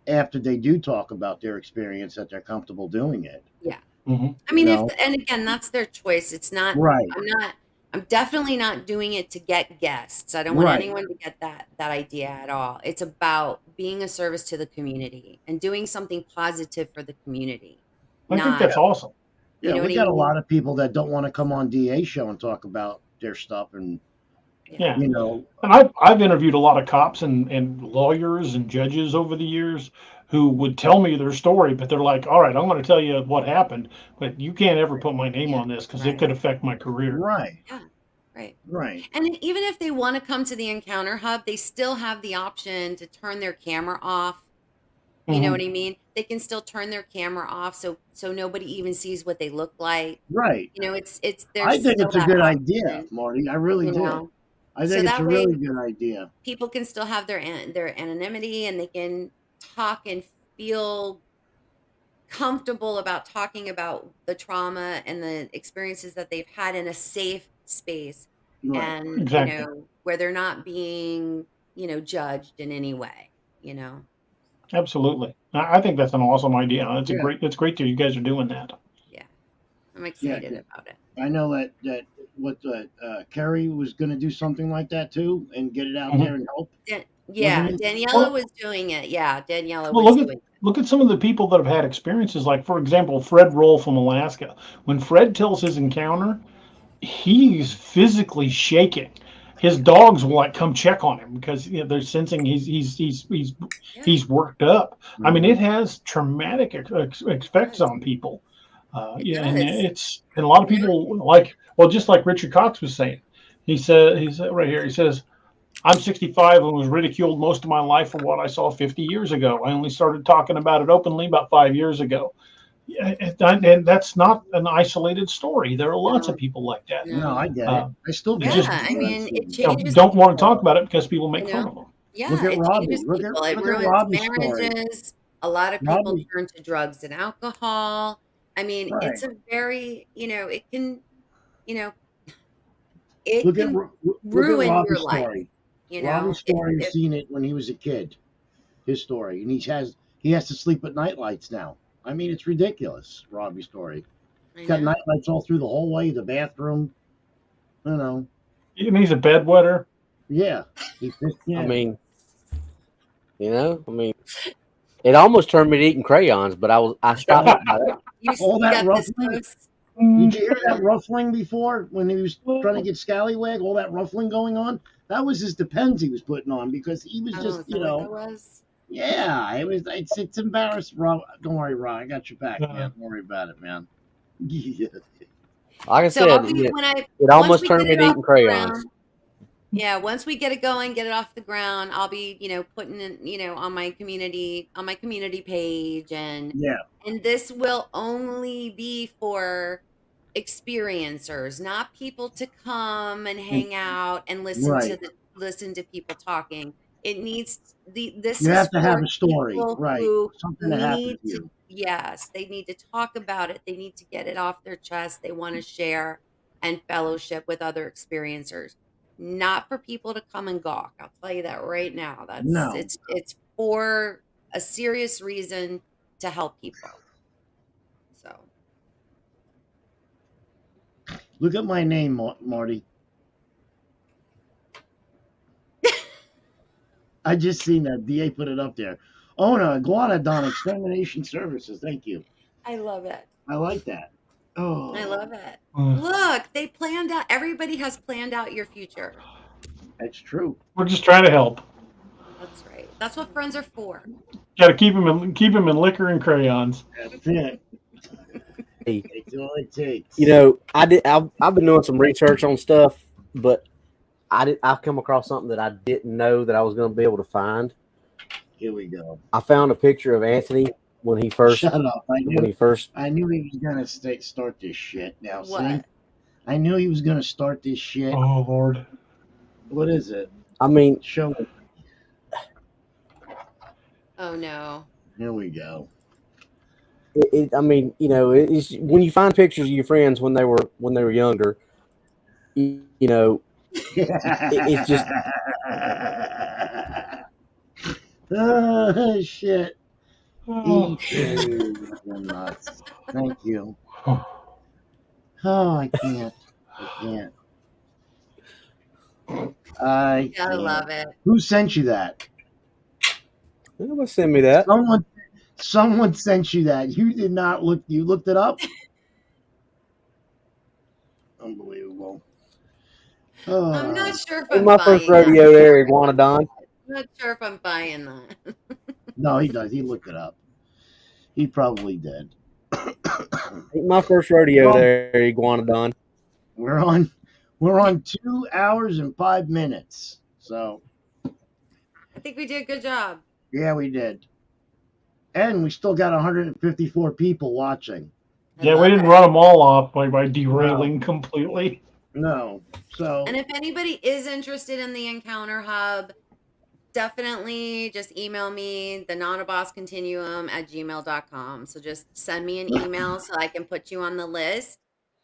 after they do talk about their experience, that they're comfortable doing it. Yeah. Hmm. I mean, No. and again, that's their choice. It's not, Right. I'm definitely not doing it to get guests. I don't want Right. anyone to get that idea at all. It's about being a service to the community and doing something positive for the community. I think Not, that's awesome. you Yeah, know we what I got a mean? lot of people that don't want to come on DA show and talk about their stuff, and Yeah. you know, And I've interviewed a lot of cops and lawyers and judges over the years who would tell me their story, but they're like, all right, I'm going to tell you what happened, but you can't ever put my name Yeah, on this because it right. could affect my career. right, Yeah, right. right, And even if they want to come to the Encounter Hub, they still have the option to turn their camera off. You know Mhm. what I mean? They can still turn their camera off so nobody even sees what they look like. right. You know, it's I there's think still it's a that good idea, option, Marty. I really you do. know. I So think it's that a way really good idea. people can still have their anonymity and they can talk and feel comfortable about talking about the trauma and the experiences that they've had in a safe space, Right. and Exactly. you know, where they're not being, you know, judged in any way, you know. Absolutely. I think that's an awesome idea. Yeah. It's great that you guys are doing that. Yeah, I'm Yeah. excited about it. I know that what Kerry was going to do something like that too, and get it out Mhm. there and help. Yeah, Wasn't he? Daniela Well, was doing it. Yeah, Daniela well, was doing look at some of the people that have had experiences. Like, for example, Fred Roll from Alaska. When Fred tells his encounter, he's physically shaking. His dogs will like come check on him because you know, they're sensing Yeah. he's worked up. I mean, Mhm. it has traumatic effects Yes. on people. It Yeah, and does. a lot of Yeah. people just like Richard Cox was saying. He said right here. He says, "I'm 65 and was ridiculed most of my life for what I saw 50 years ago. I only started talking about it openly about 5 years ago." Yeah, and that's not an isolated story. There are lots of No, people like that. No, I no. get it. I still They get just it. Yeah, I mean, it changes don't want to talk people, about it because people make you fun know. of them. Look Yeah, at it Robbie. changes people. It Look at ruins Robbie's story. marriages. A lot of people Robbie, turn to drugs and alcohol. I mean, right? it's a very, you know, it can, you know, it Look at can look at ruin your Robbie's life, story. you know, Robbie's story. I've if seen it when he was a kid. His story, and he has to sleep with night lights now. I mean, it's ridiculous. Robbie's story. I Got night know. lights all through the hallway, the bathroom. You know, And he's a bedwetter. yeah. I Yeah. mean, it almost turned me to eating crayons, but I stopped at it. All You that got this ruffling. close. Did you hear that ruffling before when he was trying to get scallywag? All that ruffling going on. That was his depends he was putting on, because he was Oh, just, is that what that was? yeah. It was. It's embarrassing. Rob, don't worry, Rob. I got your back, man. Don't worry about it, man. Yeah. Like I So I'll said, be it once almost we turned get me it to off eating the crayons. ground. Yeah, once we get it going, get it off the ground, I'll be, you know, putting in, you know, on my community page, and Yeah. this will only be for experiencers, not people to come and hang out and Right. listen to people talking. It needs this You is have to have for a story, people right? who Something that happened need to to, you. yes, they need to talk about it. They need to get it off their chest. They want to share and fellowship with other experiencers, not for people to come and gawk. I'll tell you that right now. No. It's for a serious reason, to help people. So Look at my name, Marty. I just seen that DA put it up there. Ona Iguanodon Extermination Services. Thank you. I love it. I like that. Oh, I love it. Look, they planned out. Everybody has planned out your future. that's true. We're just trying to help. That's right. That's what friends are for. Got to keep him in liquor and crayons. That's it. Hey, It's all it takes. I've been doing some research on stuff, but I've come across something that I didn't know that I was going to be able to find. Here we go. I found a picture of Anthony when he first. Shut up. I knew he was gonna start this shit. Now, see, What? I knew he was gonna start this shit. Oh Lord. What is it? I mean, Show it. Oh no. Here we go. I mean, it's when you find pictures of your friends when they were younger, it's just. Oh shit! Oh, Nuts. Thank you. Oh, I can't. I can't. I Gotta can't. love it. Who sent you that? Nobody send me that. Someone sent you that. You did not look. You looked it up. Unbelievable. I'm not sure if It's I'm my first buying that. rodeo there, Iguanodon. I'm not sure if I'm buying that. No, he does. He looked it up. He probably did. Ain't my first rodeo there, Iguanodon. We're on 2 hours and 5 minutes. So I think we did a good job. yeah, we did. And we still got 154 people watching. yeah, we didn't run them all off by derailing completely. No. So And if anybody is interested in the Encounter Hub, definitely just email me, the NonnaBoss Continuum at gmail.com. So just send me an email so I can put you on the list.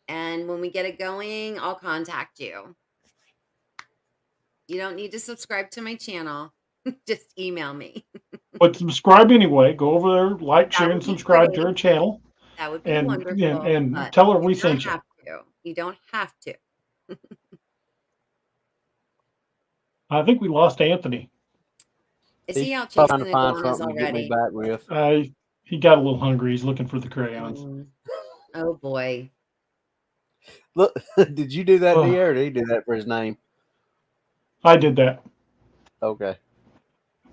And when we get it going, I'll contact you. You don't need to subscribe to my channel. Just email me. But subscribe anyway. Go over there, like, share, and subscribe to her channel. That would be And wonderful. and but tell her we you don't sent you. have to. You don't have to. I think we lost Anthony. Is he out Trying chasing to the find iguanas something to get me already? back with. He got a little hungry. He's looking for the crayons. Oh boy. Look, did you do that, D.A., or did he do that for his name? I did that. Okay.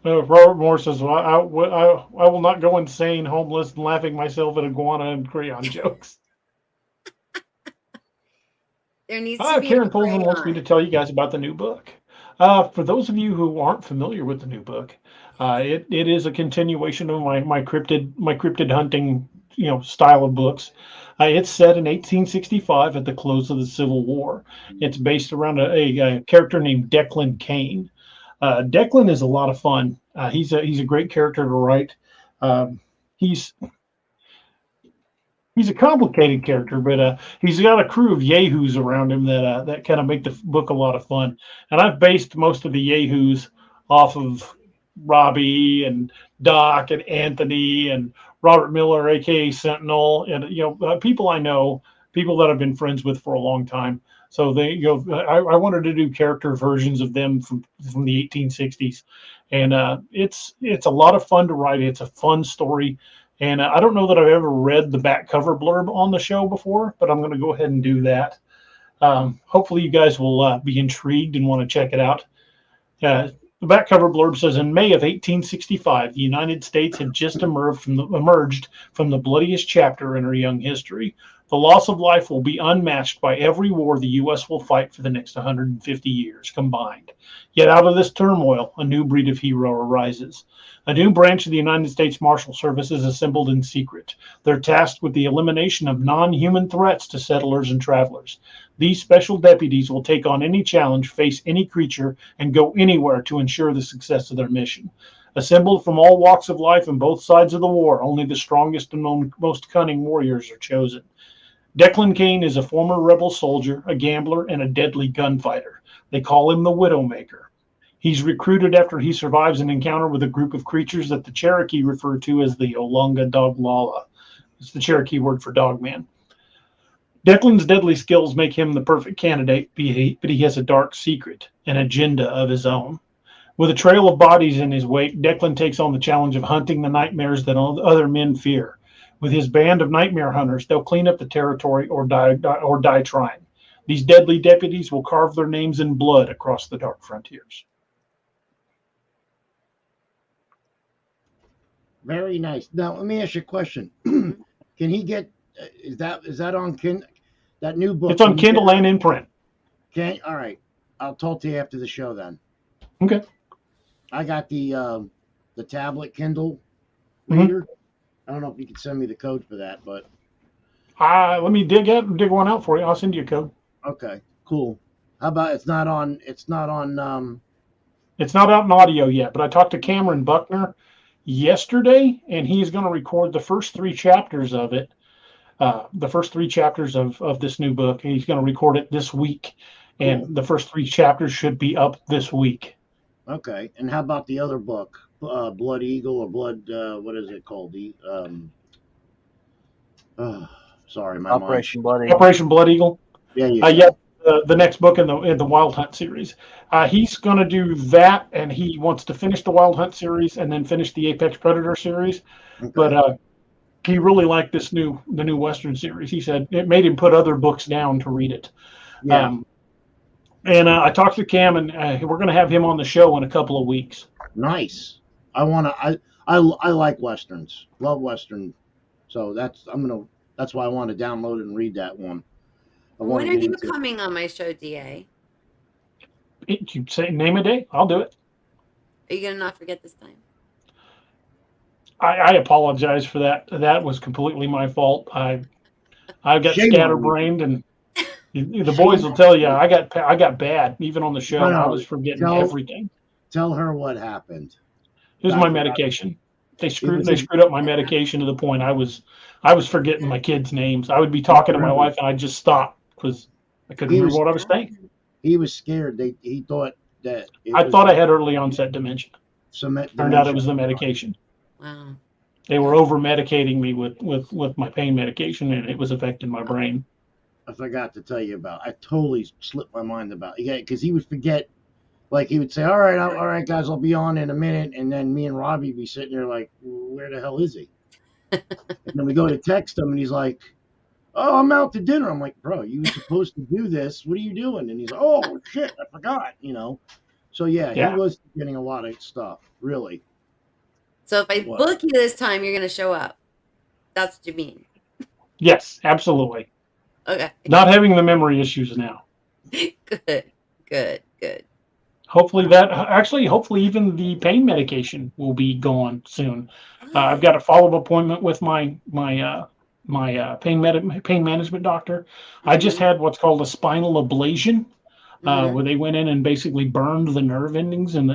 Robert Moore says, well, I will not go insane, homeless, and laughing myself at iguana and crayon jokes. There needs to be Karen a Polson wants me to tell you guys about the new book. For those of you who aren't familiar with the new book, it is a continuation of my cryptid hunting style of books. It's set in 1865 at the close of the Civil War. It's based around a character named Declan Kane. Declan is a lot of fun. He's a great character to write. He's a complicated character, but he's got a crew of yahoos around him that kind of make the book a lot of fun. And I've based most of the yahoos off of Robbie and Doc and Anthony and Robert Miller, aka Sentinel, and people I know, people that I've been friends with for a long time. So I wanted to do character versions of them from the 1860s, and it's a lot of fun to write. It's a fun story. And I don't know that I've ever read the back cover blurb on the show before, but I'm going to go ahead and do that. Hopefully you guys will be intrigued and want to check it out. The back cover blurb says, in May of 1865, the United States had just emerged from the bloodiest chapter in her young history. The loss of life will be unmatched by every war the U.S. will fight for the next 150 years combined. Yet out of this turmoil, a new breed of hero arises. A new branch of the United States Marshal Service is assembled in secret. They're tasked with the elimination of non-human threats to settlers and travelers. These special deputies will take on any challenge, face any creature, and go anywhere to ensure the success of their mission. Assembled from all walks of life and both sides of the war, only the strongest and most cunning warriors are chosen. Declan Kane is a former rebel soldier, a gambler, and a deadly gunfighter. They call him the Widowmaker. He's recruited after he survives an encounter with a group of creatures that the Cherokee refer to as the Olunga Doglala. It's the Cherokee word for dogman. Declan's deadly skills make him the perfect candidate, but he has a dark secret, an agenda of his own. With a trail of bodies in his wake, Declan takes on the challenge of hunting the nightmares that other men fear. With his band of nightmare hunters, they'll clean up the territory or die trying. These deadly deputies will carve their names in blood across the dark frontiers. Very nice. Now let me ask you a question. Can he get? Is that on that new book? It's on Kindle and in print. Okay. All right. I'll talk to you after the show then. Okay. I got the tablet Kindle reader. I don't know if you can send me the code for that, but let me dig one out for you. I'll send you a code. Okay, cool. How about it's not on? It's not on. It's not out in audio yet, but I talked to Cameron Buckner yesterday, and he's going to record the first 3 chapters of it. The first 3 chapters of this new book. He's going to record it this week, and Cool. the first 3 chapters should be up this week. Okay. And how about the other book, Blood Eagle or Blood? What is it called? Sorry, my Operation mind. Blood Eagle. Operation Blood Eagle. Yeah, you go. Yeah, the next book in the Wild Hunt series. He's going to do that, and he wants to finish the Wild Hunt series and then finish the Apex Predator series. Okay. But he really liked the new Western series. He said it made him put other books down to read it. Yeah. And I talked to Cam, and we're going to have him on the show in a couple of weeks. Nice. I like Westerns. Love Western. So that's why I want to download it and read that one. When are you coming on my show, DA? You say name a day, I'll do it. Are you going to not forget this time? I apologize for that. That was completely my fault. I got scatterbrained, and the boys will tell you I got bad even on the show. I was forgetting everything. Tell her what happened. It was my medication. They screwed up my medication to the point I was forgetting my kids' names. I would be talking to my wife and I'd just stop because I couldn't remember what I was saying. He was scared. He thought that I thought I had early onset dementia. Turned out it was the medication. Wow. They were over medicating me with my pain medication, and it was affecting my brain. I forgot to tell you about. I totally slipped my mind about. Yeah, because he would forget. Like he would say, all right, guys, I'll be on in a minute," and then me and Robbie be sitting there like, "Where the hell is he?" And then we go to text him, and he's like, "Oh, I'm out to dinner." I'm like, "Bro, you were supposed to do this. What are you doing?" And he's like, "Oh shit, I forgot." So yeah, he was getting a lot of stuff, really. So if I book you this time, you're going to show up. That's what you mean. Yes, absolutely. Okay. Not having the memory issues now. Good. Hopefully even the pain medication will be gone soon. I've got a follow-up appointment with my pain management doctor. Mm-hmm. I just had what's called a spinal ablation, where they went in and basically burned the nerve endings in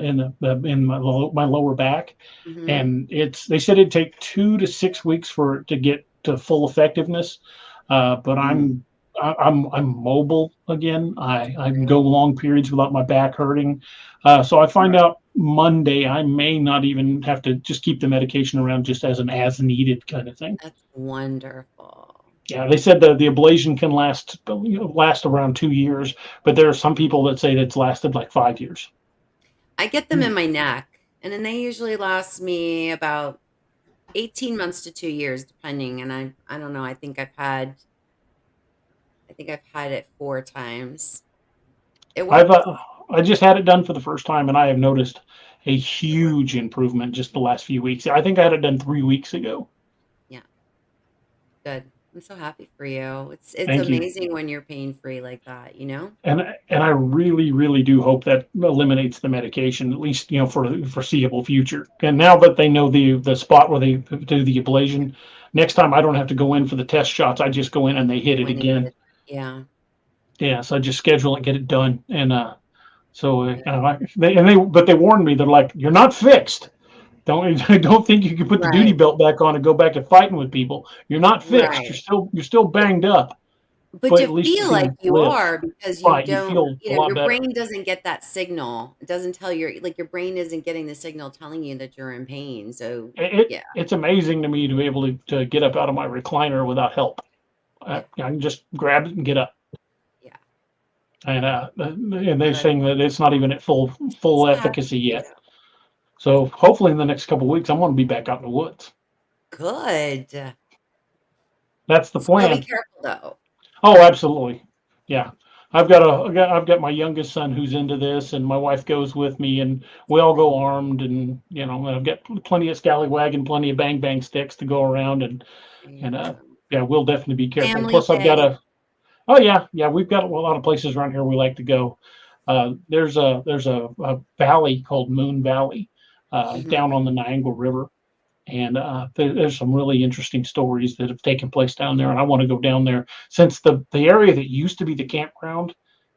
my lower back, mm-hmm. and they said it'd take 2 to 6 weeks for it to get to full effectiveness. But mm-hmm. I'm mobile again. I can go long periods without my back hurting. So I find out Monday I may not even have to just keep the medication around just as an as needed kind of thing. That's wonderful. Yeah, they said the ablation can last around 2 years, but there are some people that say it's lasted like 5 years. I get them in my neck, and then they usually last me about 18 months to 2 years, depending. And I don't know. I think I've had it 4 times. I just had it done for the first time, and I have noticed a huge improvement just the last few weeks. I think I had it done 3 weeks ago. Yeah. Good. I'm so happy for you. It's amazing when you're pain-free like that, And I really, really do hope that eliminates the medication, at least, for the foreseeable future. And now that they know the spot where they do the ablation, next time I don't have to go in for the test shots. I just go in and they hit it again. Yeah. Yeah. So I just schedule it, get it done. And but they warned me. They're like, "You're not fixed. Don't think you can put the duty belt back on and go back to fighting with people. You're not fixed. Right. You're still banged up." But you feel like you are because you don't. Your brain doesn't get that signal. It doesn't tell your brain isn't getting the signal telling you that you're in pain. So it's amazing to me to be able to get up out of my recliner without help. I can just grab it and get up. Yeah. And they're saying that it's not even at full efficacy yet. So hopefully in the next couple of weeks, I'm going to be back out in the woods. Good. That's the plan. Be careful though. Oh, absolutely. Yeah. I've got my youngest son who's into this, and my wife goes with me, and we all go armed, and I've got plenty of scallywag and plenty of bang sticks to go around, and we'll definitely be careful. Family Plus, day. I've got we've got a lot of places around here we like to go. There's a valley called Moon Valley. Down on the Niagara River, and there's some really interesting stories that have taken place down there, and I want to go down there since the area that used to be the campground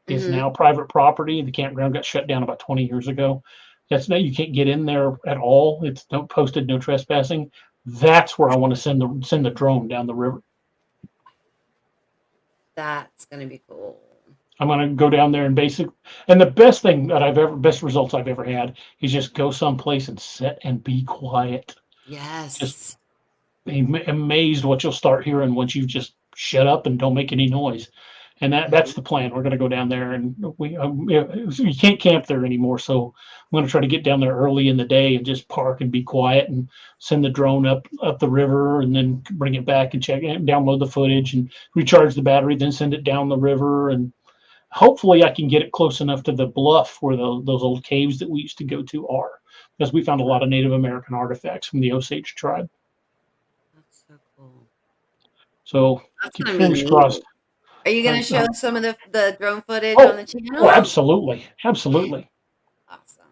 is now private property. The campground got shut down about 20 years ago. That's now you can't get in there at all. It's posted no trespassing. That's where I want to send the drone down the river. That's gonna be cool. I'm gonna go down there and the best thing that best results I've ever had is just go someplace and sit and be quiet. Yes. Just be amazed what you'll start hearing once you just shut up and don't make any noise. And that's the plan. We're going to go down there, and you can't camp there anymore. So I'm going to try to get down there early in the day and just park and be quiet and send the drone up the river, and then bring it back and check it, download the footage and recharge the battery, then send it down the river. And hopefully I can get it close enough to the bluff where those old caves that we used to go to are, because we found a lot of Native American artifacts from the Osage tribe. That's so cool. So keep your fingers crossed. Are you going to show some of the drone footage on the channel? Oh, absolutely. Absolutely. Awesome.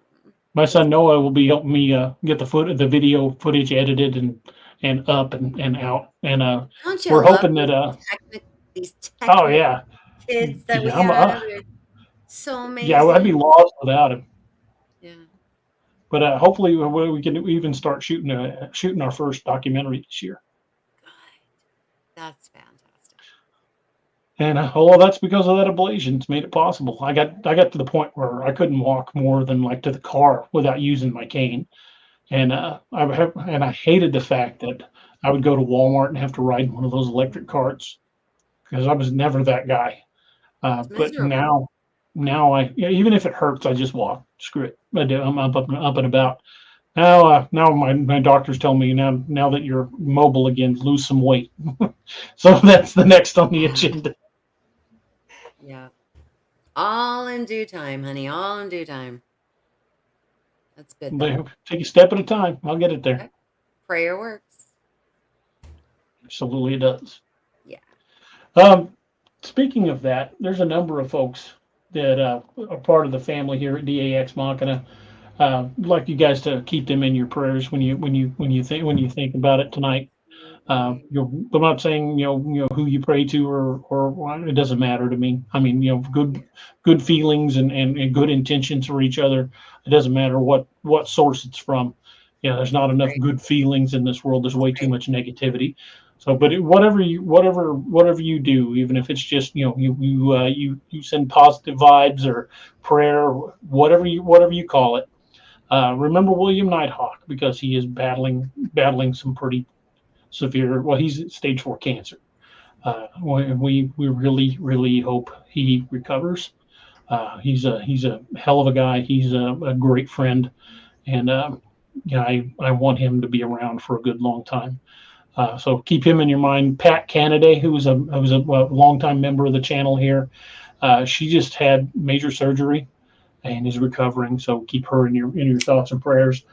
My son Noah will be helping me get the video footage edited and up and out. And we're hoping that these kids that we have, so amazing. Yeah, I'd be lost without him. Yeah. But hopefully we can even start shooting our first documentary this year. Good. That's fantastic. And that's because of that ablation. It's made it possible. I got to the point where I couldn't walk more than like to the car without using my cane, and I hated the fact that I would go to Walmart and have to ride one of those electric carts, because I was never that guy. But now even if it hurts, I just walk. Screw it. I'm up and about. Now my doctors tell me now that you're mobile again, lose some weight. So that's the next on the agenda. Yeah. All in due time, honey. All in due time. That's good. Take a step at a time. I'll get it there. Okay. Prayer works. Absolutely it does. Yeah. Speaking of that, there's a number of folks that are part of the family here at DAX Machina. I'd like you guys to keep them in your prayers when you think about it tonight. I'm not saying who you pray to or it doesn't matter to me. I mean, good feelings and good intentions for each other. It doesn't matter what source it's from. There's not enough good feelings in this world. There's way too much negativity. So, but whatever you do, even if it's just you send positive vibes or prayer, whatever you call it. Remember William Nighthawk, because he is battling some pretty severe. Well, he's stage 4 cancer. We really, really hope he recovers. He's a hell of a guy. He's a great friend, and I want him to be around for a good long time. So keep him in your mind. Pat Canaday, who was a longtime member of the channel here, she just had major surgery and is recovering. So keep her in your thoughts and prayers.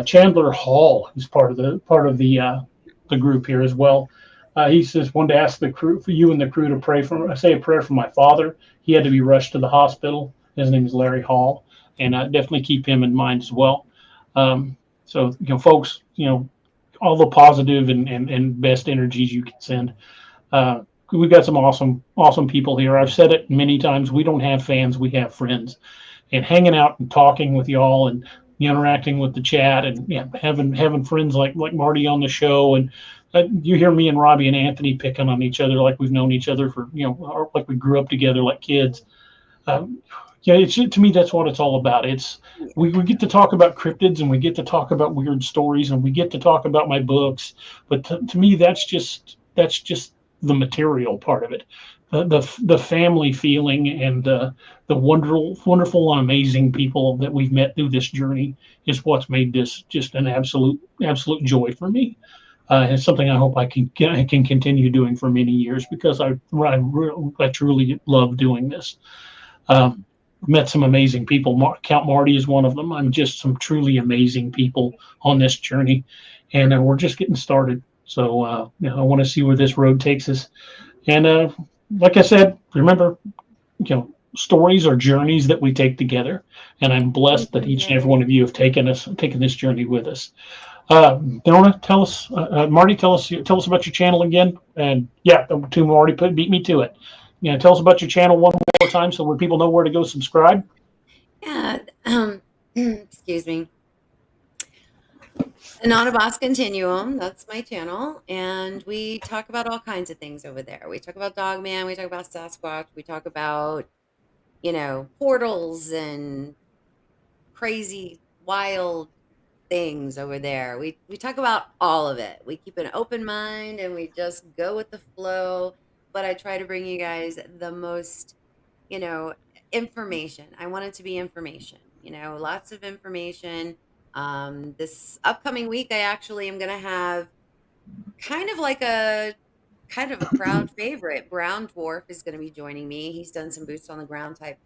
Chandler Hall is part of the group here as well. He says, wanted to ask the crew, for you and the crew, to say a prayer for my father. He had to be rushed to the hospital. His name is Larry Hall, and definitely keep him in mind as well. So folks, all the positive and best energies you can send. We've got some awesome people here. I've said it many times. We don't have fans, we have friends. And hanging out and talking with y'all and interacting with the chat and having friends like Marty on the show, and you hear me and Robbie and Anthony picking on each other like we've known each other for like we grew up together like kids. To me, that's what it's all about. We get to talk about cryptids, and we get to talk about weird stories, and we get to talk about my books. But to me, that's just the material part of it. The family feeling and the wonderful and amazing people that we've met through this journey is what's made this just an absolute joy for me. It's something I hope I can continue doing for many years, because I truly love doing this. Met some amazing people. Count Marty is one of them. I'm just some truly amazing people on this journey, and we're just getting started. So I want to see where this road takes us. And like I said, remember, stories are journeys that we take together, and I'm blessed that each and every one of you have taken this journey with us. Nonna, tell us, Marty, tell us about your channel again. And yeah, two already beat me to it. Tell us about your channel one way more time so when people know where to go subscribe? Yeah. Excuse me. NonnaBoss Continuum, that's my channel, and we talk about all kinds of things over there. We talk about Dogman, we talk about Sasquatch, we talk about, portals and crazy, wild things over there. We talk about all of it. We keep an open mind and we just go with the flow, but I try to bring you guys the most, you know, information. I want it to be information, lots of information. This upcoming week, I actually am going to have kind of like a crowd favorite. Brown Dwarf is going to be joining me. He's done some boots on the ground type,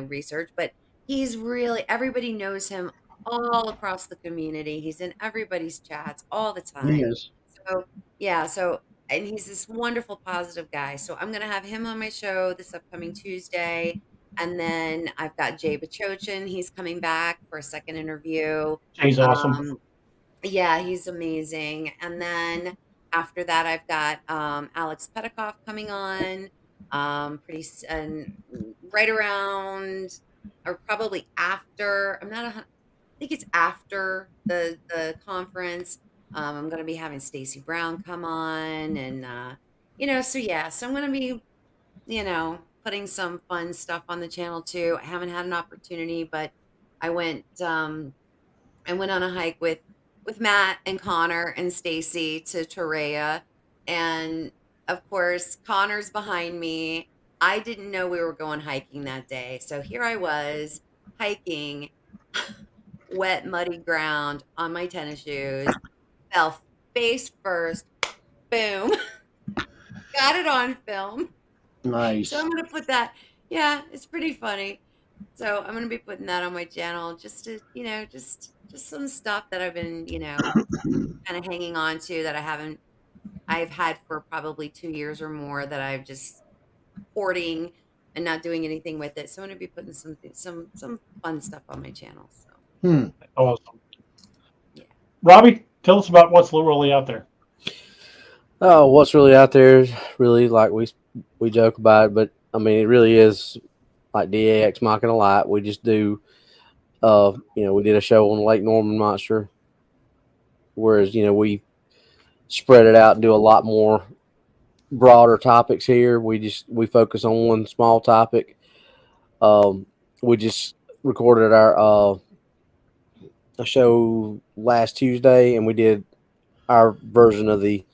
research, but he's really, everybody knows him all across the community. He's in everybody's chats all the time. Yes. So, yeah. So, and he's this wonderful, positive guy. So I'm going to have him on my show this upcoming Tuesday. And then I've got Jay Bachochin. He's coming back for a second interview. Jay's awesome. Yeah, he's amazing. And then after that, I've got Alex Petikoff coming on and right around or probably after. I think it's after the conference. I'm going to be having Stacy Brown come on, and so yeah, so I'm going to be putting some fun stuff on the channel too. I haven't had an opportunity, but I went on a hike with Matt and Connor and Stacy to Torreya, and of course Connor's behind me. I didn't know we were going hiking that day, so here I was hiking wet muddy ground on my tennis shoes, fell face first, boom. Got it on film. Nice. So I'm gonna put that. Yeah, it's pretty funny. So I'm gonna be putting that on my channel just to, just some stuff that I've been, kind of hanging on to that I've had for probably 2 years or more that I've just hoarding and not doing anything with it. So I'm gonna be putting some fun stuff on my channel. So Awesome. Yeah. Robbie, tell us about what's really out there. Oh, what's really out there is really like we joke about it, but I mean it really is like DA Ex Machina Light. We just do we did a show on the Lake Norman monster, whereas we spread it out and do a lot more broader topics here. We focus on one small topic. We just recorded our a show last Tuesday, and we did our version of the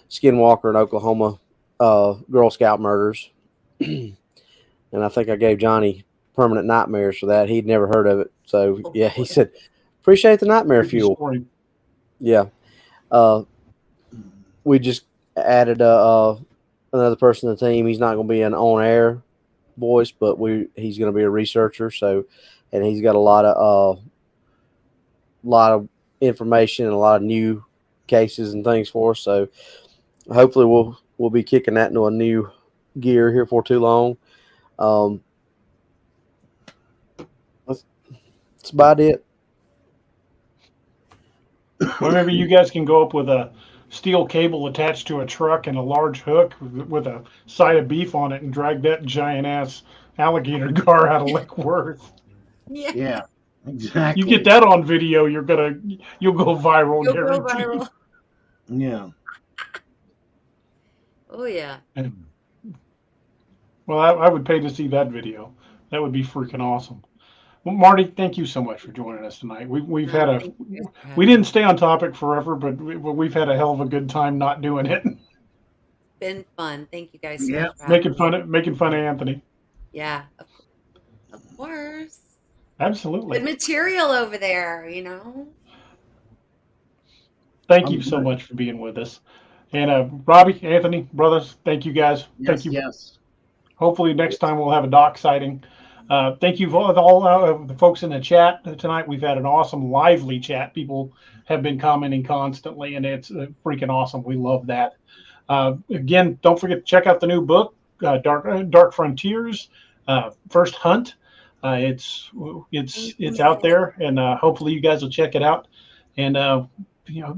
Skinwalker in Oklahoma Girl Scout murders. And I think I gave Johnny permanent nightmares for that. He'd never heard of it. So, yeah, he said, appreciate the nightmare fuel. Yeah. We just added another person to the team. He's not going to be an on-air voice, but he's going to be a researcher. So, and he's got a lot of information and a lot of new cases and things for us. So, hopefully we'll be kicking that into a new gear here for too long. That's about it. Well, maybe you guys can go up with a steel cable attached to a truck and a large hook with a side of beef on it and drag that giant ass alligator gar out of Lake Worth. Yeah, exactly. You get that on video, you'll go viral. You'll go viral. Yeah. Oh yeah. Well, I would pay to see that video. That would be freaking awesome. Well, Marty, thank you so much for joining us tonight. We didn't stay on topic forever, but we've had a hell of a good time not doing it. Been fun. Thank you guys so Yeah. much. Making fun of Anthony. Yeah, of course. Absolutely. Good material over there, Thank you so much for being with us. And Robbie, Anthony, brothers, thank you guys. Yes, thank you. Yes. Hopefully next time we'll have a doc sighting. Thank you for all the folks in the chat tonight. We've had an awesome, lively chat. People have been commenting constantly, and it's freaking awesome. We love that. Again, don't forget to check out the new book, Dark Frontiers, First Hunt. It's out there, and hopefully you guys will check it out. And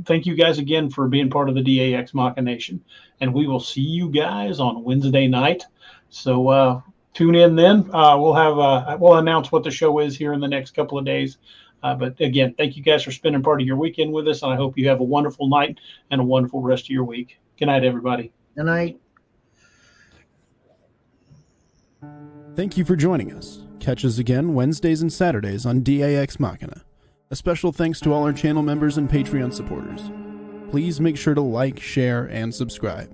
thank you guys again for being part of the DAX Machina Nation. And we will see you guys on Wednesday night. So tune in then. We'll announce what the show is here in the next couple of days. But again, thank you guys for spending part of your weekend with us, and I hope you have a wonderful night and a wonderful rest of your week. Good night, everybody. Good night. Thank you for joining us. Catch us again Wednesdays and Saturdays on DAX Machina. A special thanks to all our channel members and Patreon supporters. Please make sure to like, share, and subscribe.